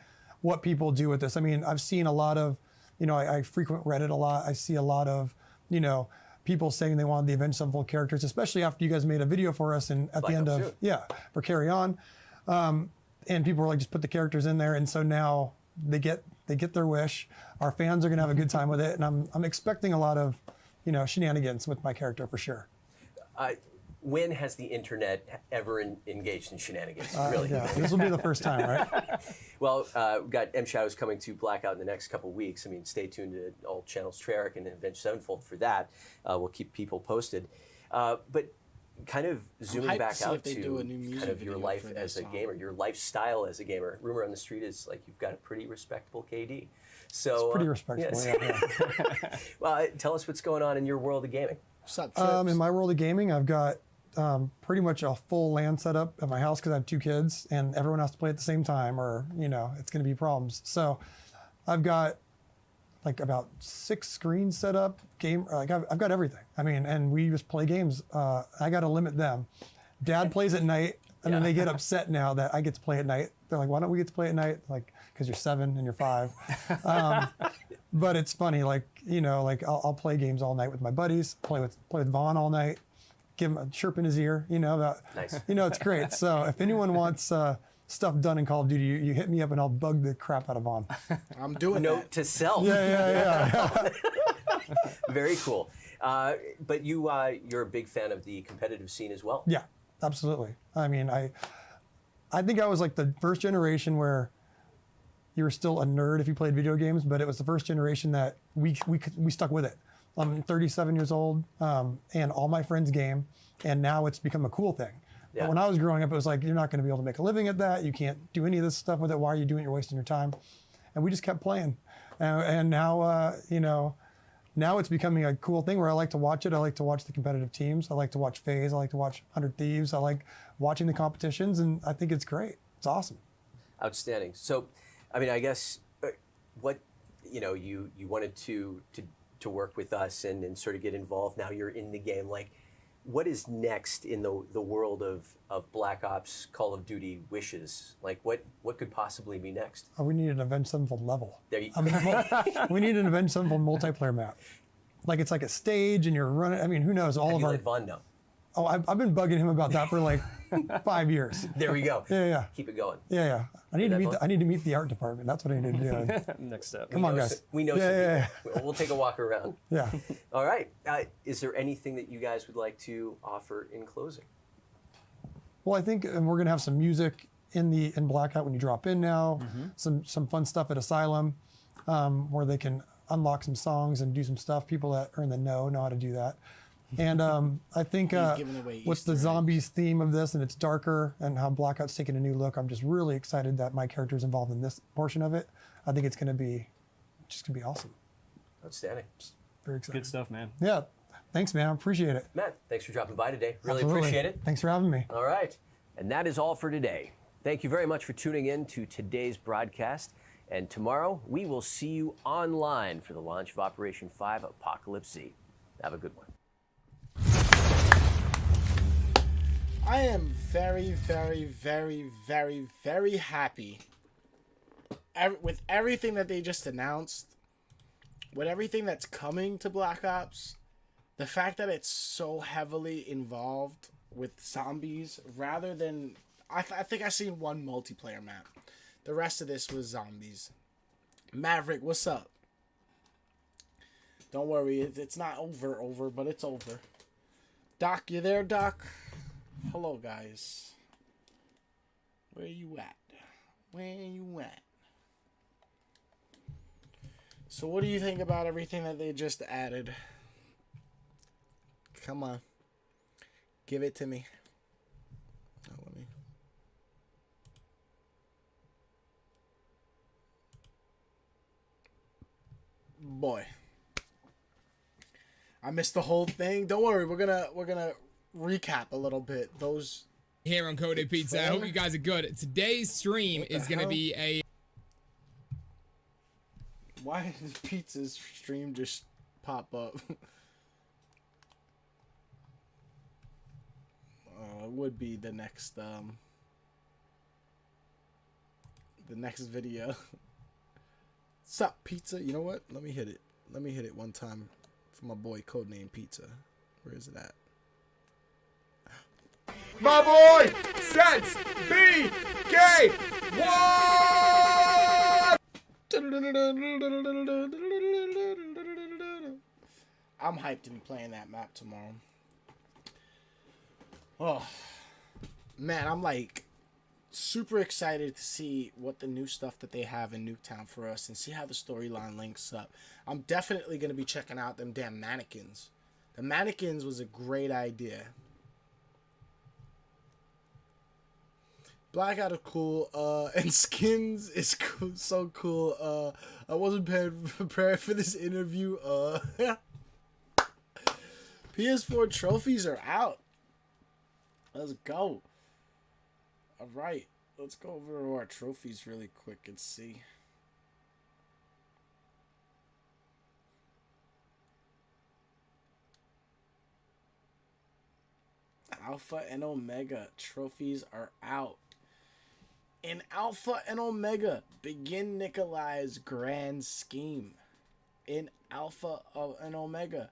what people do with this. I mean, I've seen a lot of, you know, I frequent Reddit a lot. I see a lot of, you know, people saying they wanted the Avenged Sevenfold characters, especially after you guys made a video for us and at the end of, for Carry On. And people were like, just put the characters in there. And so now they get their wish. Our fans are going to have a good time with it. And I'm expecting a lot of, you know, shenanigans with my character for sure. When has the internet ever engaged in shenanigans? Really? Yeah, this will be the first time, right? Well, we've got M Shadows coming to Blackout in the next couple of weeks. I mean, stay tuned to all channels, Treyarch and Avenged Sevenfold for that. We'll keep people posted. But kind of zooming hyped to back see out if they to do a new music kind of your video life for as that a song. gamer, your lifestyle as a gamer. Rumor on the street is like you've got a pretty respectable KD. So It's pretty respectable, yes. yeah. Well, tell us what's going on in your world of gaming. What's up, In my world of gaming, I've got pretty much a full LAN setup at my house because I have 2 kids and everyone has to play at the same time or, it's going to be problems. So I've got like about 6 screens set up, I've got everything. I mean, and we just play games. I got to limit them. Dad plays at night and then they get upset now that I get to play at night. They're like, why don't we get to play at night? Like, because you're 7 and you're 5. But it's funny, like, I'll play games all night with my buddies, play with Vaughn all night, give him a chirp in his ear, Nice. It's great. So if anyone wants stuff done in Call of Duty, you hit me up and I'll bug the crap out of Vaughn. I'm doing Note to self. Yeah. Very cool. But you're a big fan of the competitive scene as well. Yeah, absolutely. I mean, I think I was like the first generation where you were still a nerd if you played video games, but it was the first generation that we stuck with it. I'm 37 years old, and all my friends game, and now it's become a cool thing. Yeah. But when I was growing up, it was like, you're not going to be able to make a living at that. You can't do any of this stuff with it. Why are you doing it? You're wasting your time. And we just kept playing. And now, now it's becoming a cool thing where I like to watch it. I like to watch the competitive teams. I like to watch FaZe. I like to watch 100 Thieves. I like watching the competitions, and I think it's great. It's awesome. Outstanding. So, I mean, I guess what you wanted to work with us and sort of get involved. Now you're in the game. Like, what is next in the world of Black Ops, Call of Duty wishes? Like, what could possibly be next? Oh, we need an Avenged Sevenfold level. There you we need an Avenged Sevenfold multiplayer map. Like, it's like a stage and you're running. I mean, who knows? All Have of you our. let Vaughn know? Oh, I've been bugging him about that for like 5 years. There we go. Yeah. Keep it going. Yeah. I need to meet the art department. That's what I need to do. Next step. Come on, guys. We know. Yeah. We'll take a walk around. Yeah. All right. Is there anything that you guys would like to offer in closing? Well, I think we're going to have some music in Blackout when you drop in now. Some fun stuff at Asylum where they can unlock some songs and do some stuff. People that are in the know how to do that. And I think with the zombies theme of this, and it's darker, and how Blackout's taking a new look, I'm just really excited that my character's involved in this portion of it. I think it's going to be awesome. Outstanding. Very excited. Good stuff, man. Yeah. Thanks, man. I appreciate it. Matt, thanks for dropping by today. Really Absolutely. appreciate it. Thanks for having me. All right. And that is all for today. Thank you very much for tuning in to today's broadcast. And tomorrow, we will see you online for the launch of Operation 5 Apocalypse Z. Have a good one. I am very, very, very, very, very happy with everything that they just announced, with everything that's coming to Black Ops, the fact that it's so heavily involved with zombies rather than... I think I seen one multiplayer map. The rest of this was zombies. Maverick, what's up? Don't worry, it's not over, but it's over. Doc, you there, Doc? Hello, guys. Where you at? Where you at? So what do you think about everything that they just added? Come on. Give it to me. Oh, let me... Boy. I missed the whole thing. Don't worry, we're gonna recap a little bit. Those here on Coded Pizza. I hope you guys are good. Today's stream is gonna be a... Why did Pizza's stream just pop up? It would be the next video. Sup, Pizza? You know what? Let me hit it. Let me hit it one time for my boy Codename Pizza. Where is it at? My boy, Sense BK1! I'm hyped to be playing that map tomorrow. Oh, man, I'm like super excited to see what the new stuff that they have in Nuketown for us and see how the storyline links up. I'm definitely going to be checking out them damn mannequins. The mannequins was a great idea. Blackout is cool, and skins is cool, so cool. I wasn't prepared for this interview. PS4 trophies are out. Let's go. All right, let's go over our trophies really quick and see. Alpha and Omega trophies are out. In Alpha and Omega, begin Nikolai's grand scheme. In Alpha and Omega,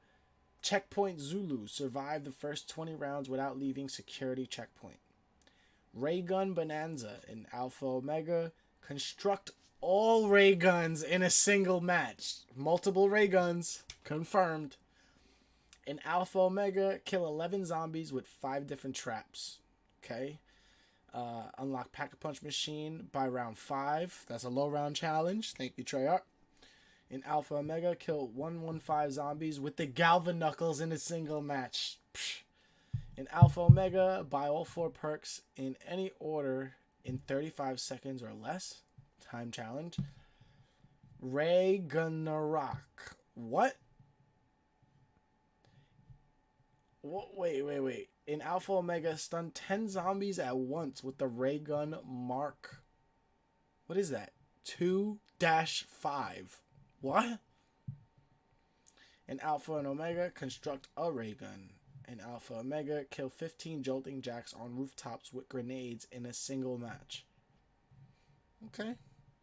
Checkpoint Zulu, survive the first 20 rounds without leaving security checkpoint. Ray Gun Bonanza in Alpha Omega, construct all ray guns in a single match. Multiple ray guns, confirmed. In Alpha Omega, kill 11 zombies with 5 different traps. Okay. Unlock Pack-a-Punch Machine by round 5. That's a low round challenge. Thank you, Treyarch. In Alpha Omega, kill 115 zombies with the Galva Knuckles in a single match. Psh. In Alpha Omega, buy all 4 perks in any order in 35 seconds or less. Time challenge. Ray Gunnarock. What? Wait. In Alpha Omega, stun 10 zombies at once with the ray gun mark. What is that? 2-5. What? In Alpha and Omega, construct a ray gun. In Alpha Omega, kill 15 jolting jacks on rooftops with grenades in a single match. Okay.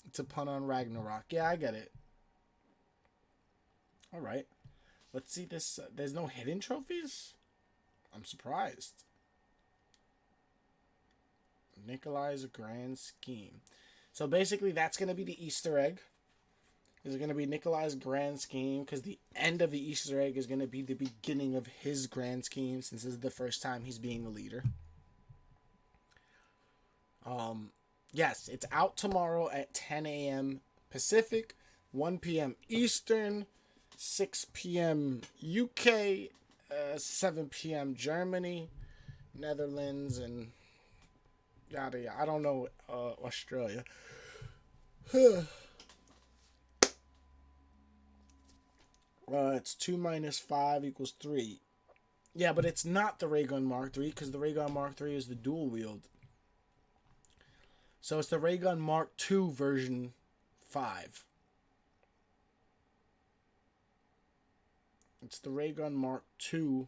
It's a pun on Ragnarok. Yeah, I get it. Alright. Let's see this. There's no hidden trophies? I'm surprised. Nikolai's grand scheme. So basically that's going to be the Easter egg. Is going to be Nikolai's grand scheme because the end of the Easter egg is going to be the beginning of his grand scheme since this is the first time he's being the leader. Yes, it's out tomorrow at 10 a.m. Pacific, 1 p.m. Eastern, 6 p.m. UK, 7 p.m. Germany, Netherlands, and yada yada. I don't know Australia. It's 2 minus 5 equals 3. Yeah, but it's not the Ray Gun Mark III because the Ray Gun Mark III is the dual wield. So it's the Ray Gun Mark II version 5. It's the Ray Gun Mark 2.5.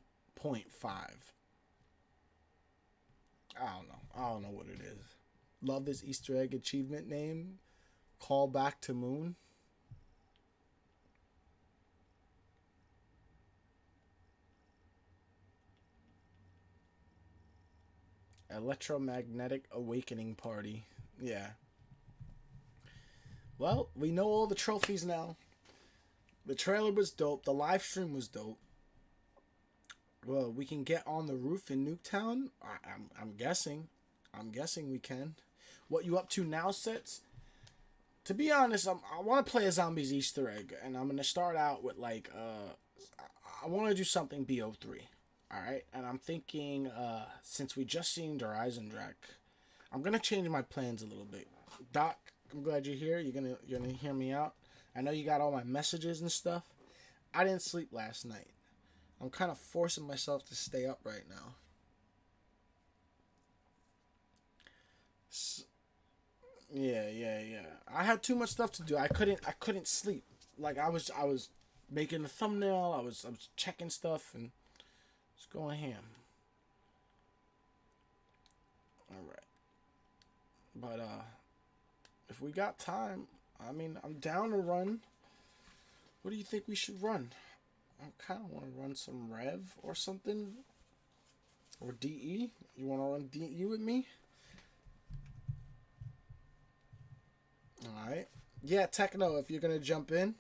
I don't know what it is. Love this Easter egg achievement name. Call back to Moon. Electromagnetic Awakening Party. Yeah. Well, we know all the trophies now. The trailer was dope. The live stream was dope. Well, we can get on the roof in Nuketown? I'm guessing. I'm guessing we can. What you up to now, Sets? To be honest, I want to play a Zombies Easter egg. And I'm going to start out with, like, I want to do something BO3. Alright? And I'm thinking, since we just seen the Horizon Drac, I'm going to change my plans a little bit. Doc, I'm glad you're here. You're gonna hear me out. I know you got all my messages and stuff. I didn't sleep last night. I'm kind of forcing myself to stay up right now. So, yeah. I had too much stuff to do. I couldn't sleep. Like I was making a thumbnail. I was checking stuff and just going ham. All right. But if we got time, I mean, I'm down to run. What do you think we should run? I kind of want to run some Rev or something. Or DE. You want to run DE with me? Alright. Yeah, Techno, if you're going to jump in.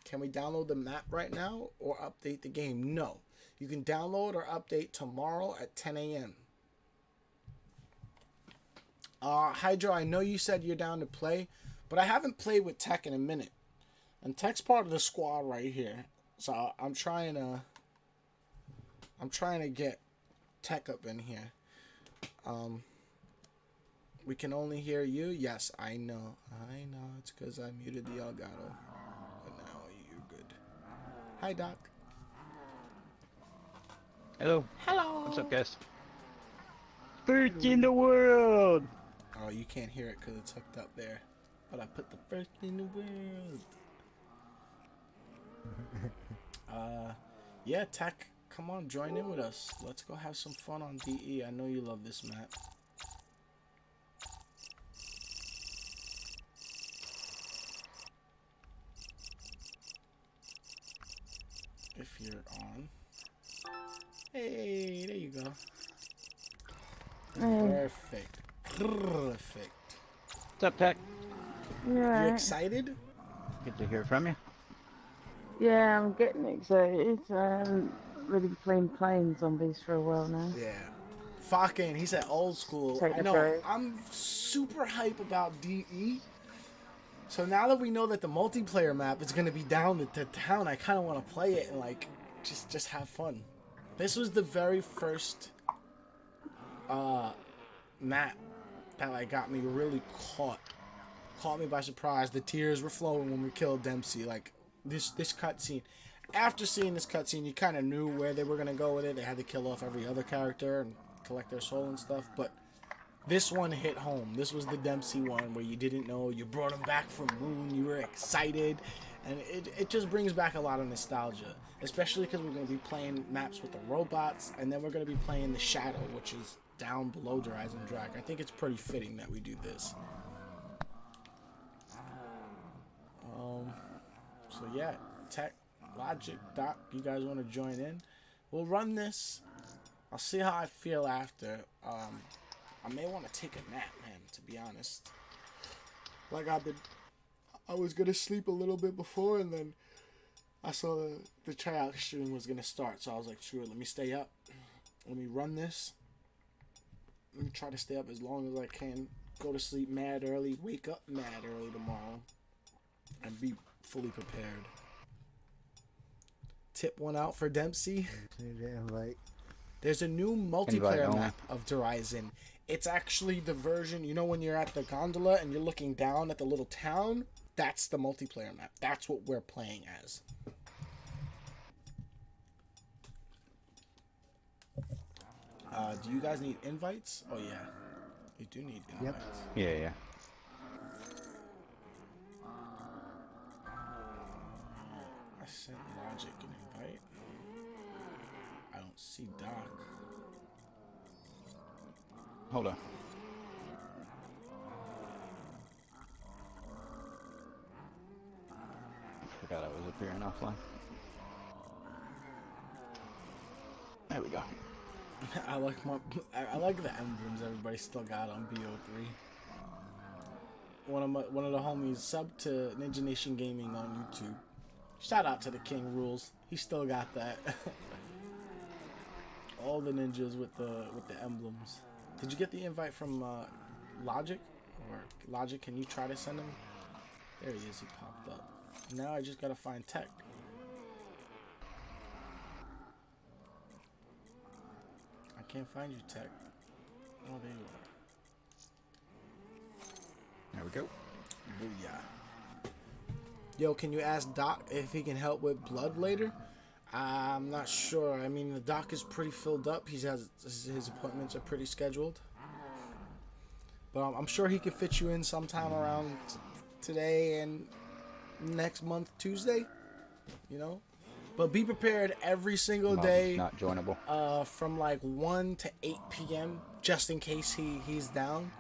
Can we download the map right now or update the game? No. You can download or update tomorrow at 10 a.m. Hydro, I know you said you're down to play, but I haven't played with Tech in a minute. And Tech's part of the squad right here. So I'm trying to I'm trying to get Tech up in here. We can only hear you. Yes, I know. I know. It's because I muted the Elgato. But now you're good. Hi, Doc. Hello. Hello. What's up, guys? First in the world. Oh, you can't hear it because it's hooked up there. But I put the first in the world. Yeah, Tech, come on, join in with us. Let's go have some fun on DE. I know you love this map. If you're on. Hey, there you go. Perfect. Perfect. What's up, Tech? You excited? Good to hear from you. Yeah, I'm getting excited. I haven't really been playing zombies for a while now. Yeah. Fucking, he said old school. Take I the know. break. I'm super hype about DE. So now that we know that the multiplayer map is gonna be down to town, I kind of want to play it and like just have fun. This was the very first map that like got me really caught me by surprise. The tears were flowing when we killed Dempsey. Like this cutscene. After seeing this cutscene, you kind of knew where they were gonna go with it. They had to kill off every other character and collect their soul and stuff, but this one hit home. This was the Dempsey one where you didn't know, you brought him back from Moon, you were excited, and it just brings back a lot of nostalgia, especially because we're going to be playing maps with the robots, and then we're going to be playing the Shadow, which is down below Rise and Drag. I think it's pretty fitting that we do this. So yeah, Tech, Logic, Doc, you guys want to join in? We'll run this. I'll see how I feel after. I may want to take a nap, man, to be honest. Like I was going to sleep a little bit before, and then I saw the TREYARCH stream was going to start, so I was like, sure, let me stay up. Let me run this. Let me try to stay up as long as I can. Go to sleep mad early, wake up mad early tomorrow, and be fully prepared. Tip one out for Dempsey. There's a new multiplayer map of Horizon. It's actually the version, you know, when you're at the gondola and you're looking down at the little town, that's the multiplayer map. That's what we're playing as. Do you guys need invites? Oh yeah, you do need invites. Yep. Yeah. I sent Logic an invite. I don't see Doc. Hold on. I forgot I was appearing offline. There we go. I like the emblems everybody still got on BO3. One of the homies subbed to NinjaNation Gaming on YouTube. Shout out to the King Rules. He still got that. All the ninjas with the emblems. Did you get the invite from Logic? Or Logic, can you try to send him? There he is, he popped up. Now I just gotta find Tech. I can't find you, Tech. Oh, there you are. There we go. Booyah. Yo, can you ask Doc if he can help with blood later? I'm not sure. I mean, the Doc is pretty filled up. His appointments are pretty scheduled. But I'm sure he could fit you in sometime around today and next month, Tuesday. You know? But be prepared every single day. Not joinable. From like 1 to 8 p.m. just in case he's down.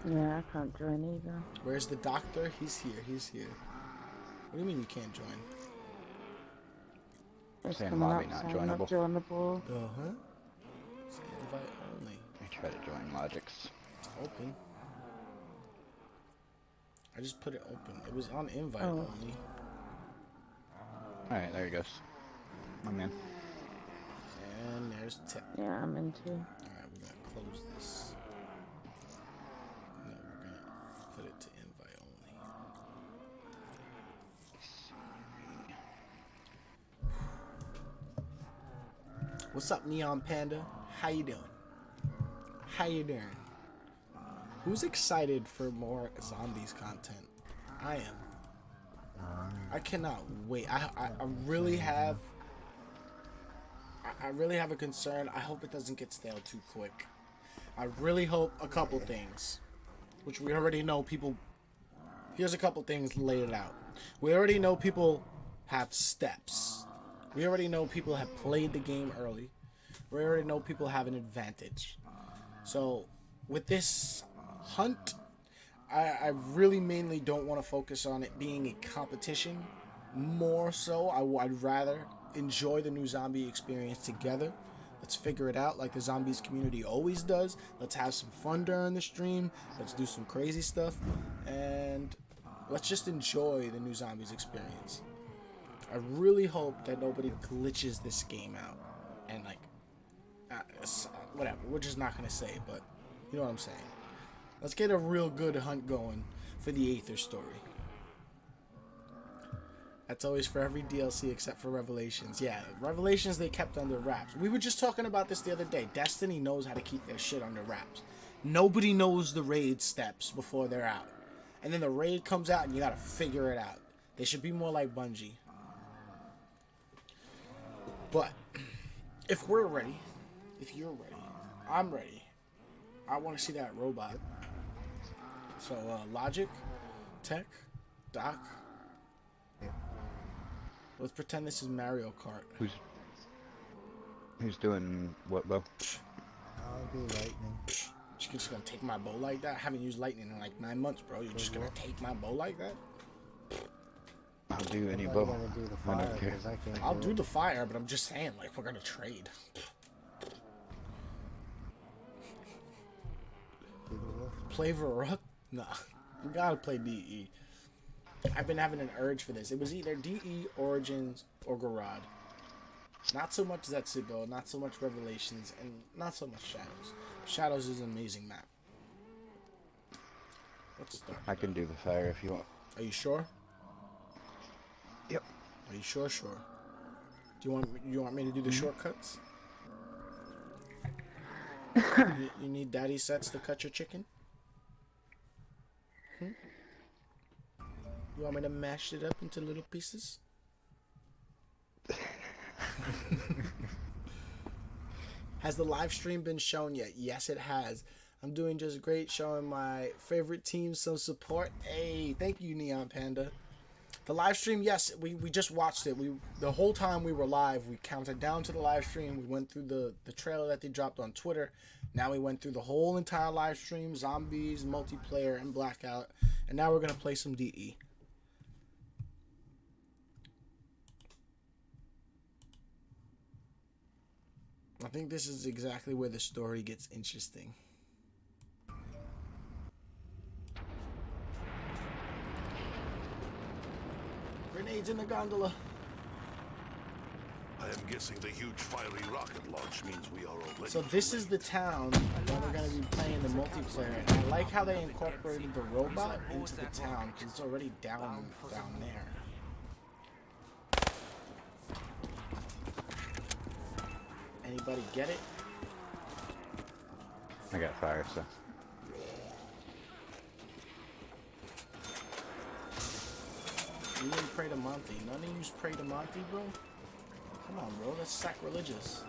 Yeah, I can't join either. Where's the doctor? He's here. He's here. What do you mean you can't join? It's Saying coming lobby up not saying joinable. not joinable. Uh-huh. It's invite only. I try to join Logic's. It's open. I just put it open. It was on invite Oh. only. Alright, there he goes. My man. And there's Tech. Yeah, I'm into. Alright, we're gonna close this. No, we're gonna put it to invite only. What's up, Neon Panda? How you doing? How you doing? Who's excited for more zombies content? I am. I cannot wait. I really have. I really have a concern. I hope it doesn't get stale too quick. I really hope a couple things, which we already know people. Here's a couple things laid it out. We already know people have steps. We already know people have played the game early. We already know people have an advantage. So with this hunt, I really mainly don't want to focus on it being a competition. More so, I'd rather enjoy the new zombie experience together. Let's figure it out like the zombies community always does. Let's have some fun during the stream. Let's do some crazy stuff. And let's just enjoy the new zombies experience. I really hope that nobody glitches this game out. And like, whatever. We're just not going to say it, but you know what I'm saying. Let's get a real good hunt going for the Aether story. That's always for every DLC except for Revelations. Yeah, Revelations they kept under wraps. We were just talking about this the other day. Destiny knows how to keep their shit under wraps. Nobody knows the raid steps before they're out. And then the raid comes out and you gotta figure it out. They should be more like Bungie. But if we're ready, if you're ready, I'm ready. I want to see that robot. So, Logic, Tech, Doc. Let's pretend this is Mario Kart. Who's doing what, Bo? I'll do lightning. You're just gonna take my bow like that? I haven't used lightning in like 9 months, bro. You're just gonna take my bow like that? I'll do any bow. Do the fire, I don't care. I'll do the fire, but I'm just saying, like, we're gonna trade. Play Varuk? Nah. We gotta play DE. I've been having an urge for this. It was either DE, Origins, or Garad. Not so much Zetsubo, not so much Revelations, and not so much Shadows. Shadows is an amazing map. Let's start. I can do the fire if you want. Are you sure? Yep. Are you sure? Sure. Do you want me to do the shortcuts? you need daddy sets to cut your chicken? You want me to mash it up into little pieces? Has the live stream been shown yet? Yes, it has. I'm doing just great, showing my favorite team some support. Hey, thank you, Neon Panda. The live stream, yes, we just watched it. The whole time we were live, we counted down to the live stream. We went through the trailer that they dropped on Twitter. Now we went through the whole entire live stream, zombies, multiplayer, and Blackout. And now we're going to play some DE. I think this is exactly where the story gets interesting. Grenades in the gondola. I am guessing the huge fiery rocket launch means we are already. So this is the town where we're going to be playing the multiplayer. And I like how they incorporated the robot into the town because it's already down there. Anybody get it? I got fire, so. You didn't pray to Monty. None of you pray to Monty, bro? Come on, bro. That's sacrilegious.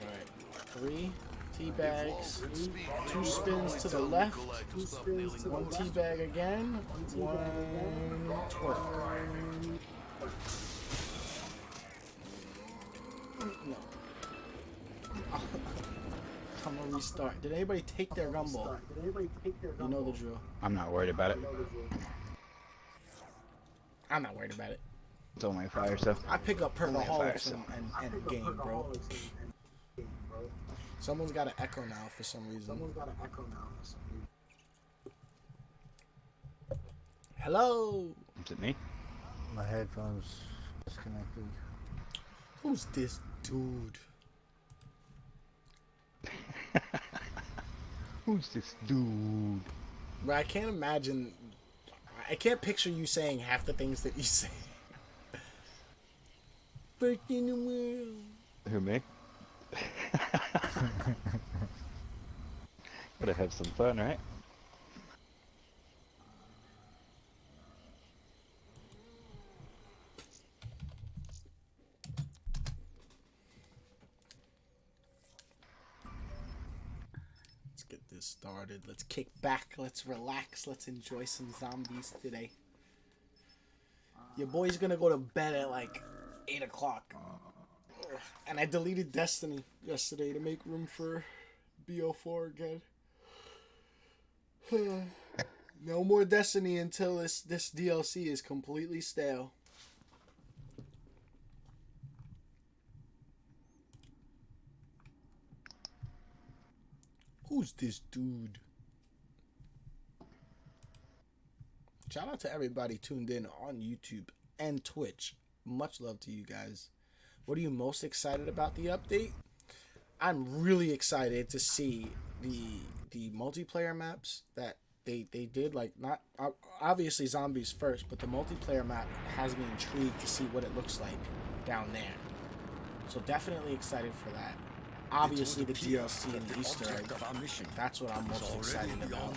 Alright. 3 tea bags. 2 spins to the left. 1 tea bag again. 1 twerk. No. I'm gonna restart. Did anybody take their gumball? You know the drill. I'm not worried about it. I'm not worried about it. It's only a fire, so. I pick up Purpaholics and game, bro. Someone's got an echo now for some reason. Hello? Is it me? My headphones disconnected. Who's this dude? Who's this dude? Bro, I can't imagine. I can't picture you saying half the things that you say. First in the world. Who, me? Gotta have some fun, right? Let's get this started. Let's kick back. Let's relax. Let's enjoy some zombies today. Your boy's gonna go to bed at like 8 o'clock. And I deleted Destiny yesterday to make room for BO4 again. No more Destiny until this DLC is completely stale. Who's this dude? Shout out to everybody tuned in on YouTube and Twitch. Much love to you guys. What are you most excited about the update? I'm really excited to see the multiplayer maps that they did. Like, not obviously zombies first, but the multiplayer map has me intrigued to see what it looks like down there. So definitely excited for that. Obviously the DLC and the Easter egg. That's what I'm most excited about.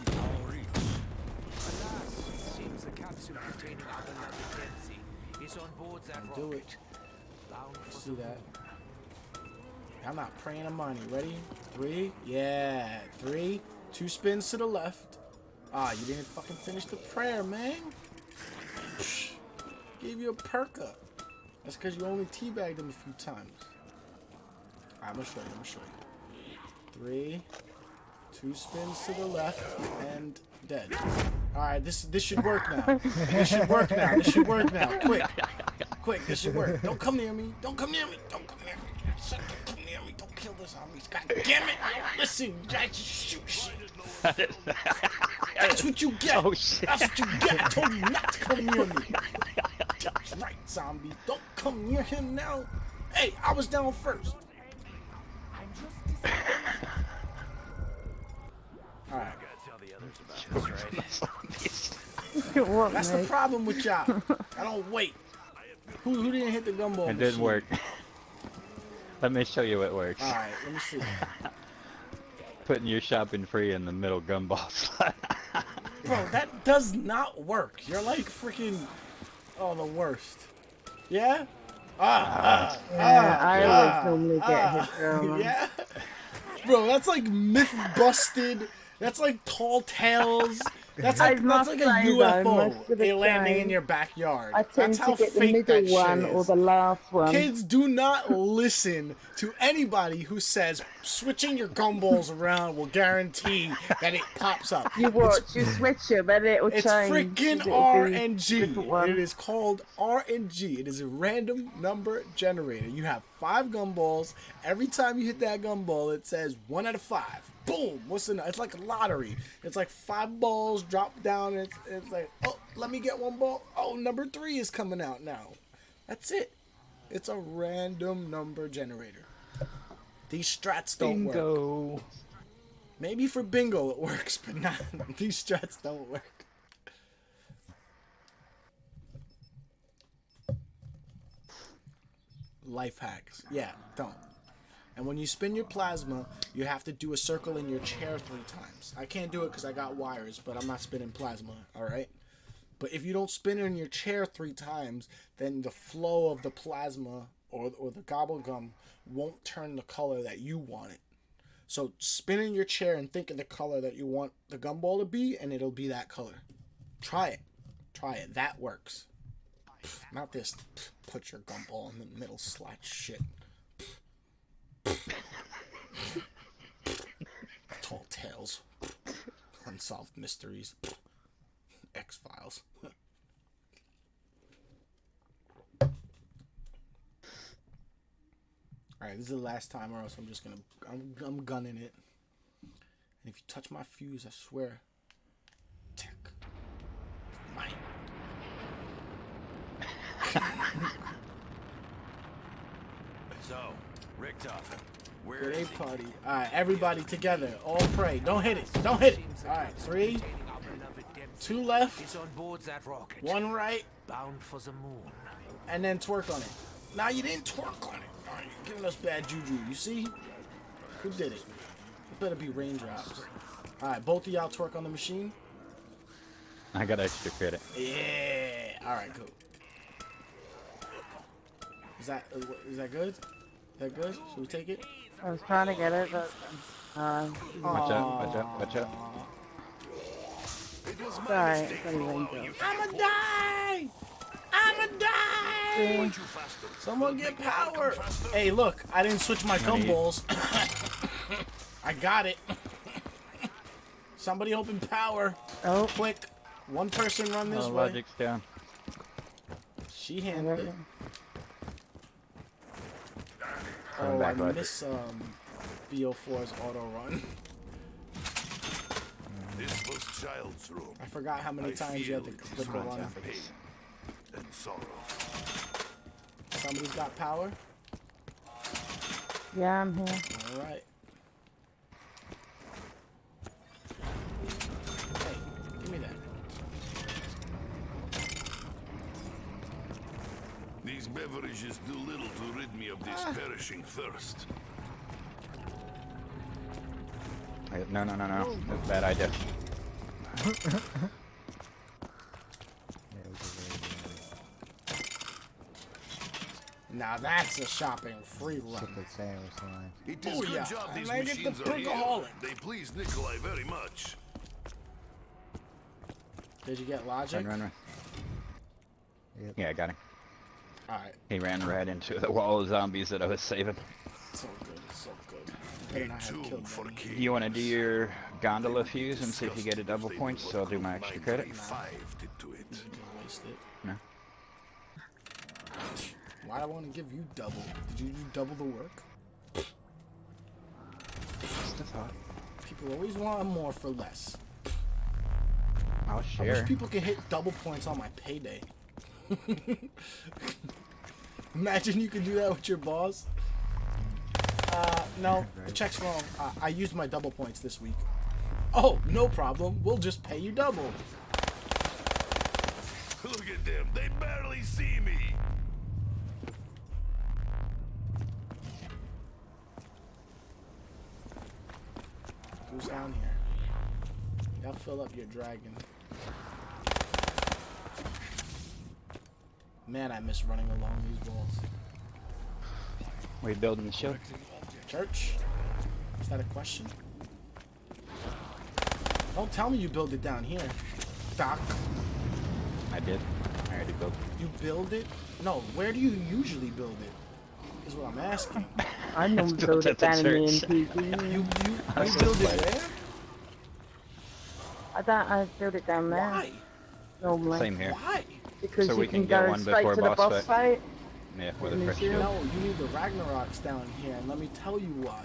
Seems the capsule containing Ather is on board that Do it. See that? I'm not praying on money. Ready? 3. Yeah. 3. 2 spins to the left. Ah, you didn't fucking finish the prayer, man. Psh, gave you a perk up. That's because you only teabagged him a few times. Alright, I'm gonna show you. 3. 2 spins to the left and dead. Alright, this should work now. This should work now. This should work now. Quick, this should work. Don't come near me. Don't come near me. Don't come near me. Shut up, don't come near me. Don't kill the zombies. God damn it. Listen, I just shoot shit. That's what you get. Oh, shit. That's what you get. I told you not to come near me. That's right, zombie. Don't come near him now. Hey, I was down first. Alright. What, That's mate? the problem with y'all. I don't wait. Who didn't hit the gumball It machine? didn't work. Let me show you what works. Alright, let me see. Putting your shopping free in the middle gumball slot. Bro, that does not work. You're like freaking... Oh, the worst. Yeah? I always normally get hit drama. Yeah? Bro, that's like myth busted. That's like tall tales. That's like a UFO landing in your backyard. I tend That's how to get the fake that middle one shit or is. the last one. Kids, do not listen to anybody who says switching your gumballs around will guarantee that it pops up. You watch, you switch it, but it'll It's change. freaking It'll be different one. RNG. It is called RNG. It is a random number generator. You have 5 gumballs. Every time you hit that gumball, it says 1 out of 5. Boom. What's the? It's like a lottery. It's like 5 balls drop down. And it's like, oh, let me get 1 ball. Oh, number 3 is coming out now. That's it. It's a random number generator. These strats don't work. Maybe for bingo it works, but not. These strats don't work. Life hacks. Yeah, don't. And when you spin your plasma, you have to do a circle in your chair 3 times. I can't do it because I got wires, but I'm not spinning plasma, alright? But if you don't spin it in your chair 3 times, then the flow of the plasma or the gobble gum won't turn the color that you want it. So spin in your chair and think of the color that you want the gumball to be, and it'll be that color. Try it. Try it. That works. Not this put your gumball in the middle slot shit. Tall tales. Unsolved mysteries. X-Files. Alright, this is the last time or else I'm just gonna... I'm gunning it. And if you touch my fuse, I swear... Tech. Mine. So, Richtofen, where Good is A party. Alright, everybody together. All pray. Don't hit it. Don't hit it. Alright, 3, 2 left, It's on board that rocket. 1 right, Bound for the moon. and then twerk on it. Nah, you didn't twerk on it. All right, you're giving us bad juju. You see? Who did it? It better be raindrops. All right, both of y'all twerk on the machine. I got extra credit. Yeah. All right, cool. Is that good? Is that good? Should we take it? I was trying to get it, but Watch out, watch out, watch out. sorry, it's only raindrops. I'ma die! I'ma die! Someone get power! Hey, look, I didn't switch my gumballs. I got it. Somebody open power. Oh, quick! One person run this way. Logic's down. She handled it. Coming Oh, back, I Logic. miss BO4's auto run. This was child's room. I forgot how many times you had to click the run. Pain and sorrow. Somebody's got power? yeah, I'm here. Alright. Hey, give me that. These beverages do little to rid me of this perishing thirst. No, no, no, no. That's a bad idea. Now that's a shopping free run. It is good Booyah. job these And I get the machines are here. Perkaholic. They please Nikolai very much. Did you get logic? Run. Yeah, I got him. Alright. He ran right into the wall of zombies that I was saving. So good, so good. Better not have killed them. You want to do your gondola fuse and see if you get a double point, so I'll do my extra credit? No. Why do I want to give you double? Did you do double the work? Just a thought. People always want more for less. I'll I share. wish people could hit double points on my payday. Imagine you could do that with your boss. No, the check's wrong. I used my double points this week. Oh, no problem. We'll just pay you double. Look at them. They barely see me. Who's down here? Y'all fill up your dragon. Man, I miss running along these walls. What are you building the shield? Church? Is that a question? Don't tell me you build it down here, Doc. I did. I already built it. You build it? No, where do you usually build it? Is what I'm asking. I normally build it down in the NPC. You build it there? I build it down there. Why? Normally. Same here. Why? Because so you we can get go one straight before to the boss fight. Yeah, with a Can you fresh see it? shield. No, you need the Ragnaroks down here, and let me tell you why.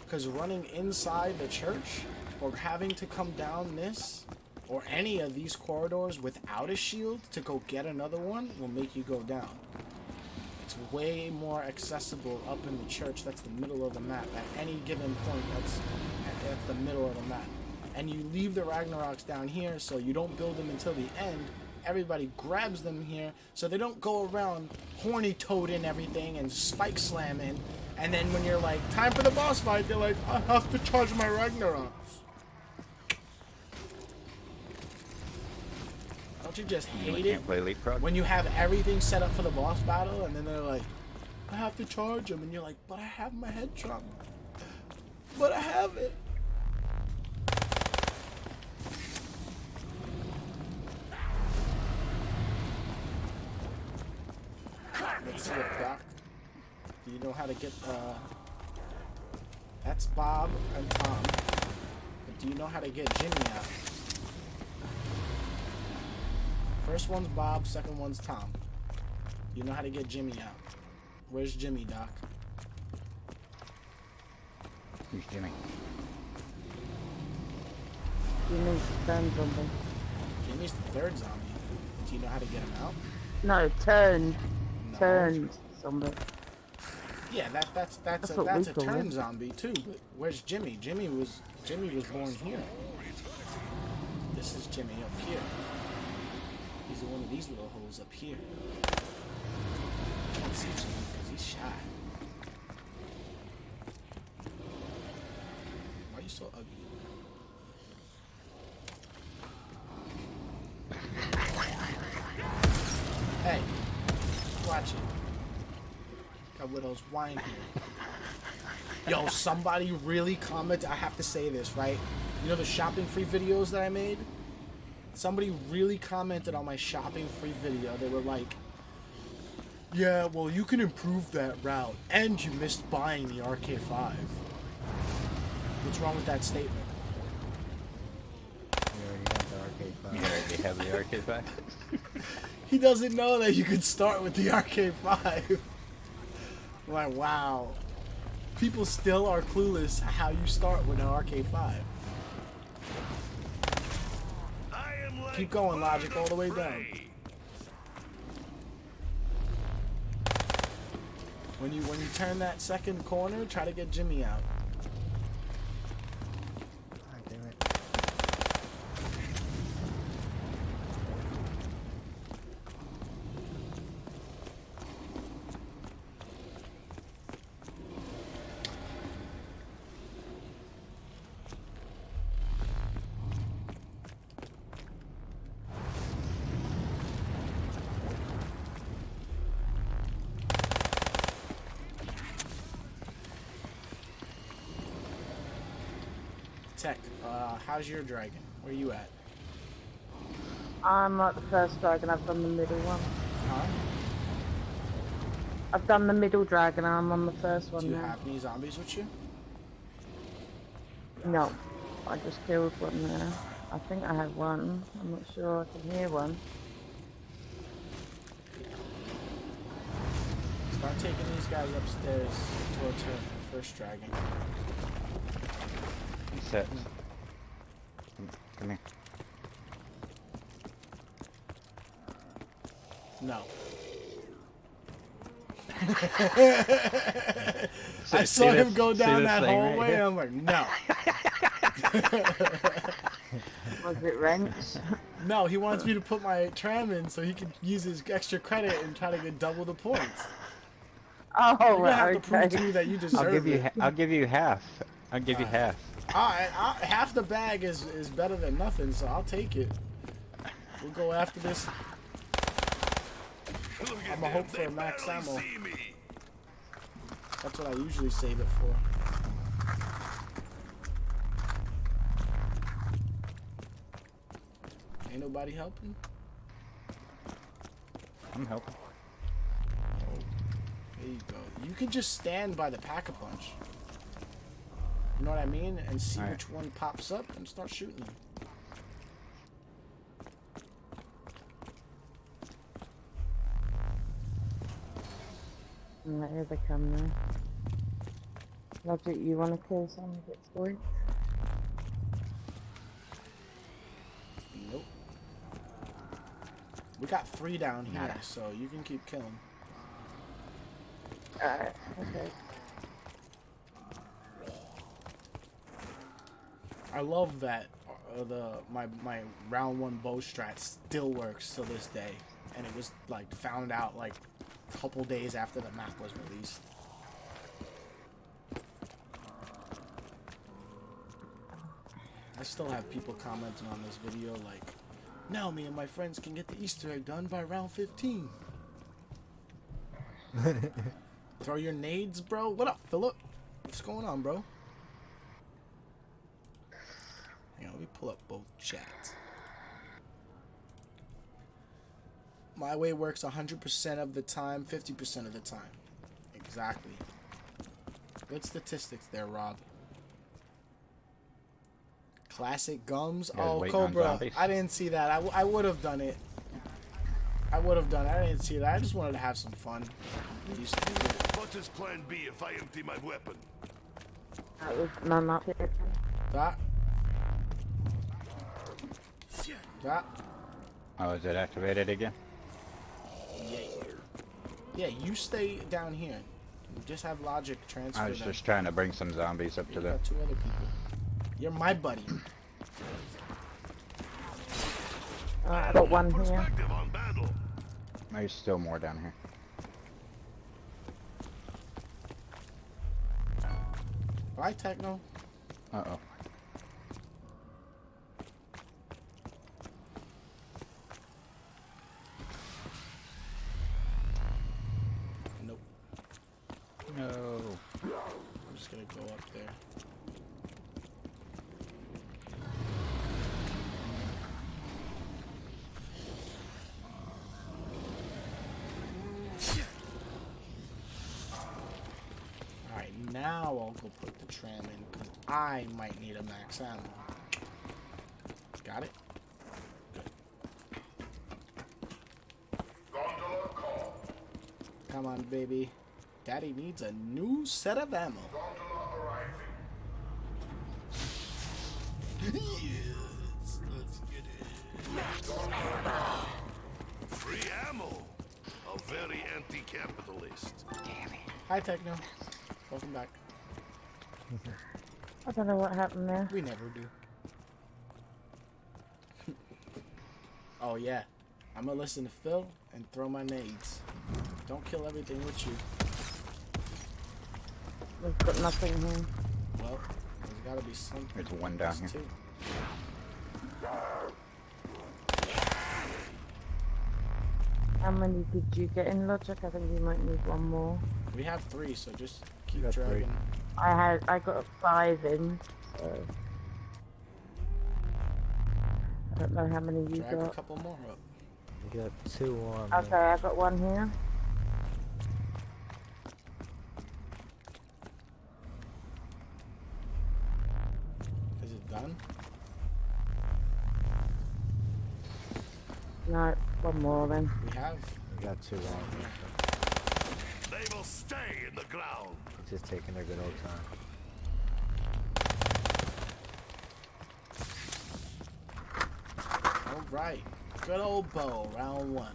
Because running inside the church, or having to come down this, or any of these corridors without a shield to go get another one, will make you go down. It's way more accessible up in the church. That's the middle of the map. At any given point, that's the middle of the map. And you leave the Ragnaroks down here, so you don't build them until the end. Everybody grabs them here, so they don't go around horny toading everything and spike slamming. And then when you're like, time for the boss fight, they're like, I have to charge my Ragnaroks. Don't you just hate it Can't play leapfrog. when you have everything set up for the boss battle, and then they're like, I have to charge him, and you're like, but I have my head trunk. But I have it. Let's see it, Doc. Do you know how to get, that's Bob and Tom. But do you know how to get Jimmy out? First one's Bob, second one's Tom. Do you know how to get Jimmy out? Where's Jimmy, Doc? Who's Jimmy? Jimmy's the turn zombie. Jimmy's the third zombie. Do you know how to get him out? No, turn. No. Turn zombie. Yeah, that's That's a what we call turn it. zombie too. But where's Jimmy? Jimmy was born here. This is Jimmy up here. He's one of these little holes up here. Let's see. so ugly. Hey, watch it. Got Widow's wine here. Yo, somebody really commented. I have to say this, right? You know the shopping free videos that I made? Somebody really commented on my shopping free video. They were like, yeah, well, you can improve that route. And you missed buying the RK5. What's wrong with that statement? You already have the RK5? He doesn't know that you could start with the RK5. I'm like, wow. People still are clueless how you start with an RK5. Keep going, Logic, all the way down. When you turn that second corner, try to get Jimmy out. Tech, how's your dragon? Where you at? I'm not the first dragon, I've done the middle one. Huh? I've done the middle dragon, I'm on the first one Do you now. have any zombies with you? No, I just killed one there. I think I had one. I'm not sure, I can hear one. Start taking these guys upstairs towards her first dragon. Set. Come here. No. See I saw him go see down this that thing right hallway here? and I'm like, no. Was it wrench? No, he wants me to put my tram in so he can use his extra credit and try to get double the points. Oh, You're gonna have to prove okay. to me that you deserve I'll give you. it. I'll give you half. I'll give you half. Half the bag is better than nothing, so I'll take it. We'll go after this. I'm gonna hope for a max ammo. That's what I usually save it for. Ain't nobody helping? I'm helping. There you go. You can just stand by the pack-a-punch. You know what I mean? And see which one pops up and start shooting them. Right, here they come now. Logic, you want to kill some of its boys? Nope. We got 3 down here, so you can keep killing. Alright, okay. I love that my round 1 bow strat still works to this day, and it was like found out like a couple days after the map was released. I still have people commenting on this video like, now me and my friends can get the Easter egg done by round 15. Throw your nades, bro. What up, Philip? What's going on, bro? Hang on, let me pull up both chats. My way works 100% of the time, 50% of the time. Exactly. Good statistics there, Rob. Classic gums. Oh, Cobra. I didn't see that. I would have done it. I would have done it. I didn't see that. I just wanted to have some fun. What is plan B if I empty my weapon? That was none up here. That. That. Oh, is it activated again? Yeah. Yeah, you stay down here. Just have Logic transfer I was them. just trying to bring some zombies up to the. Got 2 other people. You're my buddy. I got 1 here. There's still more down here. Bye, Techno. Uh-oh. No. I'm just gonna go up there. Alright, now I'll go put the tram in because I might need a max ammo. Got it? Come on, baby. Daddy needs a new set of ammo. Yes, let's get it. Free ammo. A very anti-capitalist. Damn it. Hi, Techno. Welcome back. I don't know what happened there. We never do. Oh, yeah. I'm gonna listen to Phil and throw my nades. Don't kill everything with you. We've got nothing here. Well, there's gotta be something. There's one down here. Too. How many did you get in Logic? I think you might need one more. We have 3, so just keep dragging. I got 5 in, so I don't know how many you Drag got. a couple more up. We got 2 on. Okay, I got 1 here. Is it done? No, 1 more then. We have. We got 2 on. They will stay in the ground. Just taking their good old time. Alright. Good old bow, round 1.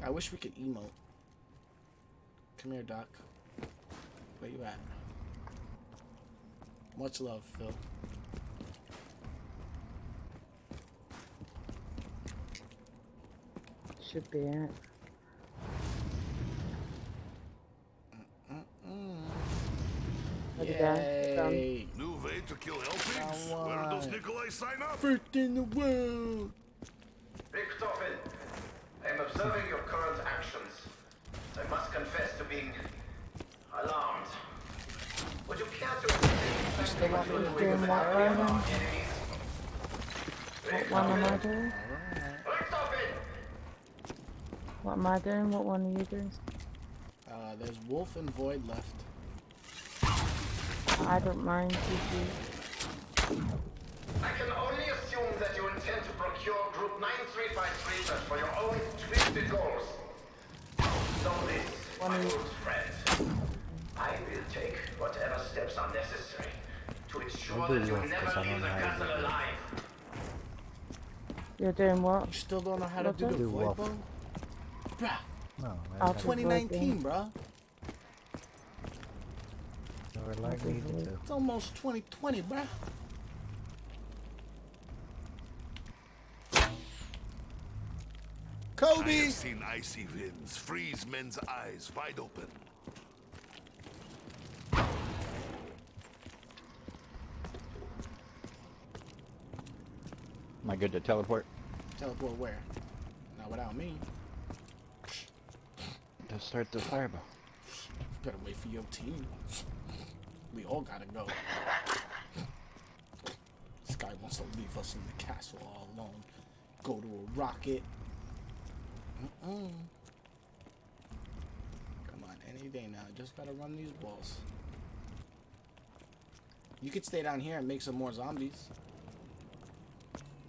I wish we could emote. Come here, Doc. Where you at? Much love, Phil. Should be it. Yay! New way to kill Elfings? Where do those Nikolai sign up? First in the world! Richtofen, I'm observing your current actions. I must confess to being alarmed. Would you care to explain What exactly what doing you're doing with what our then? enemies? What one am I doing? Richtofen! What am I doing? What one are you doing? There's Wolf and Void left. I don't mind if you. I can only assume that you intend to procure Group 9353 for your own twisted goals. Know this, my old friend. I will take whatever steps are necessary to ensure that you never leave the castle alive. You're doing what? You still don't know how to do the Do Void what? Bow? Bruh. No, I'll man. 2019, bruh. We're like we need to. It's almost 2020, bruh. I Kobe! have seen icy winds freeze men's eyes wide open. Am I good to teleport? Teleport where? Not without me. To start the fireball. Better wait for your team. We all gotta go. This guy wants to leave us in the castle all alone. Go to a rocket. Come on, any day now. Just gotta run these balls. You could stay down here and make some more zombies.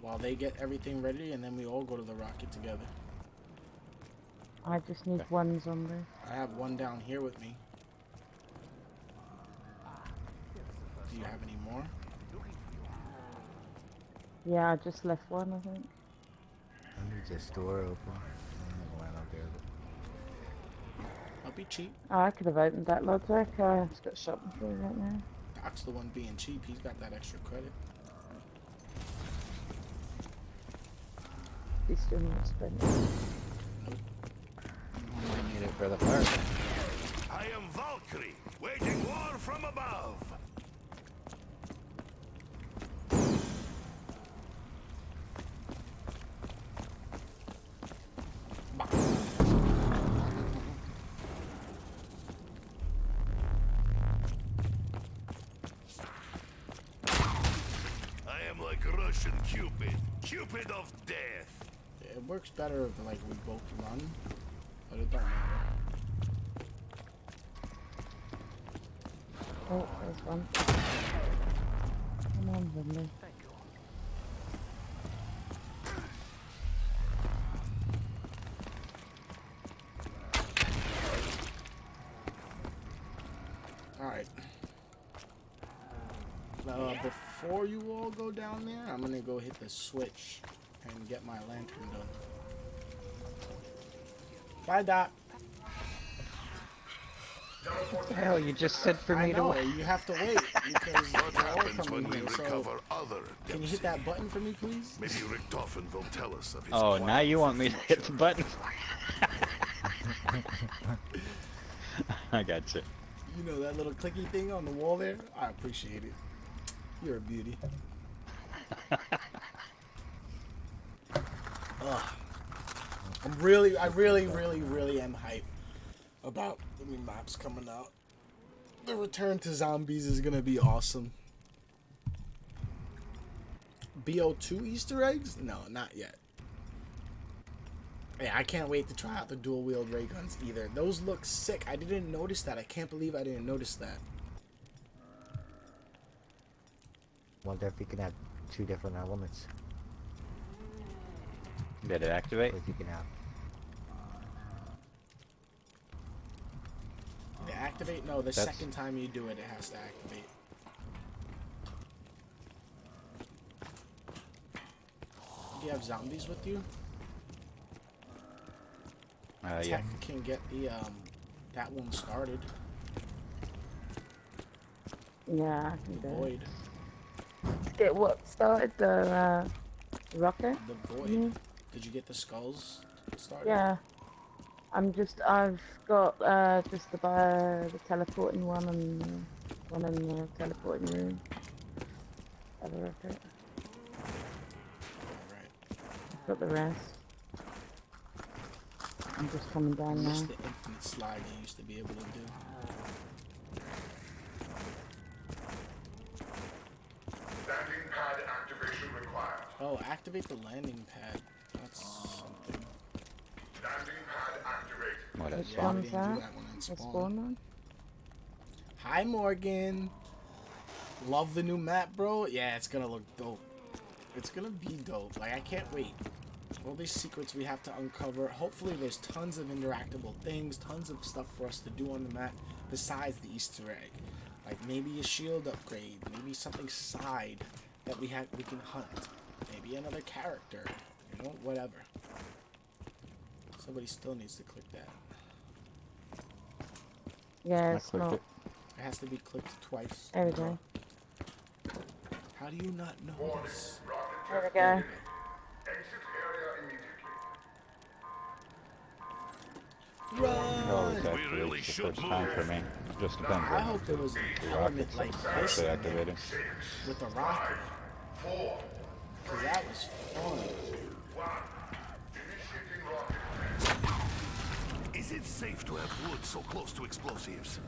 While they get everything ready, and then we all go to the rocket together. I just need 1 zombie. I have 1 down here with me. Do you have any more? Yeah, I just left 1, I think. I need this door open. I'll be cheap. Oh, I could have opened that Logic. I just got shot through right now. Doc's the one being cheap. He's got that extra credit. He's still not spending. I need it for the fire. I am Valkyrie, waging war from above. Russian Cupid. Cupid of death. It works better if like we both run, but it don't matter. Oh, there's one. Come on, Vinny. Thank you. Alright. Before you all go down there, I'm gonna go hit the switch and get my lantern done. Bye, Doc. What the hell? You just said for me to wait. You have to wait because What they're all happens coming when we here. So, recover other can you hit that button for me, please? Maybe Richtofen will tell us of his Oh, plan. now you want me to hit the button? I got you. You know that little clicky thing on the wall there? I appreciate it. You're a beauty. Ugh. I really am hyped about the new maps coming out. The return to zombies is gonna be awesome. BO2 Easter eggs? No, not yet. Yeah, I can't wait to try out the dual wield ray guns either. Those look sick. I didn't notice that. I can't believe I didn't notice that. Wonder if you can have 2 different elements. Did it activate? If you can have. Did it activate? No, the second time you do it, it has to activate. Do you have zombies with you? Yeah. Tech can get the that one started. Yeah, I can do it. Void. Get what started? The rocket? The void. Mhm. Did you get the skulls started? Yeah. I've got just the teleporting one and one in the teleporting room. Other rocket. Alright. I've got the rest. I'm just coming down now. Missed the infinite slide you used to be able to do. Landing pad activation required. Oh, activate the landing pad. That's something. Landing pad activate. What Which Yeah, we one's didn't do that? that one in The Spawn. spawn one? Hi, Morgan. Love the new map, bro. Yeah, it's gonna look dope. It's gonna be dope. Like, I can't wait. All these secrets we have to uncover. Hopefully there's tons of interactable things, tons of stuff for us to do on the map besides the Easter egg. Like maybe a shield upgrade, maybe something side that we can hunt. Maybe another character, you know, whatever. Somebody still needs to click that. Yeah, it's not. It has to be clicked twice. There we go. How do you not know this? There we go. Exit area immediately. It always We activates really the should first time for move. me. Just depends I on hope there was an the element rockets like this actually in there activating. with the rocket. 4, Cause that was fun. 1. Initiating rocket. Is it safe to have wood so close to explosives?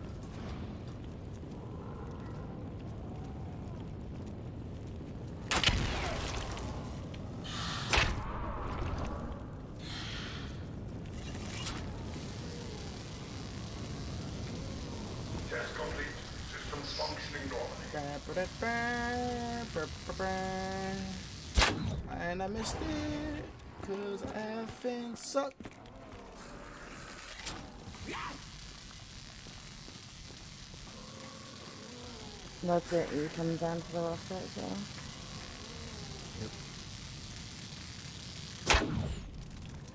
Test complete. Systems functioning normally. And I missed it cause I effing suck. That's it, you come down to the rocket as well.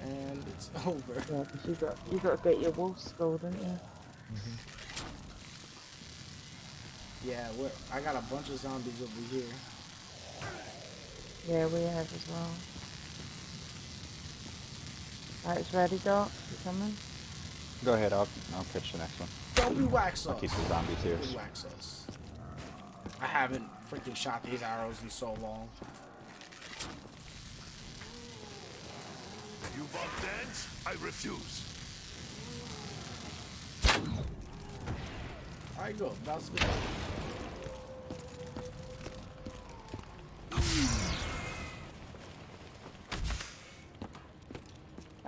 And it's over. Yeah, because you got to get your wolf skull, don't you? Yeah, I got a bunch of zombies over here. Yeah, we have as well. Alright, it's ready, Doc. You coming? Go ahead, I'll pitch the next one. Don't be wax I'll us. keep the zombies here. Don't be wax us. I haven't freaking shot these arrows in so long. You want dance? I refuse. Alright, go. Bounce it.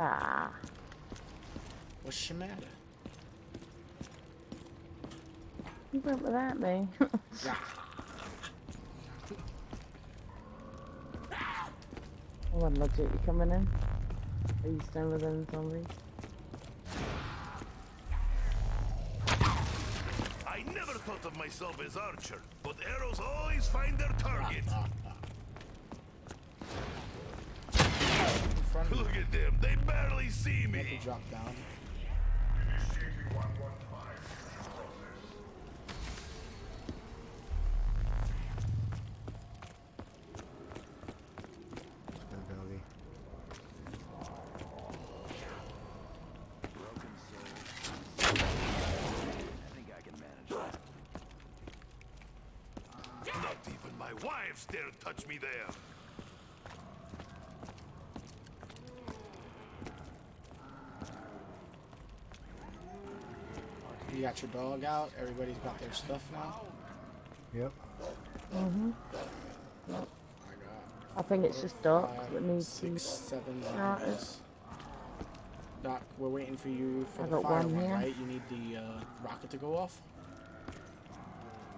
Ah. What's the matter? You went without me. What logic you coming in? Are you staying with them zombies? I never thought of myself as archer, but arrows always find their target. Look at them, they barely see me. Drop down. Not even my wives dare touch me there. You got your dog out. Everybody's got their stuff now. Yep. Mhm. I I think it's just Doc that needs 6, 7 started. zombies. Doc, we're waiting for you for I the got fire one one, here. right? You need the rocket to go off.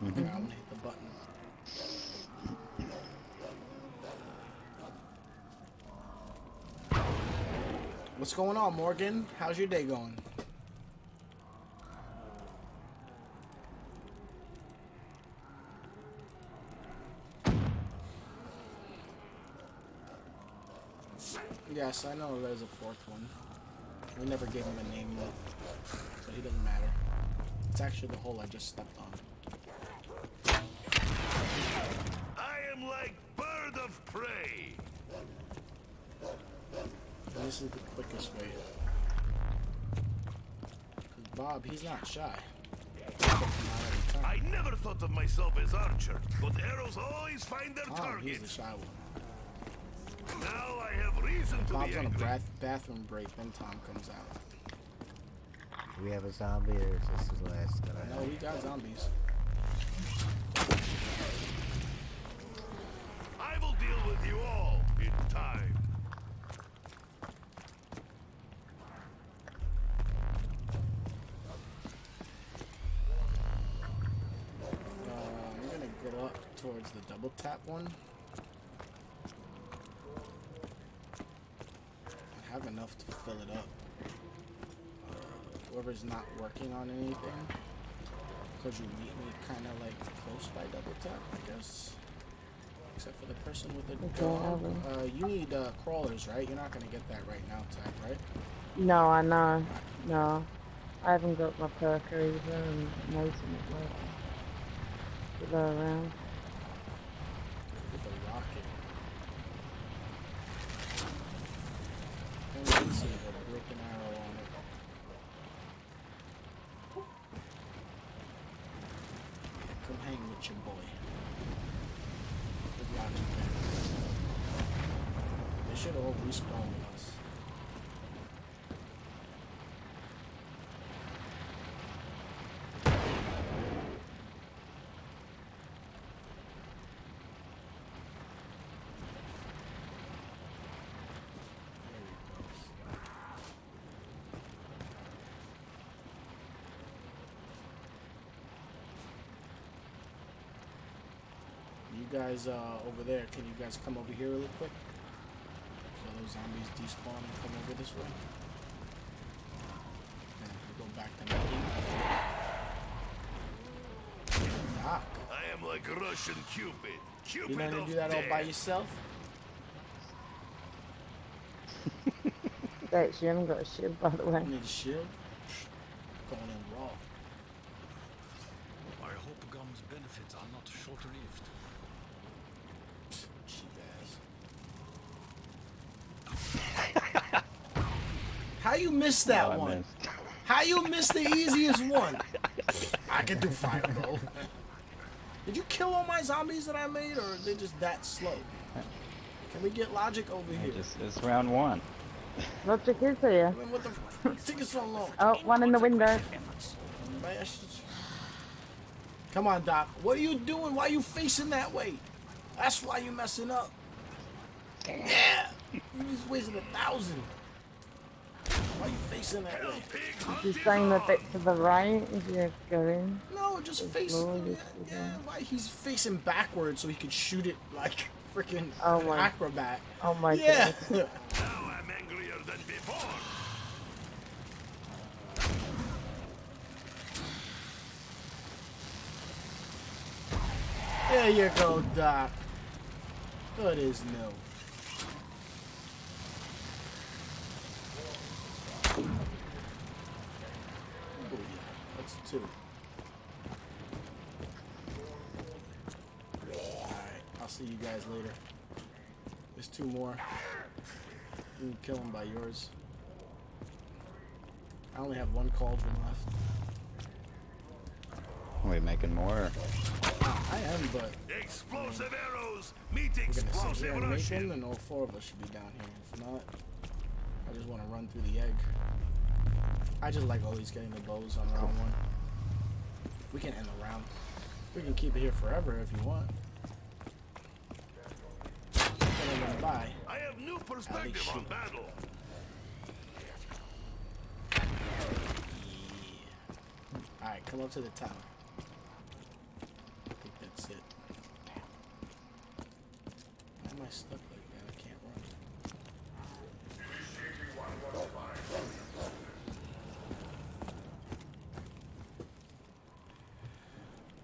Mhm. Okay, I'm gonna hit the button. What's going on, Morgan? How's your day going? Yes, I know there's a fourth one. We never gave him a name yet, so he doesn't matter. It's actually the hole I just stepped on. I am like bird of prey. And this is the quickest way. Because Bob, he's not shy. I never thought of myself as archer, but arrows always find their Oh, target. he's the shy one. Now I have reason to Bob's be on a angry. bathroom break, then Tom comes out. Do we have a zombie or is this the last that I No, we got zombies. I will deal with you all in time. I'm gonna go up towards the double tap one. I have enough to fill it up. Whoever's not working on anything, could you meet me kind of like close by double tap, I guess? Except for the person with the dog. You need crawlers, right? You're not gonna get that right now, Tap, right? No, I know. No. I haven't got my perker either and Mason is working. To go around. With the rocket. And you can see the broken arrow on it. Come hang with your boy. Good logic there. They should all respawn with us. You guys over there, can you guys come over here really quick? So those zombies despawn and come over this way. And we go back to nothing. Doc. I am like Russian Cupid. Cupid You gonna of do that all by death. yourself? Thanks, you haven't got a shield by the way. You need a shield? Going in raw. I hope Gum's benefits are not short-lived. How you missed that Oh, I one? missed. How you missed the easiest one? I can do fireball. Did you kill all my zombies that I made, or are they just that slow? Can we get logic over here? It's round one. Logic is here. I mean, what the f take it so long? Oh, one in the window. Come on, Doc. What are you doing? Why are you facing that way? That's why you messing up. Yeah. You just wasted 1,000. Definitely. You're saying the bit to the right if you're going. No, just facing. Yeah, why he's facing backwards so he could shoot it like freaking an acrobat. Oh my yeah. god. Now I'm angrier than before. There you go, Doc. Good as new. Oh yeah, that's 2. Alright, I'll see you guys later. There's 2 more. You can kill them by yours. I only have 1 cauldron left. Are we making more? I am, but explosive arrows meet we're gonna sit explosive here and make Russian. them, and all 4 of us should be down here. If not, I just want to run through the egg. I just like always getting the bows on round 1. We can end the round. We can keep it here forever if you want. Bye. I have new perspective on battle. Alright, come up to the tower. I think that's it. Why am I stuck like that? I can't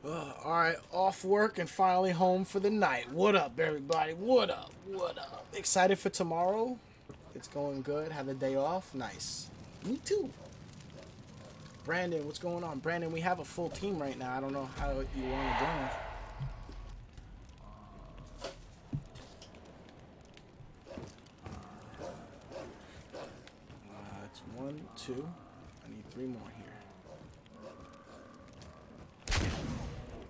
run. Alright, off work and finally home for the night. What up, everybody? What up? What up? Excited for tomorrow? It's going good. Have the day off? Nice. Me too. Brandon, what's going on? Brandon, we have a full team right now. I don't know how you want to join. It's 1, 2. I need 3 more here.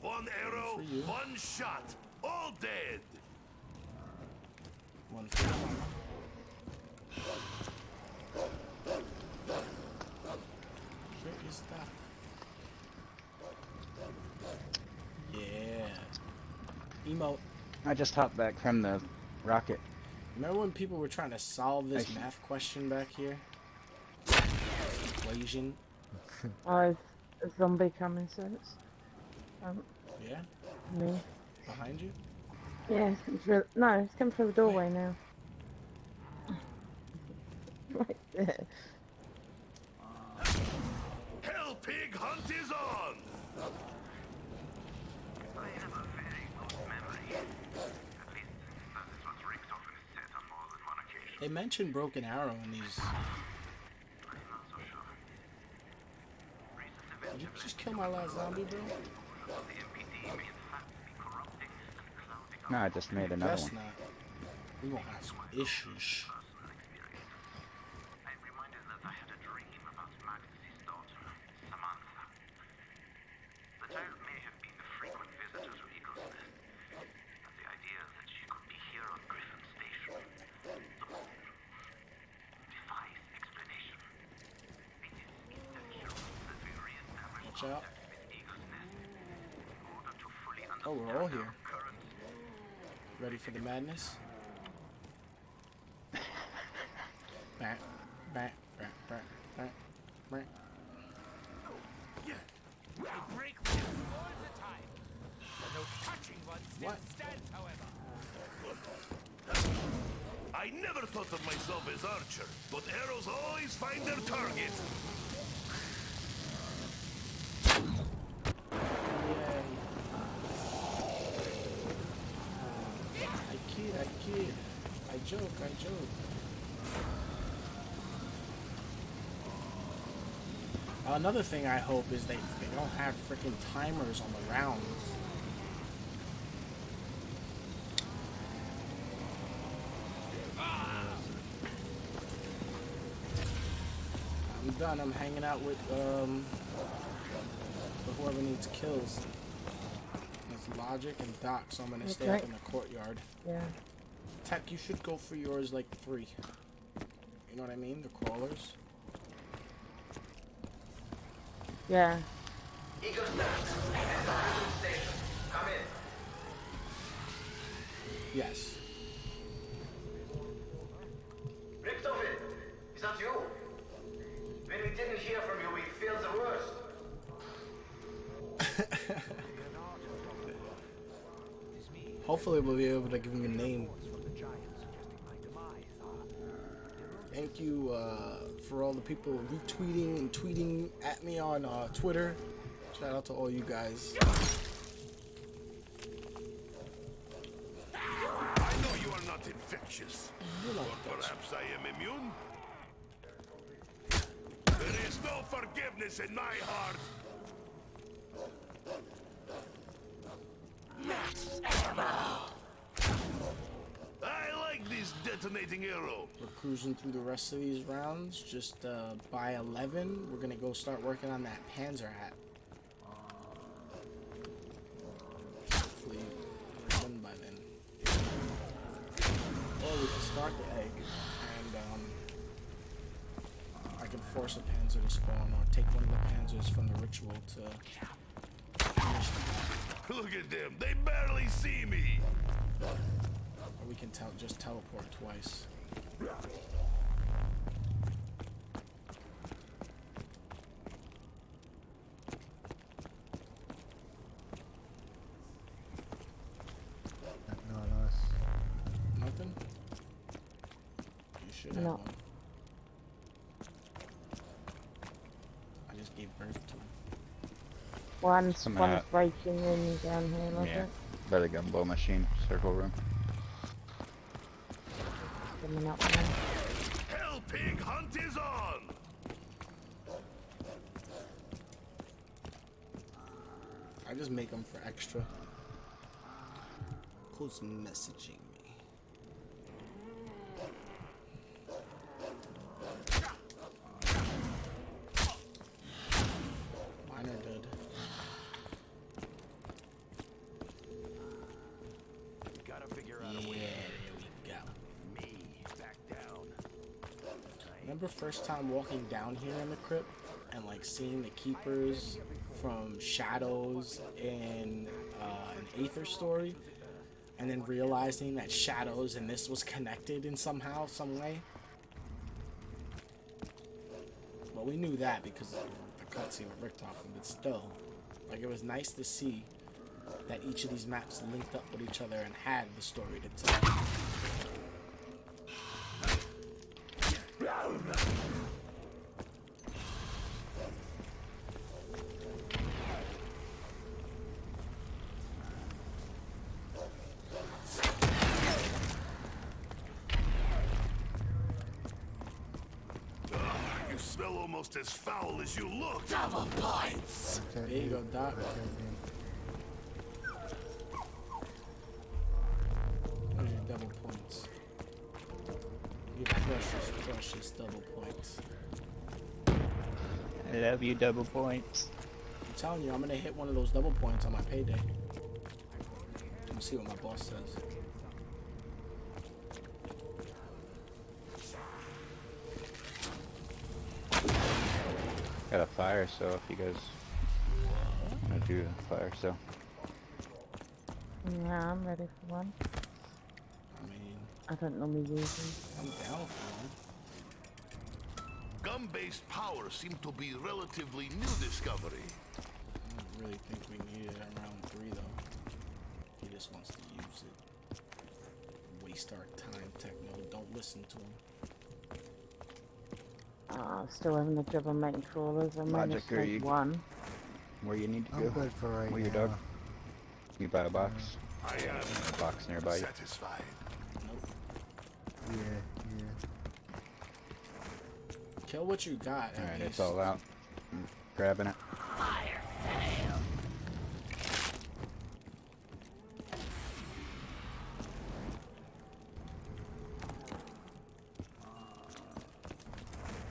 1 arrow, 1 shot, all dead. 1 for you. Where is that? Yeah. Emote. I just hopped back from the rocket. Remember when people were trying to solve this math question back here? Equation. Oh, a zombie coming, so it's... Yeah? Me. Behind you? Yeah, no, it's coming through the doorway now. Right there. Hell pig hunt is on. They mentioned Broken Arrow in these. Did you just kill my last zombie, bro? No, I just made another one. Not. We gonna have some issues. Watch out. Oh, we're all here. Ready for the madness? Back, back, back, back, back, back. I break all the time. No touching one still stands, however. I never thought of myself as archer, but arrows always find their target. I kid. I joke. Another thing I hope is they don't have freaking timers on the rounds. I'm done. I'm hanging out with whoever needs kills. It's Logic and Doc, so I'm gonna stay up in the courtyard. Yeah. Tech, you should go for yours like 3. You know what I mean? The crawlers. Yeah. Eagle station. Come in. Yes. Richtofen, is that you? We didn't hear from you, we feel the worst. Hopefully we'll be able to give him a name. Thank you for all the people retweeting and tweeting at me on Twitter. Shout out to all you guys. I know you are not infectious. Or perhaps I am immune? There is no forgiveness in my heart. Max ammo. I like this detonating arrow. We're cruising through the rest of these rounds. Just by 11, we're gonna go start working on that Panzer hat. Hopefully, we're done by then. Or we can start the egg, and I can force a Panzer to spawn, or take one of the Panzers from the ritual to finish the hat. Look at them, they barely see me. Or we can just teleport twice. Not us. Nothing? You should have No. one. I just gave birth to him. Some One hat. is breaking in down here, like Yeah. it. By the gumbo machine, circle room. Coming up now. Hell pig hunt is on. I just make them for extra. Who's messaging me? Mine are dead. Gotta figure out a way. Yeah, there we go. Me back down. Remember first time walking down here in the crypt and like seeing the keepers from Shadows in an Aether story, and then realizing that Shadows and this was connected in somehow, some way? Well, we knew that because of the cutscene with Richtofen, but still, like, it was nice to see that each of these maps linked up with each other and had the story to tell. You smell almost as foul as you look. Double points. There you go, Doc. There's your double points. Your precious, precious double points. I love you, double points. I'm telling you, I'm gonna hit one of those double points on my payday. Let's see what my boss says. Got a fire, so if you guys want to do a fire, so. Yeah, I'm ready for one. I mean, I don't normally use them. I'm down for one. Gun-based power seemed to be relatively new discovery. I don't really think we need it at round 3 though. He just wants to use it. Waste our time, Techno. Don't listen to him. Still having the job of making crawlers. I managed to are make you one. where you need to I'm go? good for right Where your now. dog? You buy a box? I am A box nearby you. satisfied. Yeah. Kill what you got. at Alright, it's least. all out. I'm grabbing it. Fire sale.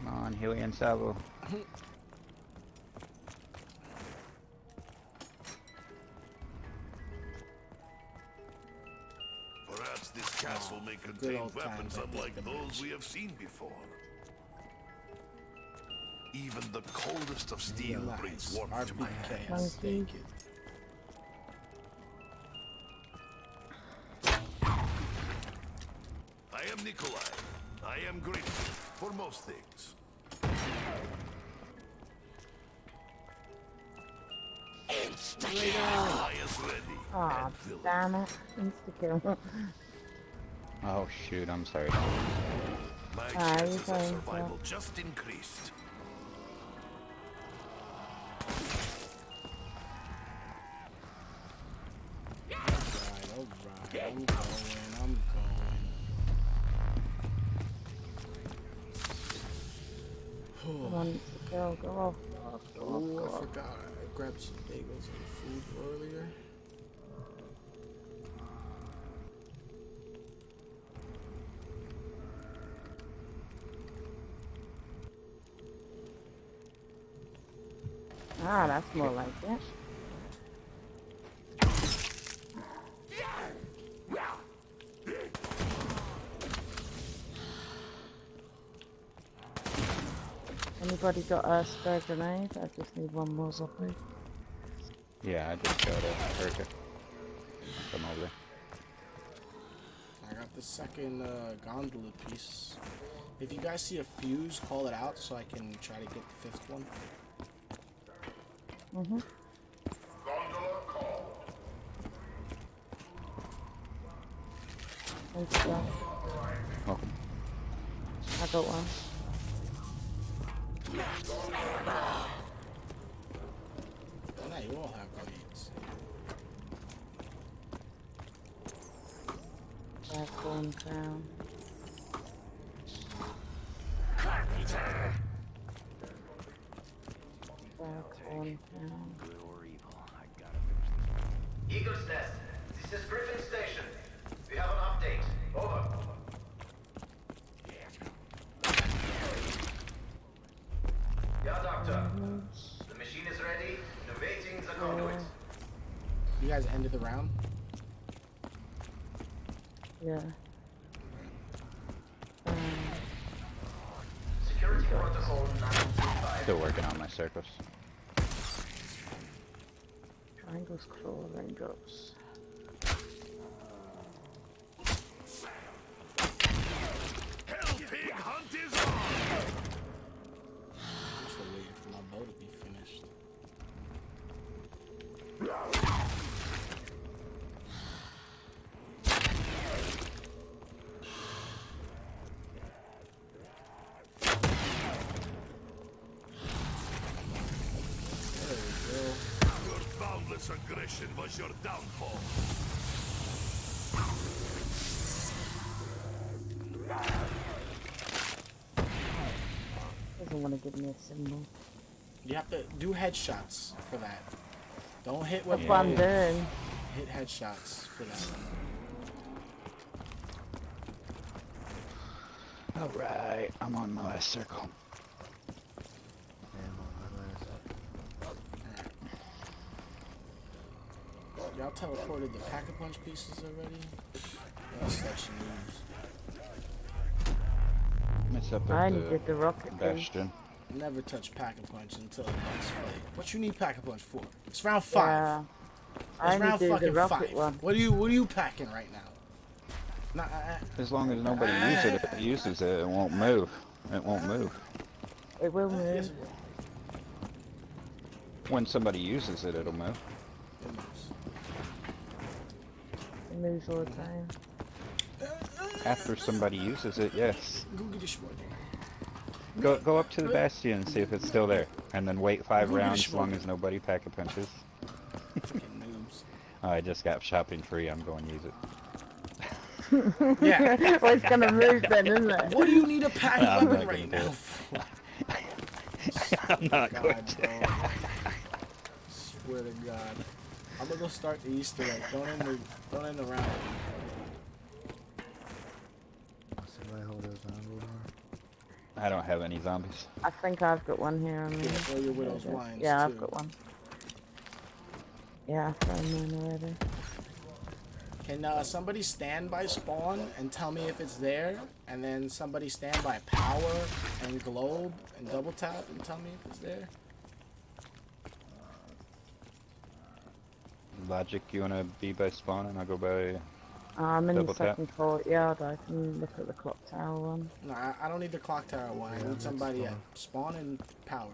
Come on, Huey and Savo. Perhaps this castle may good contain old weapons times, I unlike think the those we have seen before. Even the coldest of steel Relax. brings warmth to my RPK, hands. I'll take it. I am Nikolai. I am grateful for most things. Aw, damn it. Insta-kill. Oh shoot, I'm sorry. My Ah, chances you're of fine, survival just increased. Alright, I'm going. Come on, Insta-kill. Go off. Go off. Oh, Go I off. forgot. I grabbed some bagels and food earlier. Ah, that's more like it. Anybody got a spare grenade? I just need one more zombie. Yeah, I just got a hurricane. Come over there. I got the second gondola piece. If you guys see a fuse, call it out so I can try to get the fifth one. Mm-hmm. Gondola called. Thanks, John. Welcome. I got one. Now you all have grenades. Back one down. Back one down. Good or evil, I gotta finish this. Eagle's Nest, this is Griffin Station. We have an update. Over. Yeah, Doctor. The machine is ready. Innovating the conduit. You guys ended the round? Yeah. Security protocol 925. Still working on my circles. Triangles, claw, raindrops. Hell pig hunt is on! I'm still waiting for my bow to be finished. Your boundless aggression was your downfall. Doesn't want to give me a symbol. You have to do headshots for that. Don't hit with That's what I'm doing. Hit headshots for that. Alright, I'm on my last circle. Y'all teleported the pack-a-punch pieces already? That's such news. It's up I at only did the rocket thing. Bastion. Never touch pack-a-punch until the next fight. What you need pack-a-punch for? It's round 5. Yeah. I It's only round do the fucking rocket 5. one. What are you packing right now? Nah, As long as nobody uses it, it won't move. It won't move. It will move. When somebody uses it, it'll move. It moves all the time. After somebody uses it, yes. Go get your sword. Go up to the bastion and see if it's still there, and then wait 5 rounds as long as nobody pack-a-punches. Oh, I just got shopping free. I'm going to use it. Yeah. Well, it's gonna move then, isn't it? What do you need a pack I'm weapon not right gonna do now it. for? I'm not going God, to. bro. Swear to God. I'm gonna go start the Easter egg. Don't end the round. I don't have any zombies. I think I've got one here on me. Throw your widow's wines, Yeah, too. I've got one. Yeah, I've thrown mine already. Can somebody stand by spawn and tell me if it's there? And then somebody stand by power and globe and double tap and tell me if it's there? Logic, you want to be by spawn and I'll go by I'm in the double tap? second courtyard. I can look at the clock tower one. No, I don't need the clock tower one. I need somebody at spawn and power.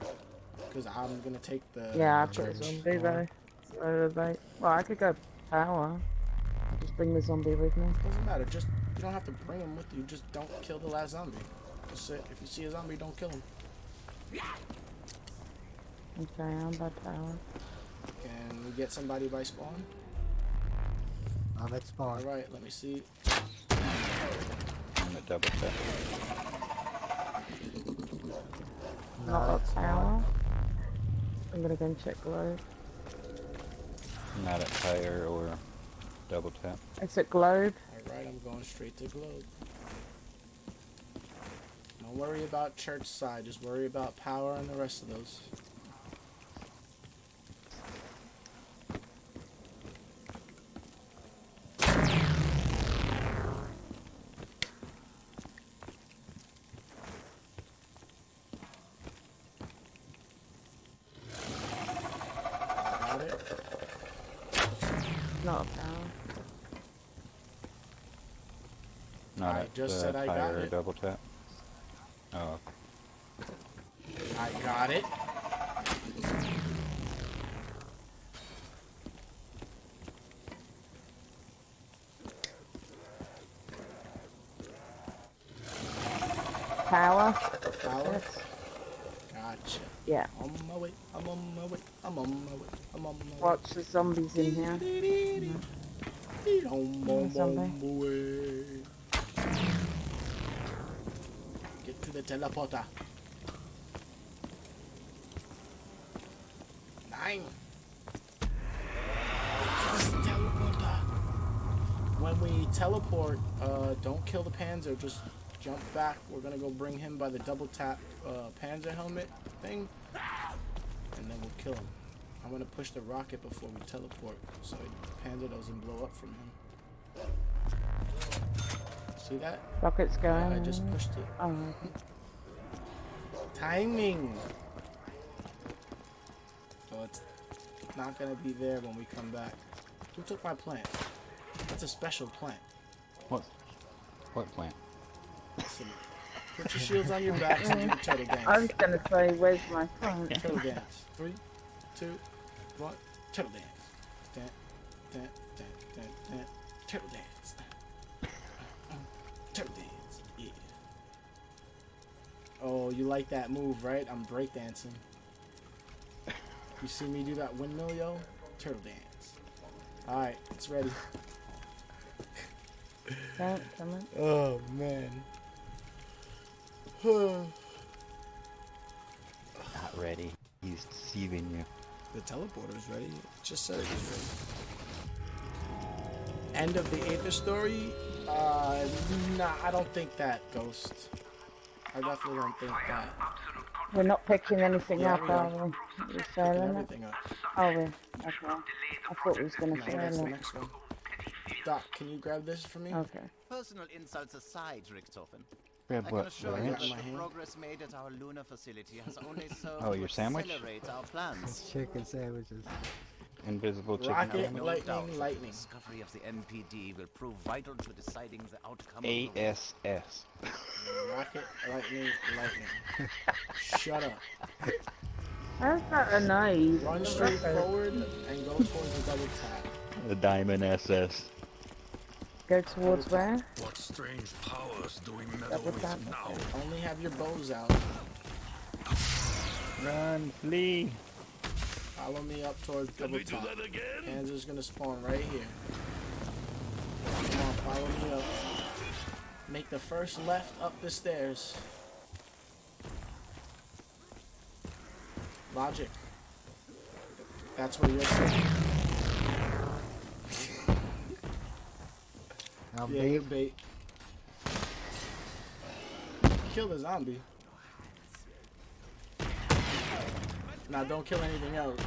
Because I'm going to take the Yeah, I've got church. a zombie though. Well, I could go power. Just bring the zombie with me. Doesn't matter. Just you don't have to bring him with you. Just don't kill the last zombie. Just if you see a zombie, don't kill him. Okay, I'm by power. Can we get somebody by spawn? I'm at spawn. All right, let me see. I'm a double tap. Not at power. I'm gonna go and check globe. Not at fire or double tap. It's at globe. Alright, I'm going straight to globe. Don't worry about church side, just worry about power and the rest of those. Got it. Not at power. Not I at just said I got fire or it. double tap. Oh, I got it. Power. Power? Gotcha. Yeah. On my way, I'm on my way, I'm on my way, I'm on my way. Watch the zombies in here. Zombie. Get to the teleporter. 9. Teleporter. When we teleport, don't kill the Panzer, just jump back. We're gonna go bring him by the double tap Panzer helmet thing, and then we'll kill him. I'm gonna push the rocket before we teleport, so the Panzer doesn't blow up from him. See that? Rocket's going. I just pushed it. Oh, okay. Timing! So it's not gonna be there when we come back. Who took my plant? That's a special plant. what plant? Listen, put your shields on your backs and do the turtle dance. I was gonna say, where's my phone? Turtle dance. 3, 2, 1. Turtle dance. Dance, dance, dance, dance, dance. Turtle dance. Turtle dance. Yeah. Oh, you like that move, right? I'm breakdancing. You see me do that windmill, yo? Turtle dance. Alright, it's ready. Don't come in. Oh, man. Not ready. He's deceiving you. The teleporter's ready. It just said it was ready. End of the Aether story? Nah, I don't think that, Ghost. I definitely don't think that. We're not picking anything Yeah, up, we are. are we? We're Picking selling it? everything up. Oh, we? Okay. I thought we was gonna No, sell that's the it. next one. Doc, can you grab this for me? Okay. Personal insults aside, Richthofen. Grab I what, can assure the you ranch? that My the hand? progress made at our lunar facility has only served Oh, to your sandwich? accelerate our plans. Chicken sandwiches. Invisible chicken. Rocket, sandwich. lightning, doubt that lightning. The discovery of the MPD will prove vital to deciding the outcome of the war. ASS. Rocket, lightning, lightning. Shut up. How's that a noise? Run straight forward and go towards the double tap. The Diamond SS. Go towards where? What strange powers do we meddle Double with tap. now? Only have your bows out. Run, flee. Follow me up towards double we do tap. that again? Panzer's gonna spawn right here. Come on, follow me up. Make the first left up the stairs. Logic. That's where you're sitting. Now Yeah, you're bait. Kill the zombie. Nah, don't kill anything else.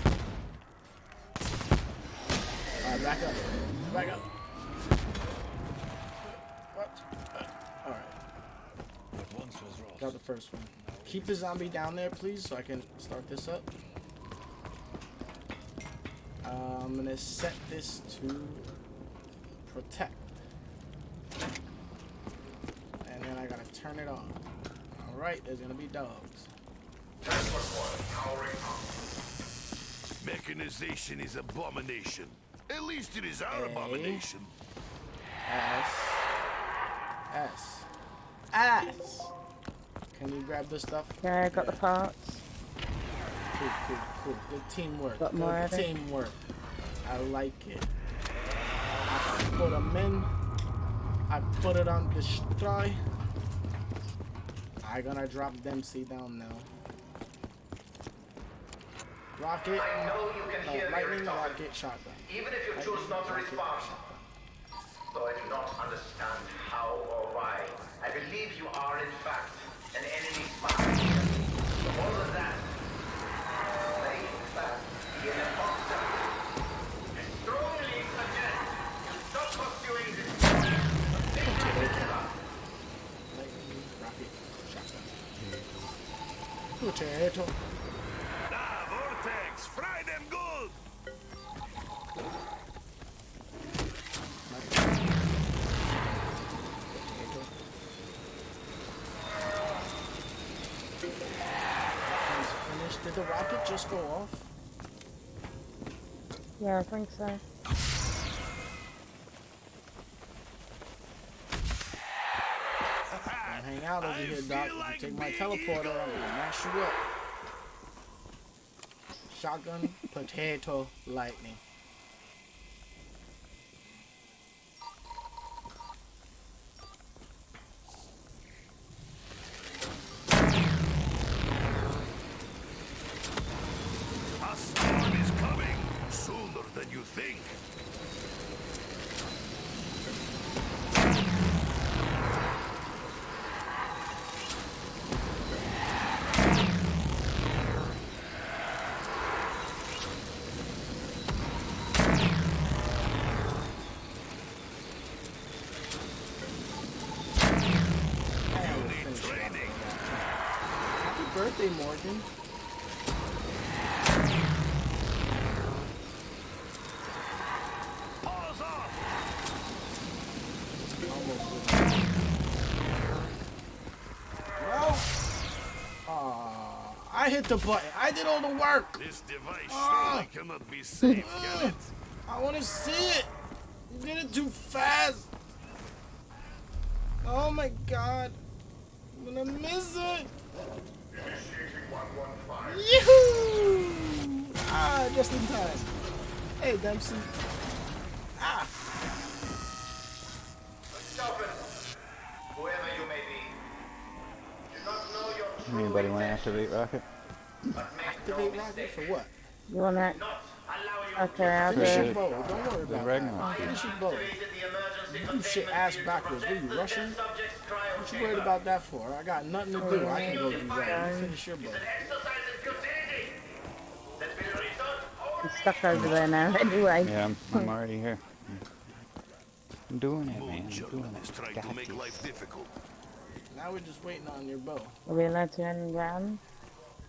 Alright, back up. Back up. What? Alright. What once was Ross. Got the first one. Keep the zombie down there, please, so I can start this up. I'm gonna set this to protect. And then I gotta turn it on. Alright, there's gonna be dogs. Making organization is abomination. At least it is our abomination. S. Can you grab this stuff? Yeah, I got the parts. Cool. Good teamwork. Got more of Good it. teamwork. I like it. I put them in. I put it on destroy. I gonna drop Dempsey down now. Rocket. I know you can hear me, lightning, Richtofen. rocket, shotgun. Even if you choose not to respond. Though I do not understand how or why, I believe you are in fact an enemy spy. So more than that, may in fact be an imposter. I strongly suggest you stop pursuing this plan. Lightning, rocket, shotgun. Potato. Vortex, fry them good. Finished. Did the rocket just go off? Yeah, I think so. Don't hang out over here, Doc. If you take my teleporter, I'm gonna mash you up. Shotgun, potato, lightning. A storm is coming sooner than you think. Happy birthday, Morgan. Pause off. I hit the button. I did all the work. This device surely cannot be safe, can it? I want to see it. You did it too fast. Oh my god. I'm gonna miss it. Yoo-hoo! Ah, just in time. Hey, Dempsey. Ah. Stop it. Whoever you may be. Do not know your true Anybody want to activate rocket? Activate rocket for what? You want that? Okay, I'll do Finish your it. bow. Don't worry The about Ragnarok. that. Finish your bow. You do shit ass backwards. What are you rushing? What you worried about that for? I got nothing to do. I can go do that. You finish your bow. I'm stuck over there now anyway. Yeah, I'm already here. I'm doing it, man. I'm doing it. Trying Got to make this. life difficult. Now we're just waiting on your bow. Are we allowed to end round?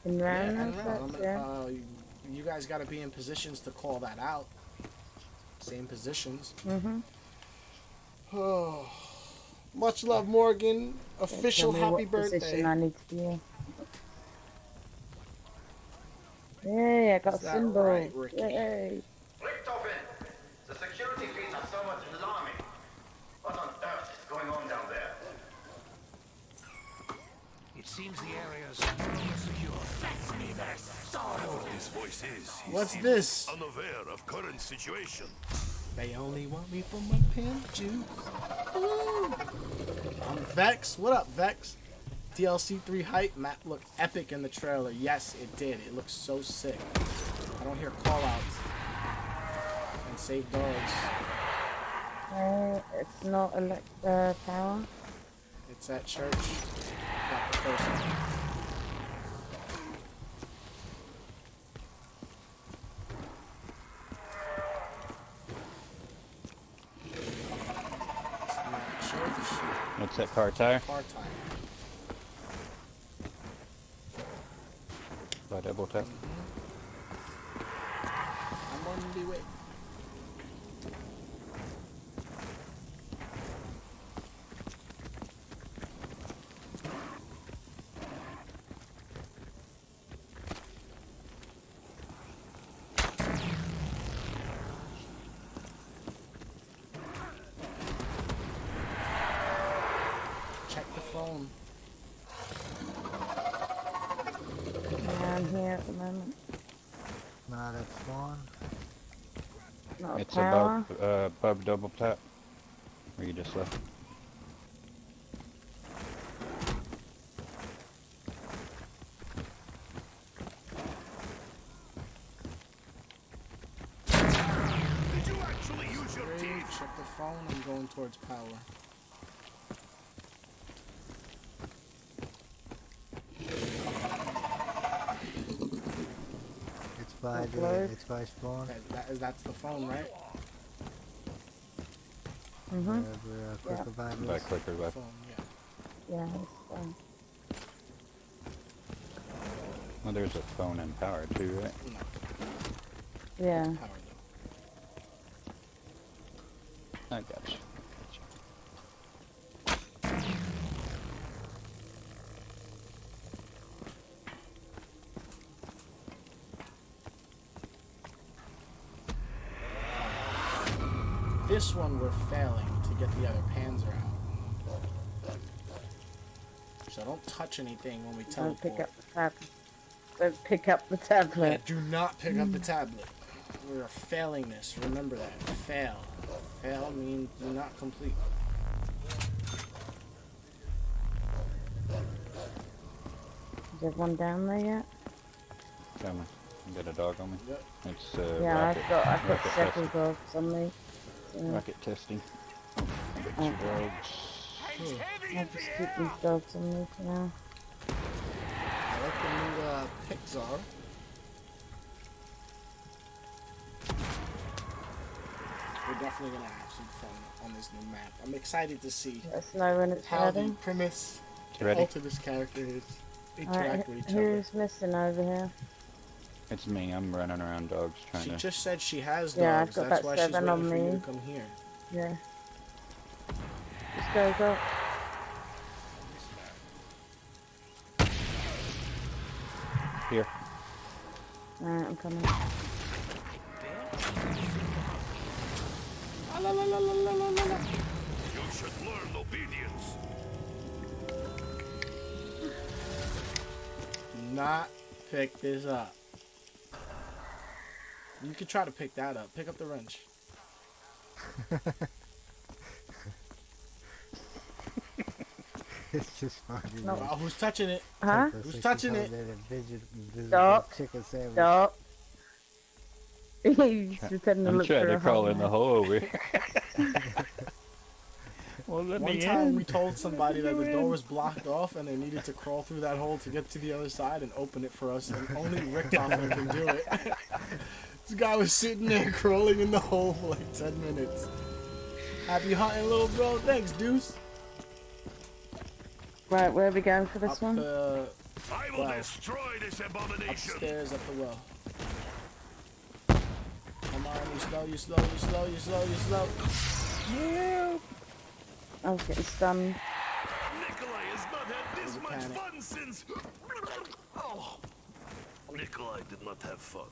In Yeah, round? and round. I'm Yeah. gonna, you guys got to be in positions to call that out. Same positions. Mm-hmm. Oh, much love, Morgan. Official Tell me happy what birthday. position I need to be in. Yay, I got Is a that symbol. right, Ricky? Yay. Richtofen, the security feeds are somewhat alarming. What on earth is going on down there? It seems the area's no longer secure. Fetch me their soul. This voice is. he What's seems this? Unaware of current situation. They only want me for my pimp juice. Ooh. I'm Vex. What up, Vex? DLC 3 hype. Map looked epic in the trailer. Yes, it did. It looks so sick. I don't hear callouts. And save dogs. It's not power. It's at church. Got the first one. What's that car tire? Car tire. By double tap. I'm on the way. phone. Yeah, I'm here at the moment. Not at spawn. Not It's power. above double tap. Where you just left. Did you actually use your teeth? Check the phone. I'm going towards power. It's by it's by spawn. That's the phone, right? Mhm. Quick revival. By quick revival. Phone, yeah. Yeah, it's fine. Well, there's a phone and power too, right? Yeah. Power though. I got you. This one we're failing to get the other Panzer out. So don't touch anything when we Don't teleport. pick up the tablet. Don't pick up the tablet. Yeah, do not pick up the tablet. We are failing this. Remember that. Fail. Fail means do not complete. Is everyone down there yet? Coming. You got a dog on me? Yep. It's Yeah, rocket, I've got rocket several testing. dogs on me. So Rocket testing. Get Oh. your dogs. I'll just keep these dogs on me for now. I like the new Pixar. We're definitely gonna have some fun on this new map. I'm excited to see Let us know when it's how the ready. premise It's ready. all to this character is interact Alright, with each other. who's missing over here? It's me. I'm running around dogs trying She to. just said she has dogs. Yeah, I've got That's about why she's 7 waiting on for you me. to come here. Yeah. Just go. Here. Alright, I'm coming. You should learn obedience. Do not pick this up. You could try to pick that up. Pick up the wrench. It's just funny. No. Wow, who's touching it? Huh? Who's touching it? Stop. Chicken sandwich. Stop. He's pretending to I'm look trying for to a crawl hole in the now. hole over here. Well, one time we told somebody that the door was blocked off and they needed to crawl through that hole to get to the other side and open it for us, and only Rick Hoffman can do it. This guy was sitting there crawling in the hole for like 10 minutes. Happy hunting, little bro. Thanks, Deuce. Right, where are we going for this Up one? the I will well. destroy this abomination. Upstairs at the well. Come on, you slow, you slow, you slow, you slow, you slow. Yeah. I was getting stunned. Nikolai has not had this much panic. fun since. Oh. Nikolai did not have fun.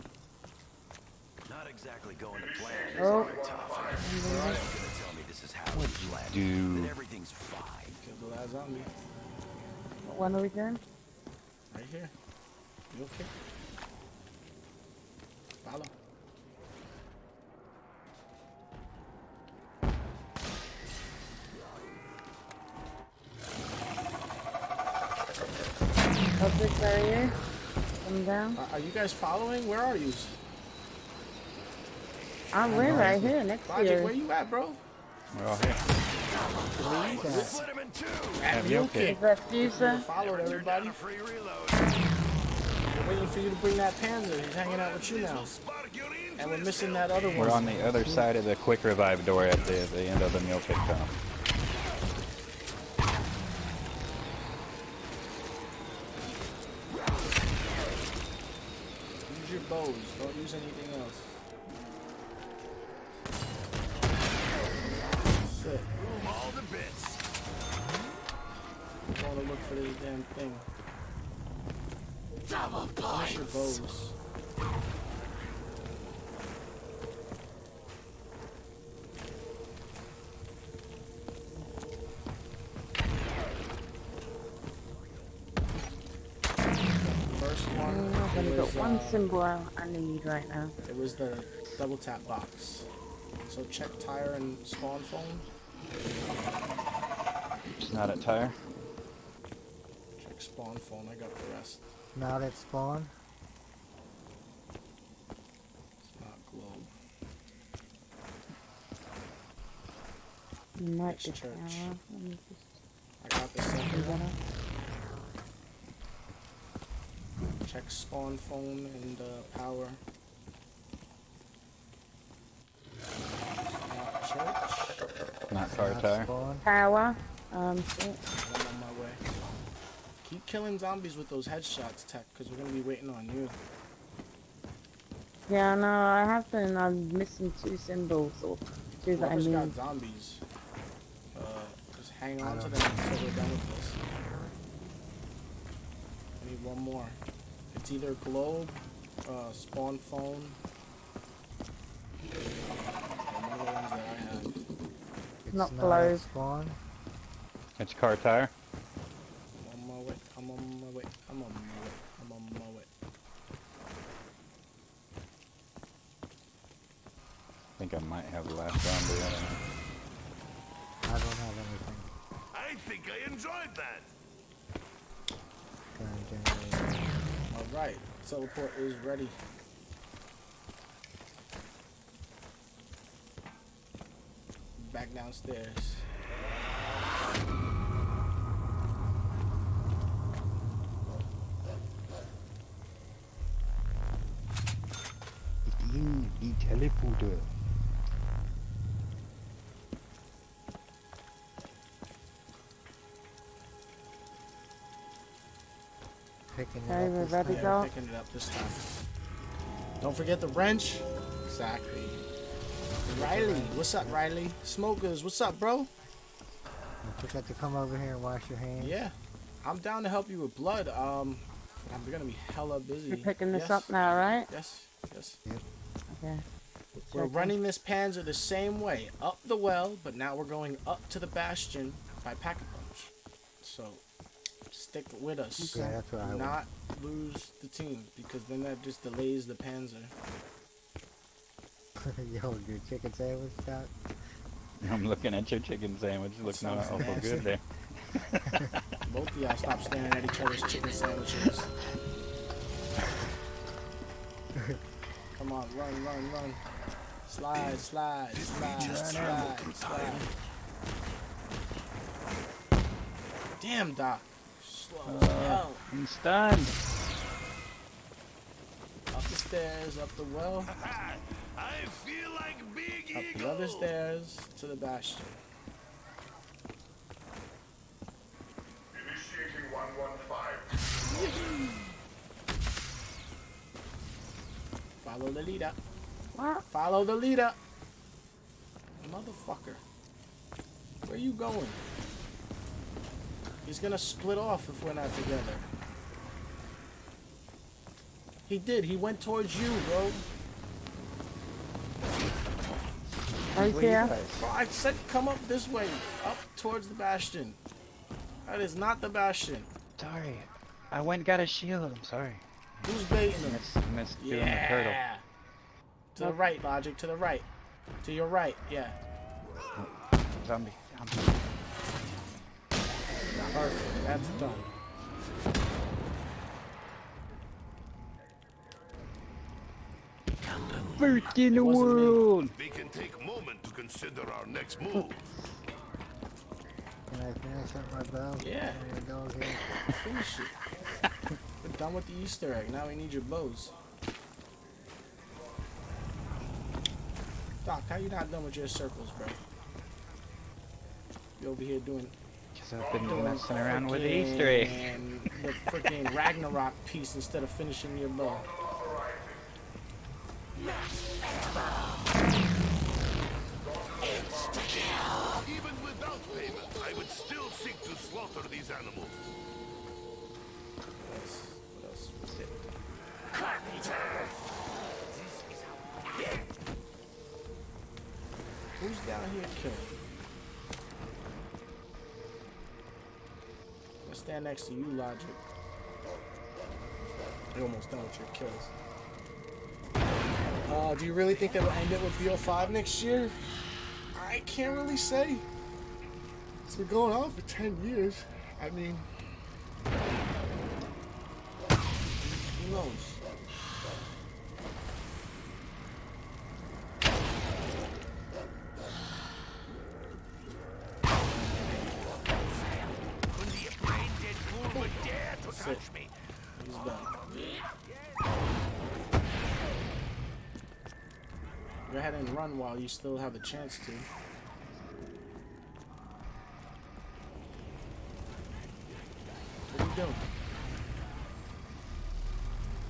Not exactly going to plan. Oh. Tough. You're gonna tell me this is how we planned. do? That everything's fine. Kill the last zombie. What one are we doing? Right here. You okay? Follow. Object barrier. Come down. Are you guys following? Where are you? We're right here next to Project, you. where you at, bro? We're all here. Split him in two. At you Mule okay? Kick. Is that Fuser? Followed everybody. Free reload. We're waiting for you to bring that Panzer. He's hanging out with you now. And we're missing that other one. We're on the other side of the quick revive door at the end of the mule kick tunnel. Use your bows. Don't use anything else. Shit. All the bits. I'm going to look for this damn thing. Finish your bows. I've only got one symbol I need right now. It was the double tap box. So check tire and spawn phone. It's not a tire. Check spawn phone. I got the rest. Not at spawn. It's not globe. Might be church. I got the second. Check spawn phone and power. Church. Not car tire. Power. Shit. I'm on my way. Keep killing zombies with those headshots, Tech, because we're gonna be waiting on you. Yeah, no, I have been. I'm missing 2 symbols or 2 that I Whoever's need. got zombies, just hang on to them until we're done with this. I need one more. It's either globe, spawn phone, or one of the ones that I have. It's not at globe. spawn. It's car tire. I'm on my way. I'm on my way. I'm on my way. I'm on my way. I think I might have the last zombie. I don't know. I don't have anything. I think I enjoyed that. Alright, teleport is ready. Back downstairs. Die Teleporter. Picking it Okay, up we're this ready to time. go. Picking it up this time. Don't forget the wrench. Exactly. Riley, what's up, Riley? Smokers, what's up, bro? Don't forget to come over here and wash your hands. Yeah, I'm down to help you with blood. I'm gonna be hella busy. You're picking this Yes. up now, right? Yes, yes. Yep. Okay. We're running this Panzer the same way, up the well, but now we're going up to the Bastion by Pack-a-Punch. So, stick with us. Yeah, that's what I Do want. not lose the team, because then that just delays the Panzer. Yo, your chicken sandwich shot. I'm looking at your chicken sandwich. Looking sounds awful nasty. good there. Both of y'all stop staring at each other's chicken sandwiches. Come on, run, run, run. Slide, slide, slide, slide, slide. Damn, Doc. Slow as hell. I'm stunned. Up the stairs, up the well. I feel like Big Up the other stairs to the Bastion. Initiating 115. Follow the leader. What? Follow the leader. Motherfucker. Where you going? He's gonna split off if we're not together. He did. He went towards you, bro. Right here. Bro, I said come up this way. Up towards the Bastion. That is not the Bastion. Sorry. I went and got a shield. I'm sorry. Who's baiting him? Missed doing the turtle. To the right, Logic. To the right. To your right. Yeah. Zombie. Perfect. That's done. First in the world. We can take a moment to consider our next move. Can I finish up my bow? Yeah. My dog here? Finish it. We're done with the Easter egg. Now we need your bows. Doc, how you not done with your circles, bro? You over here doing... Because I've been messing around with the Easter egg. And the freaking Ragnarok piece instead of finishing your bow. Even without payment, I would still seek to slaughter these animals. What else was it? Who's down here killing? I'll stand next to you, Logic. You're almost done with your kills. Do you really think they will end it with BO5 next year? I can't really say. It's been going on for 10 years. I mean, who knows? Only a brain-dead fool would dare to touch me. He's done. Go ahead and run while you still have a chance to. What are you doing?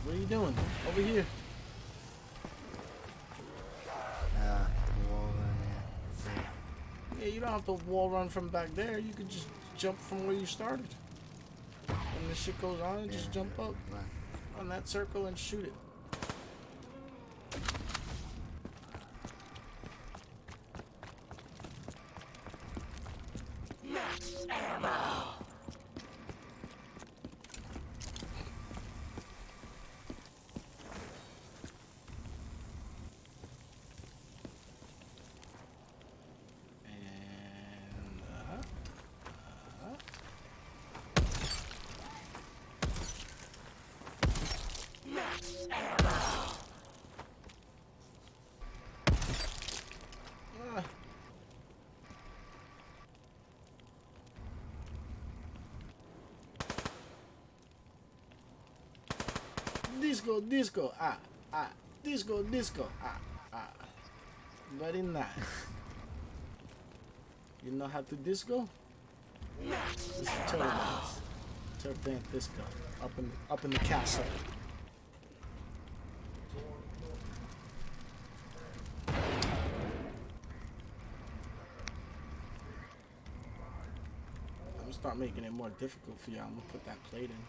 What are you doing? Over here. Wall run, Yeah, you don't have to wall run from back there. You could just jump from where you started. When this shit goes on, just jump up on that circle and shoot it. Max ammo. Max ammo. Disco, disco, disco, disco, Very nice. You know how to disco? This is turtle dance. Turtle dance disco. Up in the castle. I'm gonna start making it more difficult for you. I'm gonna put that plate in.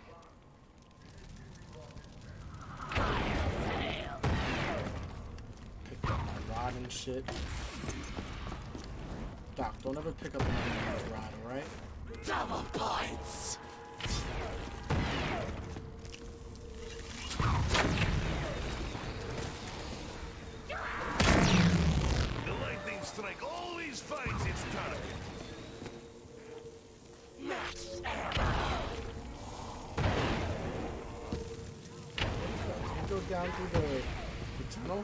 Pick up my rod and shit. Doc, don't ever pick up another man's rod, alright? Double points. The lightning strike always finds its target. Max ammo. Can you go down through the tunnel?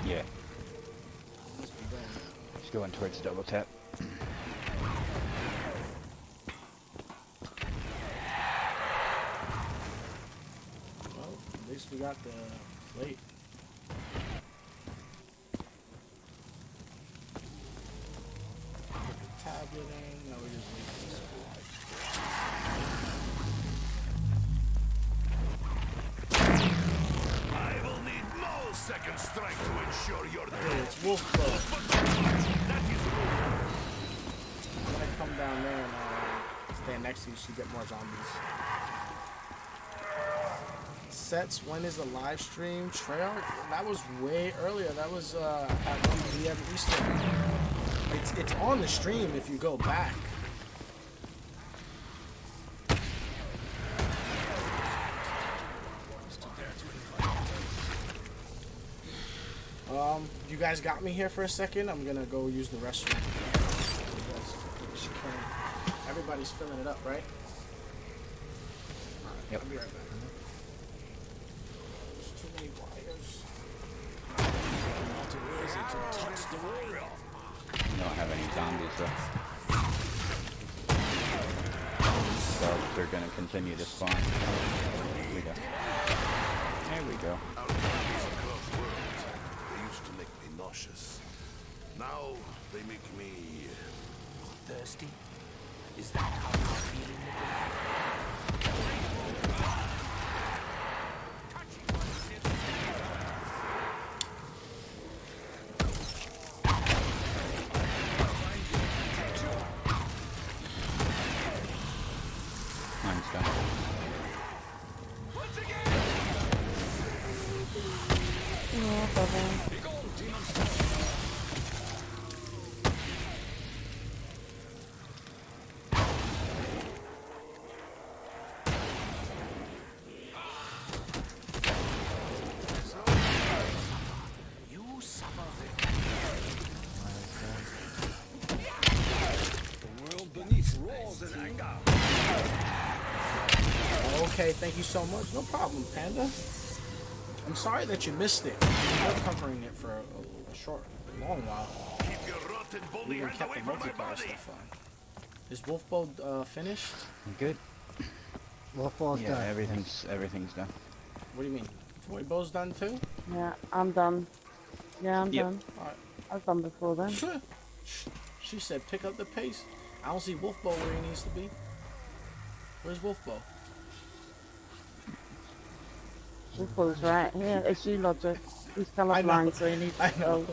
Yeah. Must be there. Just going towards double tap. Well, at least we got the plate. Put the tablet in. Now we just wait for this. I will need no second strike to ensure your Hey, it's Wolf Club. That is I'm gonna come down there and stand next to you so you get more zombies. Sets, when is the live stream? Treyarch? That was way earlier. That was at 1 p.m. Eastern. It's on the stream if you go back. You guys got me here for a second. I'm gonna go use the restroom. Everybody's filling it up, right? Yep. I'll be right back. There's too many wires. Not easy to touch the wall. Don't have any zombies though. So they're gonna continue to spawn. Here we go. There we go. They used to make me nauseous. Now they make me Thirsty? Is that how you're feeling? Mine's done. Yeah, brother. Okay, thank you so much. No problem, Panda. I'm sorry that you missed it. We were covering it for a long while. We even kept the multiplayer stuff on. Is Wolfbow finished? Good. Wolfbow's Yeah, done. everything's done. What do you mean? Voidbow's done too? Yeah, I'm done. Yeah, I'm Yep. done. Alright. I was done before then. She said pick up the pace. I don't see Wolfbow where he needs to be. Where's Wolfbow? Wolfbow's right here. It's you, Logic. He's colorblind, so he needs to go.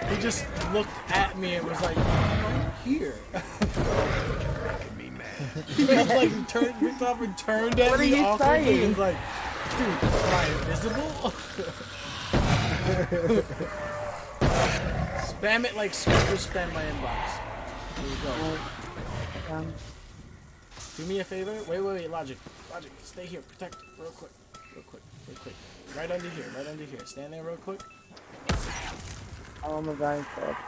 He just looked at me and was like, I'm here. He just like looked up and turned at me awkwardly and was like, dude, am I invisible? Spam it like Squeaker spam my inbox. Here we go. Do me a favor. Wait, Logic, stay here. Protect, real quick. Right under here. Stand there real quick. Oh my god,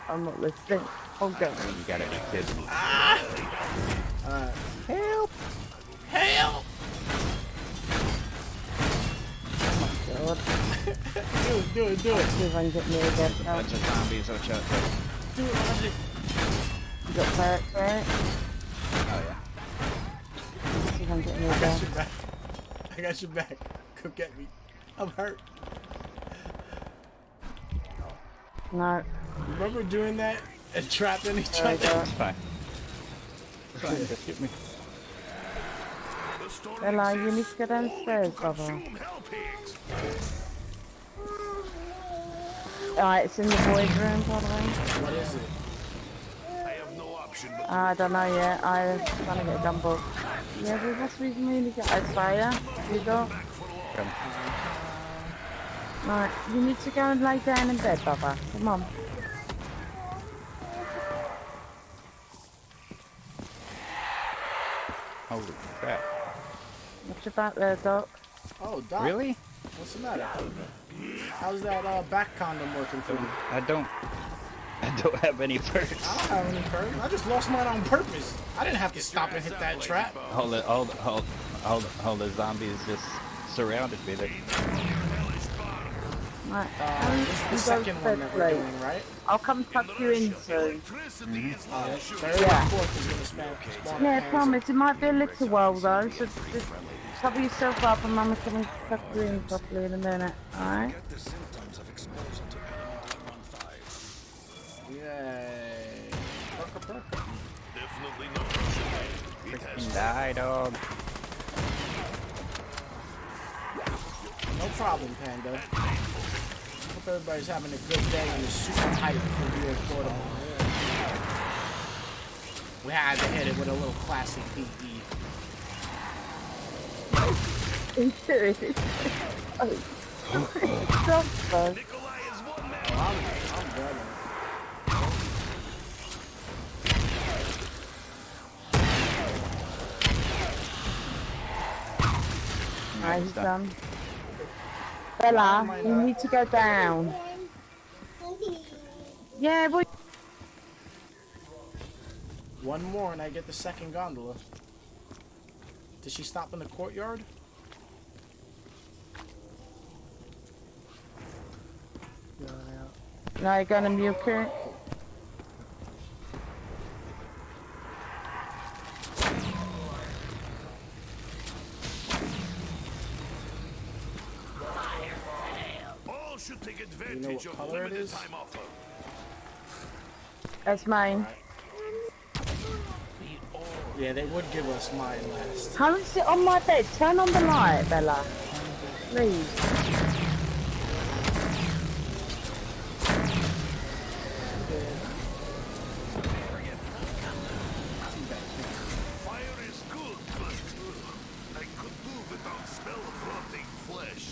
I'm not listening. Oh god. You gotta be kidding me. Help! Oh my god. Do it. Let's see if I can get near again. A bunch of zombies, watch out. Do it, Logic. You got parrots, right? Oh yeah. Let's see if I can get near I again. got your back. I got your back. Come get me. I'm hurt. No. Remember doing that and trapping each other? It's fine. Just get me. Bella, you need to go downstairs, brother. Alright, it's in the void room, by the way. What is it? I don't know yet. I'm trying to get a gumball. Yeah, but that's the reason we need to get fire. You go. Right, you need to go and lay down in bed, Bubba. Come on. Holy crap. What's your back there, Doc? Oh, Doc. Really? What's the matter? How's that back condom working for you? I don't have any perks. I don't have any perks. I just lost mine on purpose. I didn't have to stop and hit that trap. All the zombies just surrounded me there. Right. This is the second one that we're doing, right? I'll come tuck you in soon. Third and fourth is gonna spawn. Yeah, I promise. It might be a little while though, so just cover yourself up and Mama's coming to tuck you in properly in a minute, alright? Yay. Definitely not rushing. Freaking die, dog. No problem, Panda. Hope everybody's having a good day and is super hyped for BO4 tomorrow. We had to hit it with a little classic PE. Stop, bud. I'm good. Alright, he's done. Bella, you need to go down. Yeah, boy. One more and I get the second gondola. Did she stop in the courtyard? No, you're gonna mute her. All should take You know advantage what of color it limited is? time offer. That's mine. Yeah, they would give us mine last. Come and sit on my bed. Turn on the light, Bella. Please. Fire is good, but I could do without smell of rotting flesh.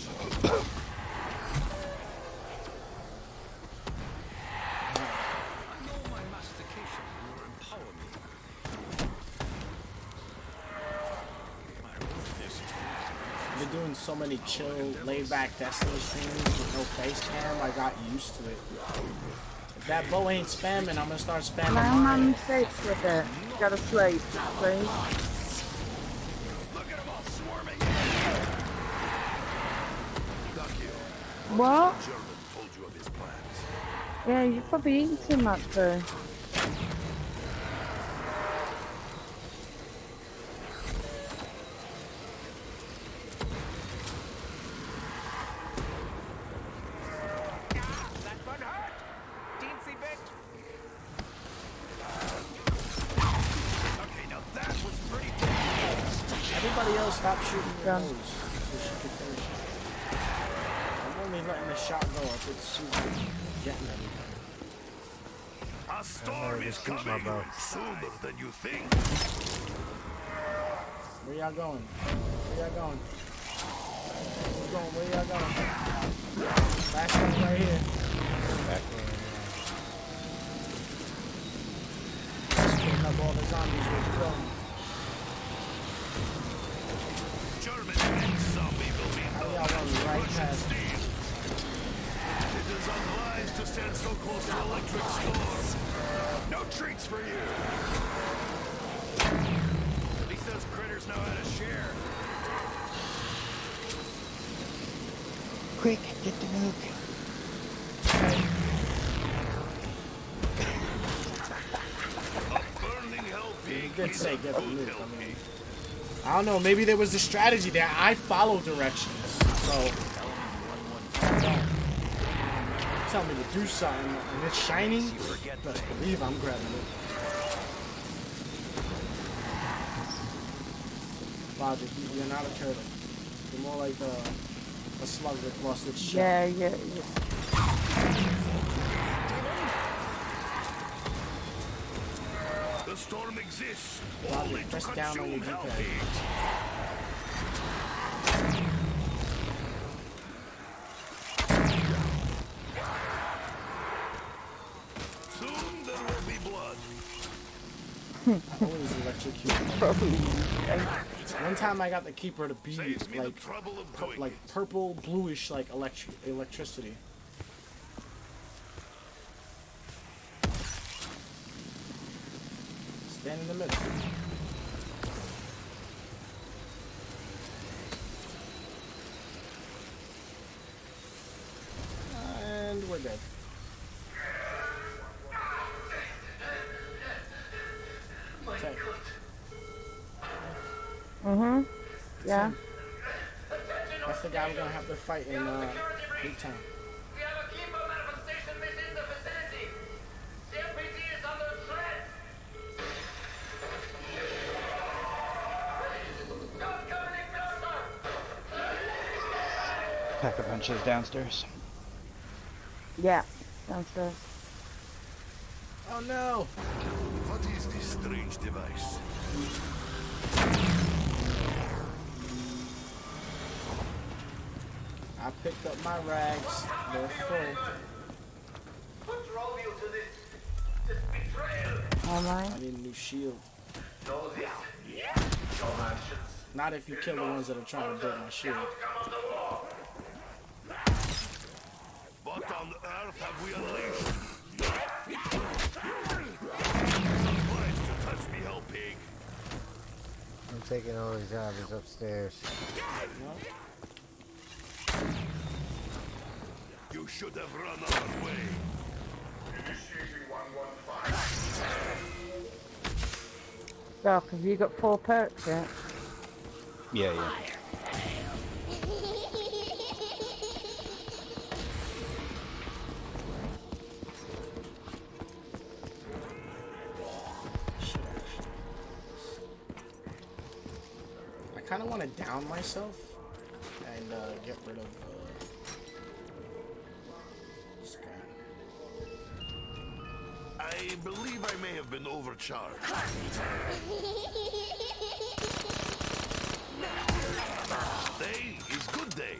I know my mastication will empower me. I've been doing so many chill, laid-back Destiny streams with no face cam, I got used to it. that bow ain't spamming, I'm gonna start spamming My mine. man sleep with it. Gotta sleep, please. What? Yeah, you're probably eating too much though. Everybody else stop shooting your nose so she can finish it. I'm only letting the shot go if it's she's getting everything. A storm is coming sooner than you think. Where y'all going? Where y'all going? Where going? Where y'all going? Last one right here. Back Let's pick up all the zombies where you going. German and zombie will be right past me. It is unwise to stand so close to electric storms. No treats for you. At least those critters know how to share. Quick, get the nuke. Burning hell pig. You did say get the nuke. I don't know, maybe there was a strategy there. I follow directions, so tell me to do something and it's shiny, best believe I'm grabbing it. Logic, you're not a turtle. You're more like a slug that lost its shell. Yeah. The storm exists. Logic, press down on your D-pad. Soon there will be blood. Always electrocute. One time I got the keeper to be like purple, bluish, like electricity. Stand in the middle. And we're dead. Okay. Yeah. That's the guy we're gonna have to fight in Big Town. We have a keeper manifestation within the vicinity. The MPD is under threat. Don't come any closer. Pack a punches downstairs. Yeah, downstairs. Oh no! What is this strange device? I picked up my rags. They're full. What drove you to this betrayal? Alright. I need a new shield. Know this. Your actions. Not if you kill the ones that are trying to break my shield. What on earth have we unleashed? Supplies to touch me, hell pig. I'm taking all these zombies upstairs. You should have run our way. Initiating 115. Doc, have you got 4 perks yet? Yeah. I kind of want to down myself and get rid of this guy. I believe I may have been overcharged. Day is good day.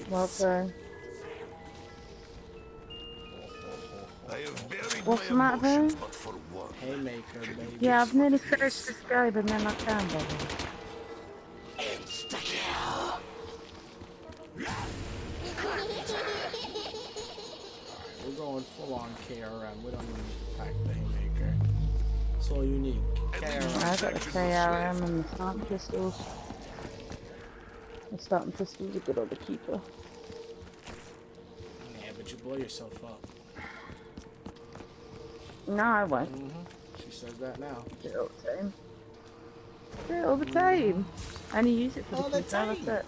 Well done. I have buried What's the my matter? emotions, but for one. Haymaker, baby. Yeah, I've nearly finished this guy, but then I can't, baby. going full on KRM. We don't even need to pack the haymaker. That's all you need. KRM. I got the TREYARCH and the starting pistols. The starting pistols are good on the keeper. Yeah, but you blow yourself up. No, I won't. She says that now. Do it all the time. Do it all the time. I only use it for All the the keeper, time. that's it.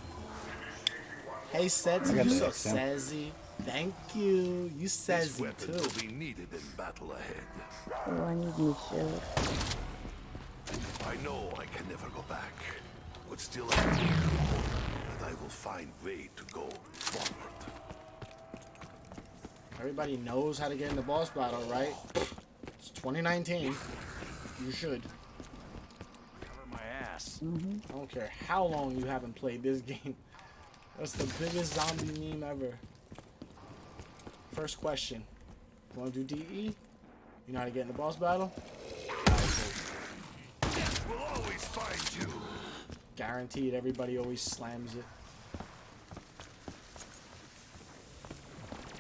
Hey, I Setsy, got you the so XM. sassy. Thank you. You This sassy weapon too. will be needed in battle ahead. Oh, I need new shield. I know I can never go back, but still I can and I will find way to go forward. Everybody knows how to get in the boss battle, right? It's 2019. You should. Cover my ass. I don't care how long you haven't played this game. That's the biggest zombie meme ever. First question. You want to do DE? You know how to get in the boss battle? We'll always find you. Guaranteed, everybody always slams it.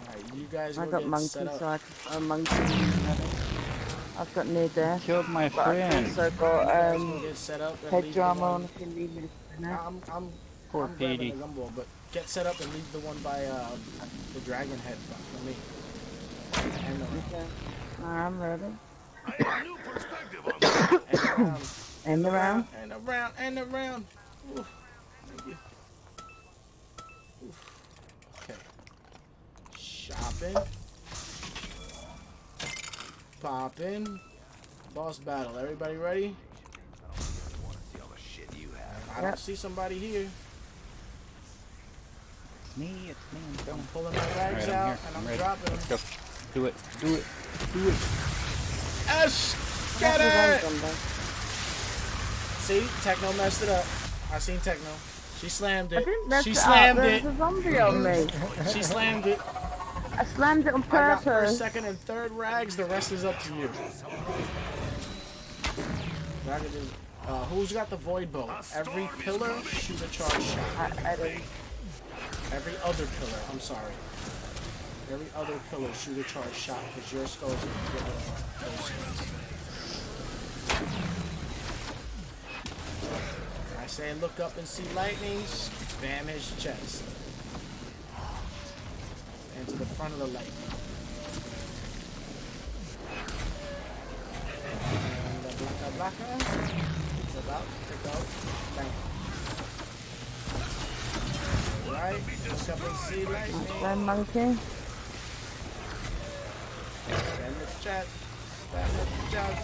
Alright, you guys I go got get monkey, set up. so I can monkey. I've got near death. Killed my but I've friend. also got Get set up and head leave drama the one. on if you leave me the spinner. Poor I'm grabbing Petey. the gumball, but get set up and leave the one by the dragon head for me. And the Okay. I'm ready. I have a new perspective on this. And around. And around, and around. Oof. Thank you. Oof. Okay. Shopping. Popping. Boss battle. Everybody ready? I don't see somebody here. It's me. I'm pulling my bags Alright, I'm out here. and I'm I'm ready. dropping them. Let's go. Do it. Do it. Do it. Yes! Get it! See? Techno messed it up. I seen Techno. She slammed it. She slammed it. There's a zombie on me. She slammed it. I slammed it on I got purpose. first, second, and third rags. The rest is up to you. Dragon is, who's got the void bow? Every pillar, shoot a charge shot. I don't. Every other pillar. I'm sorry. Every other pillar, shoot a charge shot because your skulls are good those skills. I say look up and see lightning. Spam his chest. And to the front of the lightning. And the blacka is about to go. Bang. Right, look up and see lightning. One monkey. Spam the chat. Spam the chat.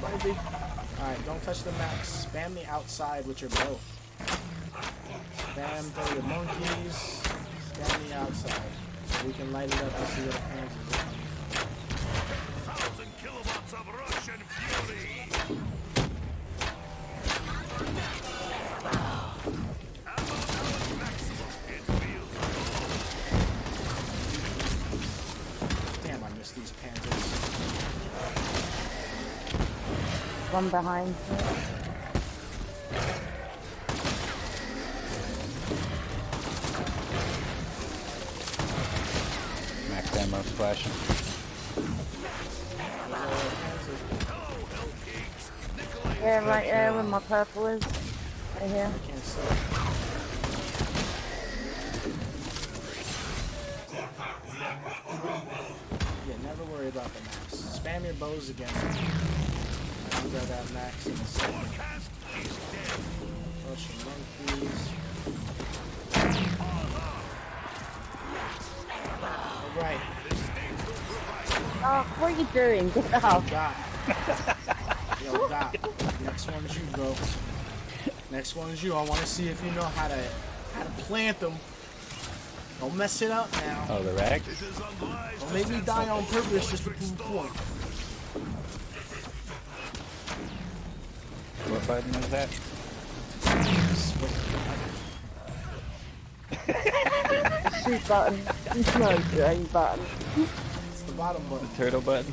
Baby. Alright, don't touch the max. Spam the outside with your bow. Spam throw your monkeys. Spam the outside. So we can light it up and see what the pansies are. 1,000 kilowatts of Russian fury. Damn, I missed these pansies. One behind. Max ammo splashing. Yeah, right there where my purple is. Right here. I can't see. Yeah, never worry about the max. Spam your bows again. I'll grab that max in a second. Touch your monkeys. Alright. Oh, what are you doing? Get off. Dot. Yo, Dot. Next one's you, bro. Next one's you. I want to see if you know how to plant them. Don't mess it up now. Oh, the rag? Don't make me die on purpose just to prove a point. What button is that? Shoot button. It's no green button. It's the bottom button. The turtle button?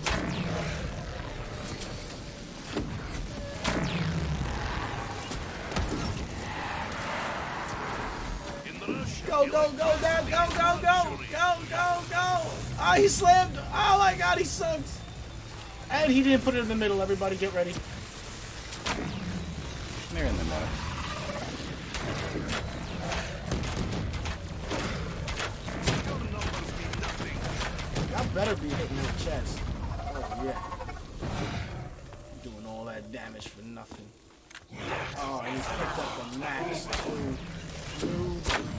Go, go, go, Dad. Go, go, go. Go, go, go. Oh, he slammed. Oh, my God, he sucks. And he didn't put it in the middle. Everybody get ready. They're in the middle. That better be hitting your chest. Oh, yeah. Doing all that damage for nothing. Oh, and he's picked up the max, too. Noob.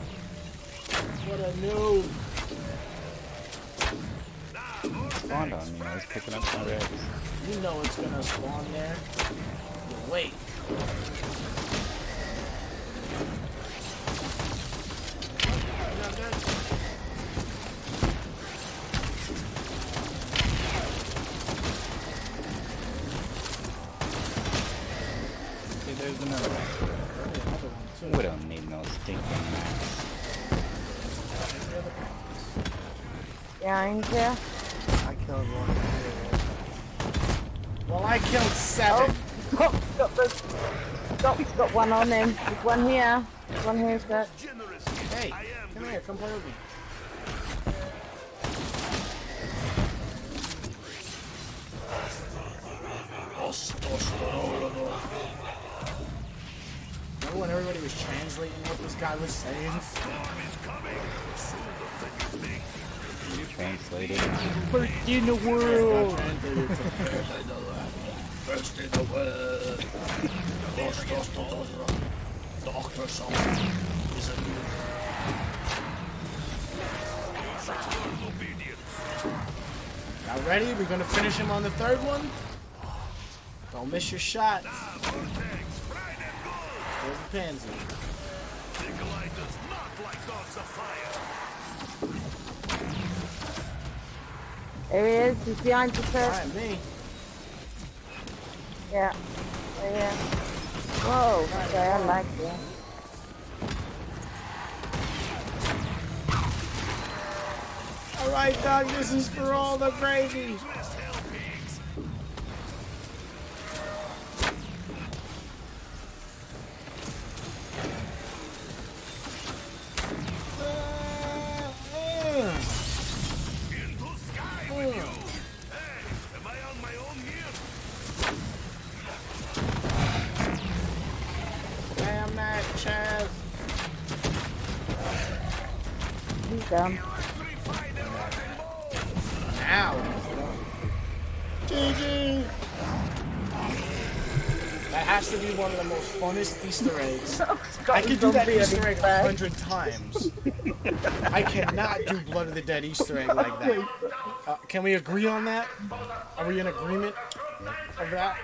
What a noob. Spawned on me. I was picking up some rags. You know it's gonna spawn there. You wait. Okay, there's another one. We don't need no stinking max. Behind you. I killed one. Well, I killed 7. He's got one on him. There's one here. There's one here, sir. Hey, come here, come play with me. Remember when everybody was translating what this guy was saying? Translated. First in the world. First in the world. Doctor Song is a new. Now ready? We're gonna finish him on the 3rd one. Don't miss your shots. There's the pansy. There he is. He's behind you, sir. Alright, me. Yeah. Yeah. Whoa. Okay, I like that. Alright, dog, this is for all the gravy. Damn that chest. He's down. Now he's done. GG. That has to be one of the most funnest Easter eggs. I could do that Easter egg 100 times. I cannot do Blood of the Dead Easter egg like that. Can we agree on that? Are we in agreement of that?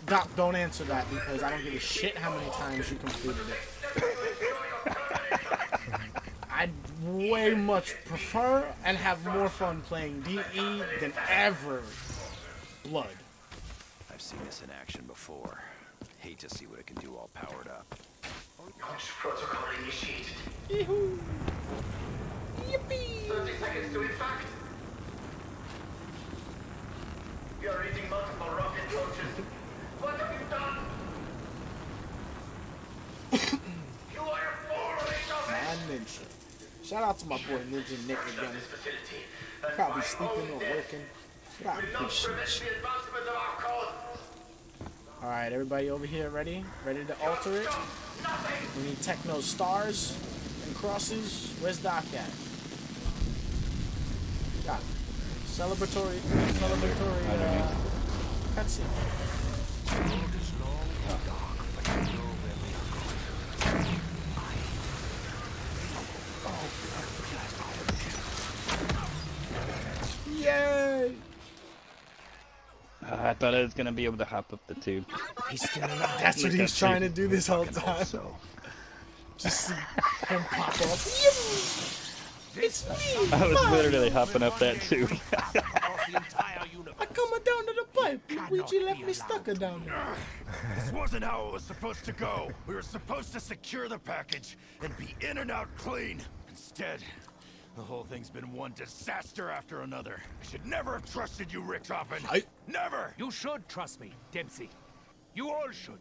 Doc, don't answer that because I don't give a shit how many times you completed it. I'd way much prefer and have more fun playing DE than ever Blood. I've seen this in action before. Hate to see what it can do all powered up. Launch protocol initiated. Yee-hoo. Yippee! 30 seconds to impact. We are reading multiple rocket launches. What have you done? You are a fool, Man, Ninja. Shout out to my boy Ninja Nick again. Probably sleeping or working. God, I appreciate you. Alright, everybody over here ready? Ready to alter it? We need techno stars and crosses. Where's Doc at? Got it. Celebratory cutscene. Yay! I thought I was gonna be able to hop up the tube. He's still alive. That's what he's trying to do this whole time. Just see him pop up. It's me! I was literally hopping up that tube. I come down to the pipe. Luigi left me stuck down there. This wasn't how it was supposed to go. We were supposed to secure the package and be in and out clean. Instead, the whole thing's been one disaster after another. I should never have trusted you, Richthofen. Never! You should trust me, Dempsey. You all should.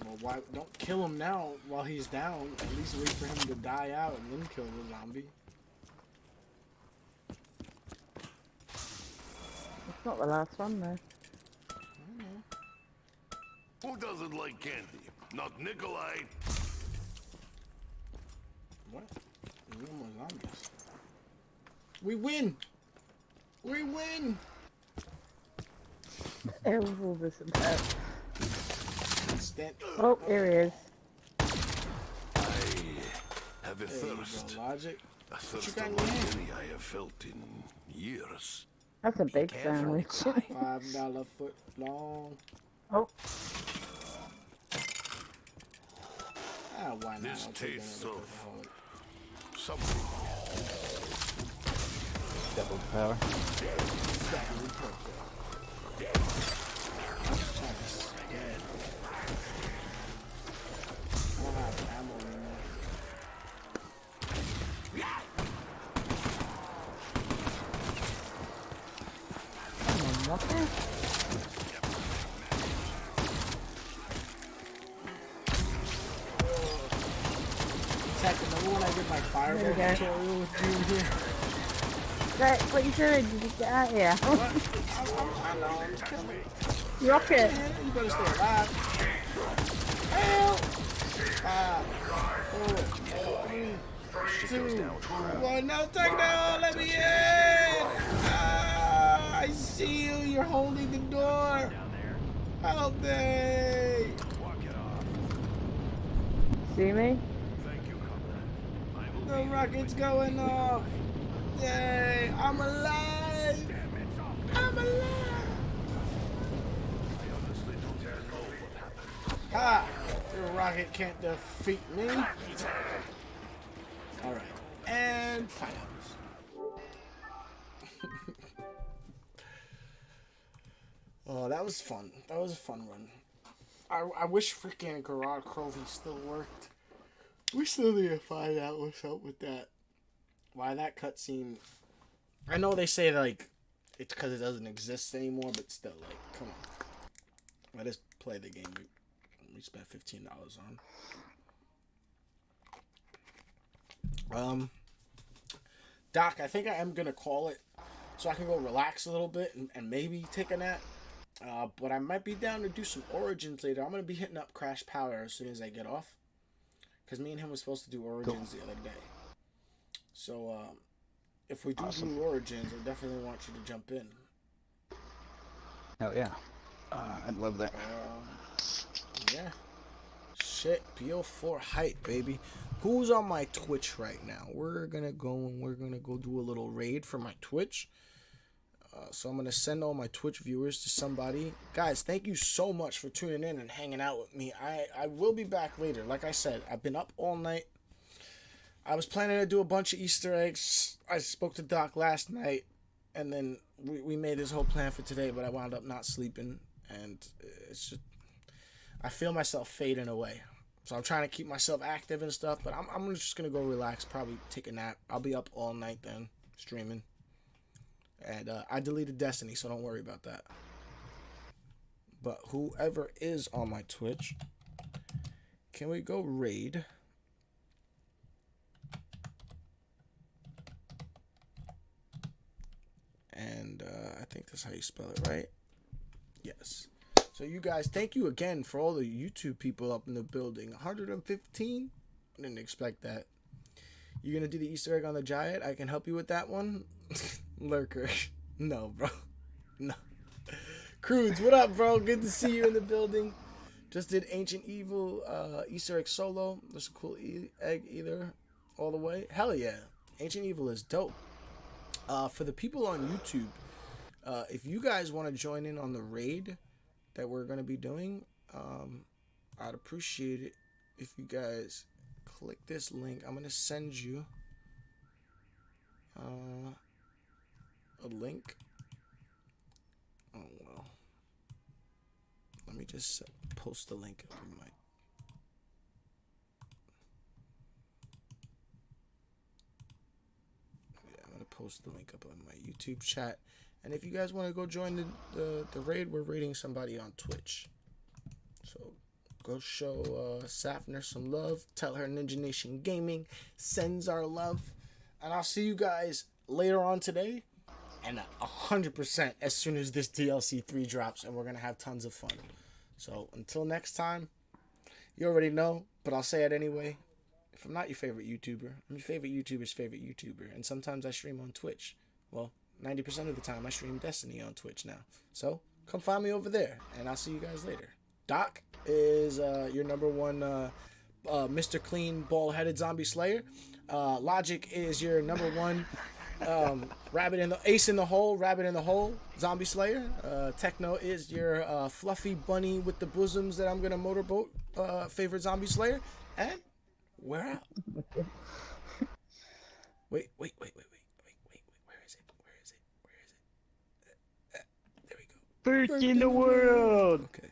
Well, why don't kill him now while he's down? At least wait for him to die out and then kill the zombie. It's not the last one though. Who doesn't like candy? Not Nikolai. What? There's no more zombies. We win! We win! All this and that. Stand Oh, here he is. I have a There you thirst. go, Logic. A What you thirst got in unlike your hand? any I have felt in years. That's a big sandwich. $5 foot long. Oh. Ah, why not? This I'll take tastes another of alcoholic. something. Double power. Definitely purple. I don't have ammo anymore. Come on, Walker. Tech, remember when I did my fireball There you go. tutorial with you here? Right, what you doing? Did you get out here? I know, I'm killing. Rocket! You better stay alive. Help! 5, 4, 3, 2, 1. No, take down. Let me in. Ah, I see you. You're holding the door. Help me. See me? The rocket's going off. Yay! I'm alive. I'm alive. Ha! The rocket can't defeat me. Alright. And pineapples. Oh, that was fun. That was a fun run. I wish freaking Garage Crovey still worked. We still need to find out what's up with that. Why that cutscene. I know they say, like, it's because it doesn't exist anymore, but still, like, come on. I just play the game we spent $15 on. Doc, I think I am gonna call it so I can go relax a little bit and maybe take a nap. But I might be down to do some Origins later. I'm gonna be hitting up Crash Power as soon as I get off, because me and him were supposed to do Origins the other day. So if we do Origins, I definitely want you to jump in. Hell yeah. I'd love that. Yeah. Shit, BO4 hype, baby. Who's on my Twitch right now? We're gonna go do a little raid for my Twitch. So I'm gonna send all my Twitch viewers to somebody. Guys, thank you so much for tuning in and hanging out with me. I will be back later. Like I said, I've been up all night. I was planning to do a bunch of Easter eggs. I spoke to Doc last night, and then we made this whole plan for today, but I wound up not sleeping, and it's just, I feel myself fading away. So I'm trying to keep myself active and stuff, but I'm just gonna go relax, probably take a nap. I'll be up all night then, streaming. And I deleted Destiny, so don't worry about that. But whoever is on my Twitch, can we go raid? And I think that's how you spell it, right? Yes. So you guys, thank you again for all the YouTube people up in the building. 115? I didn't expect that. You're going to do the Easter egg on the Giant? I can help you with that one? Lurker. No, bro. No. Crudes, what up, bro? Good to see you in the building. Just did Ancient Evil Easter egg solo. That's a cool egg either. All the way. Hell yeah. Ancient Evil is dope. For the people on YouTube, if you guys want to join in on the raid that we're going to be doing, I'd appreciate it if you guys click this link. I'm going to send you a link. Oh, well. Let me just post the link up in my... Yeah, I'm going to post the link up on my YouTube chat. And if you guys want to go join the raid, we're raiding somebody on Twitch. So Go show Safner some love. Tell her NinjaNation Gaming sends our love. And I'll see you guys later on today. And 100% as soon as this DLC 3 drops. And we're going to have tons of fun. So until next time, you already know, but I'll say it anyway. If I'm not your favorite YouTuber, I'm your favorite YouTuber's favorite YouTuber. And sometimes I stream on Twitch. Well, 90% of the time I stream Destiny on Twitch now. So come find me over there. And I'll see you guys later. Doc is your number one Mr. Clean ball-headed zombie slayer. Logic is your number one ace in the hole, rabbit in the hole zombie slayer. Techno is your fluffy bunny with the bosoms that I'm gonna motorboat favorite zombie slayer. And we're out. Wait. Where is it? There we go. First in the world. Okay.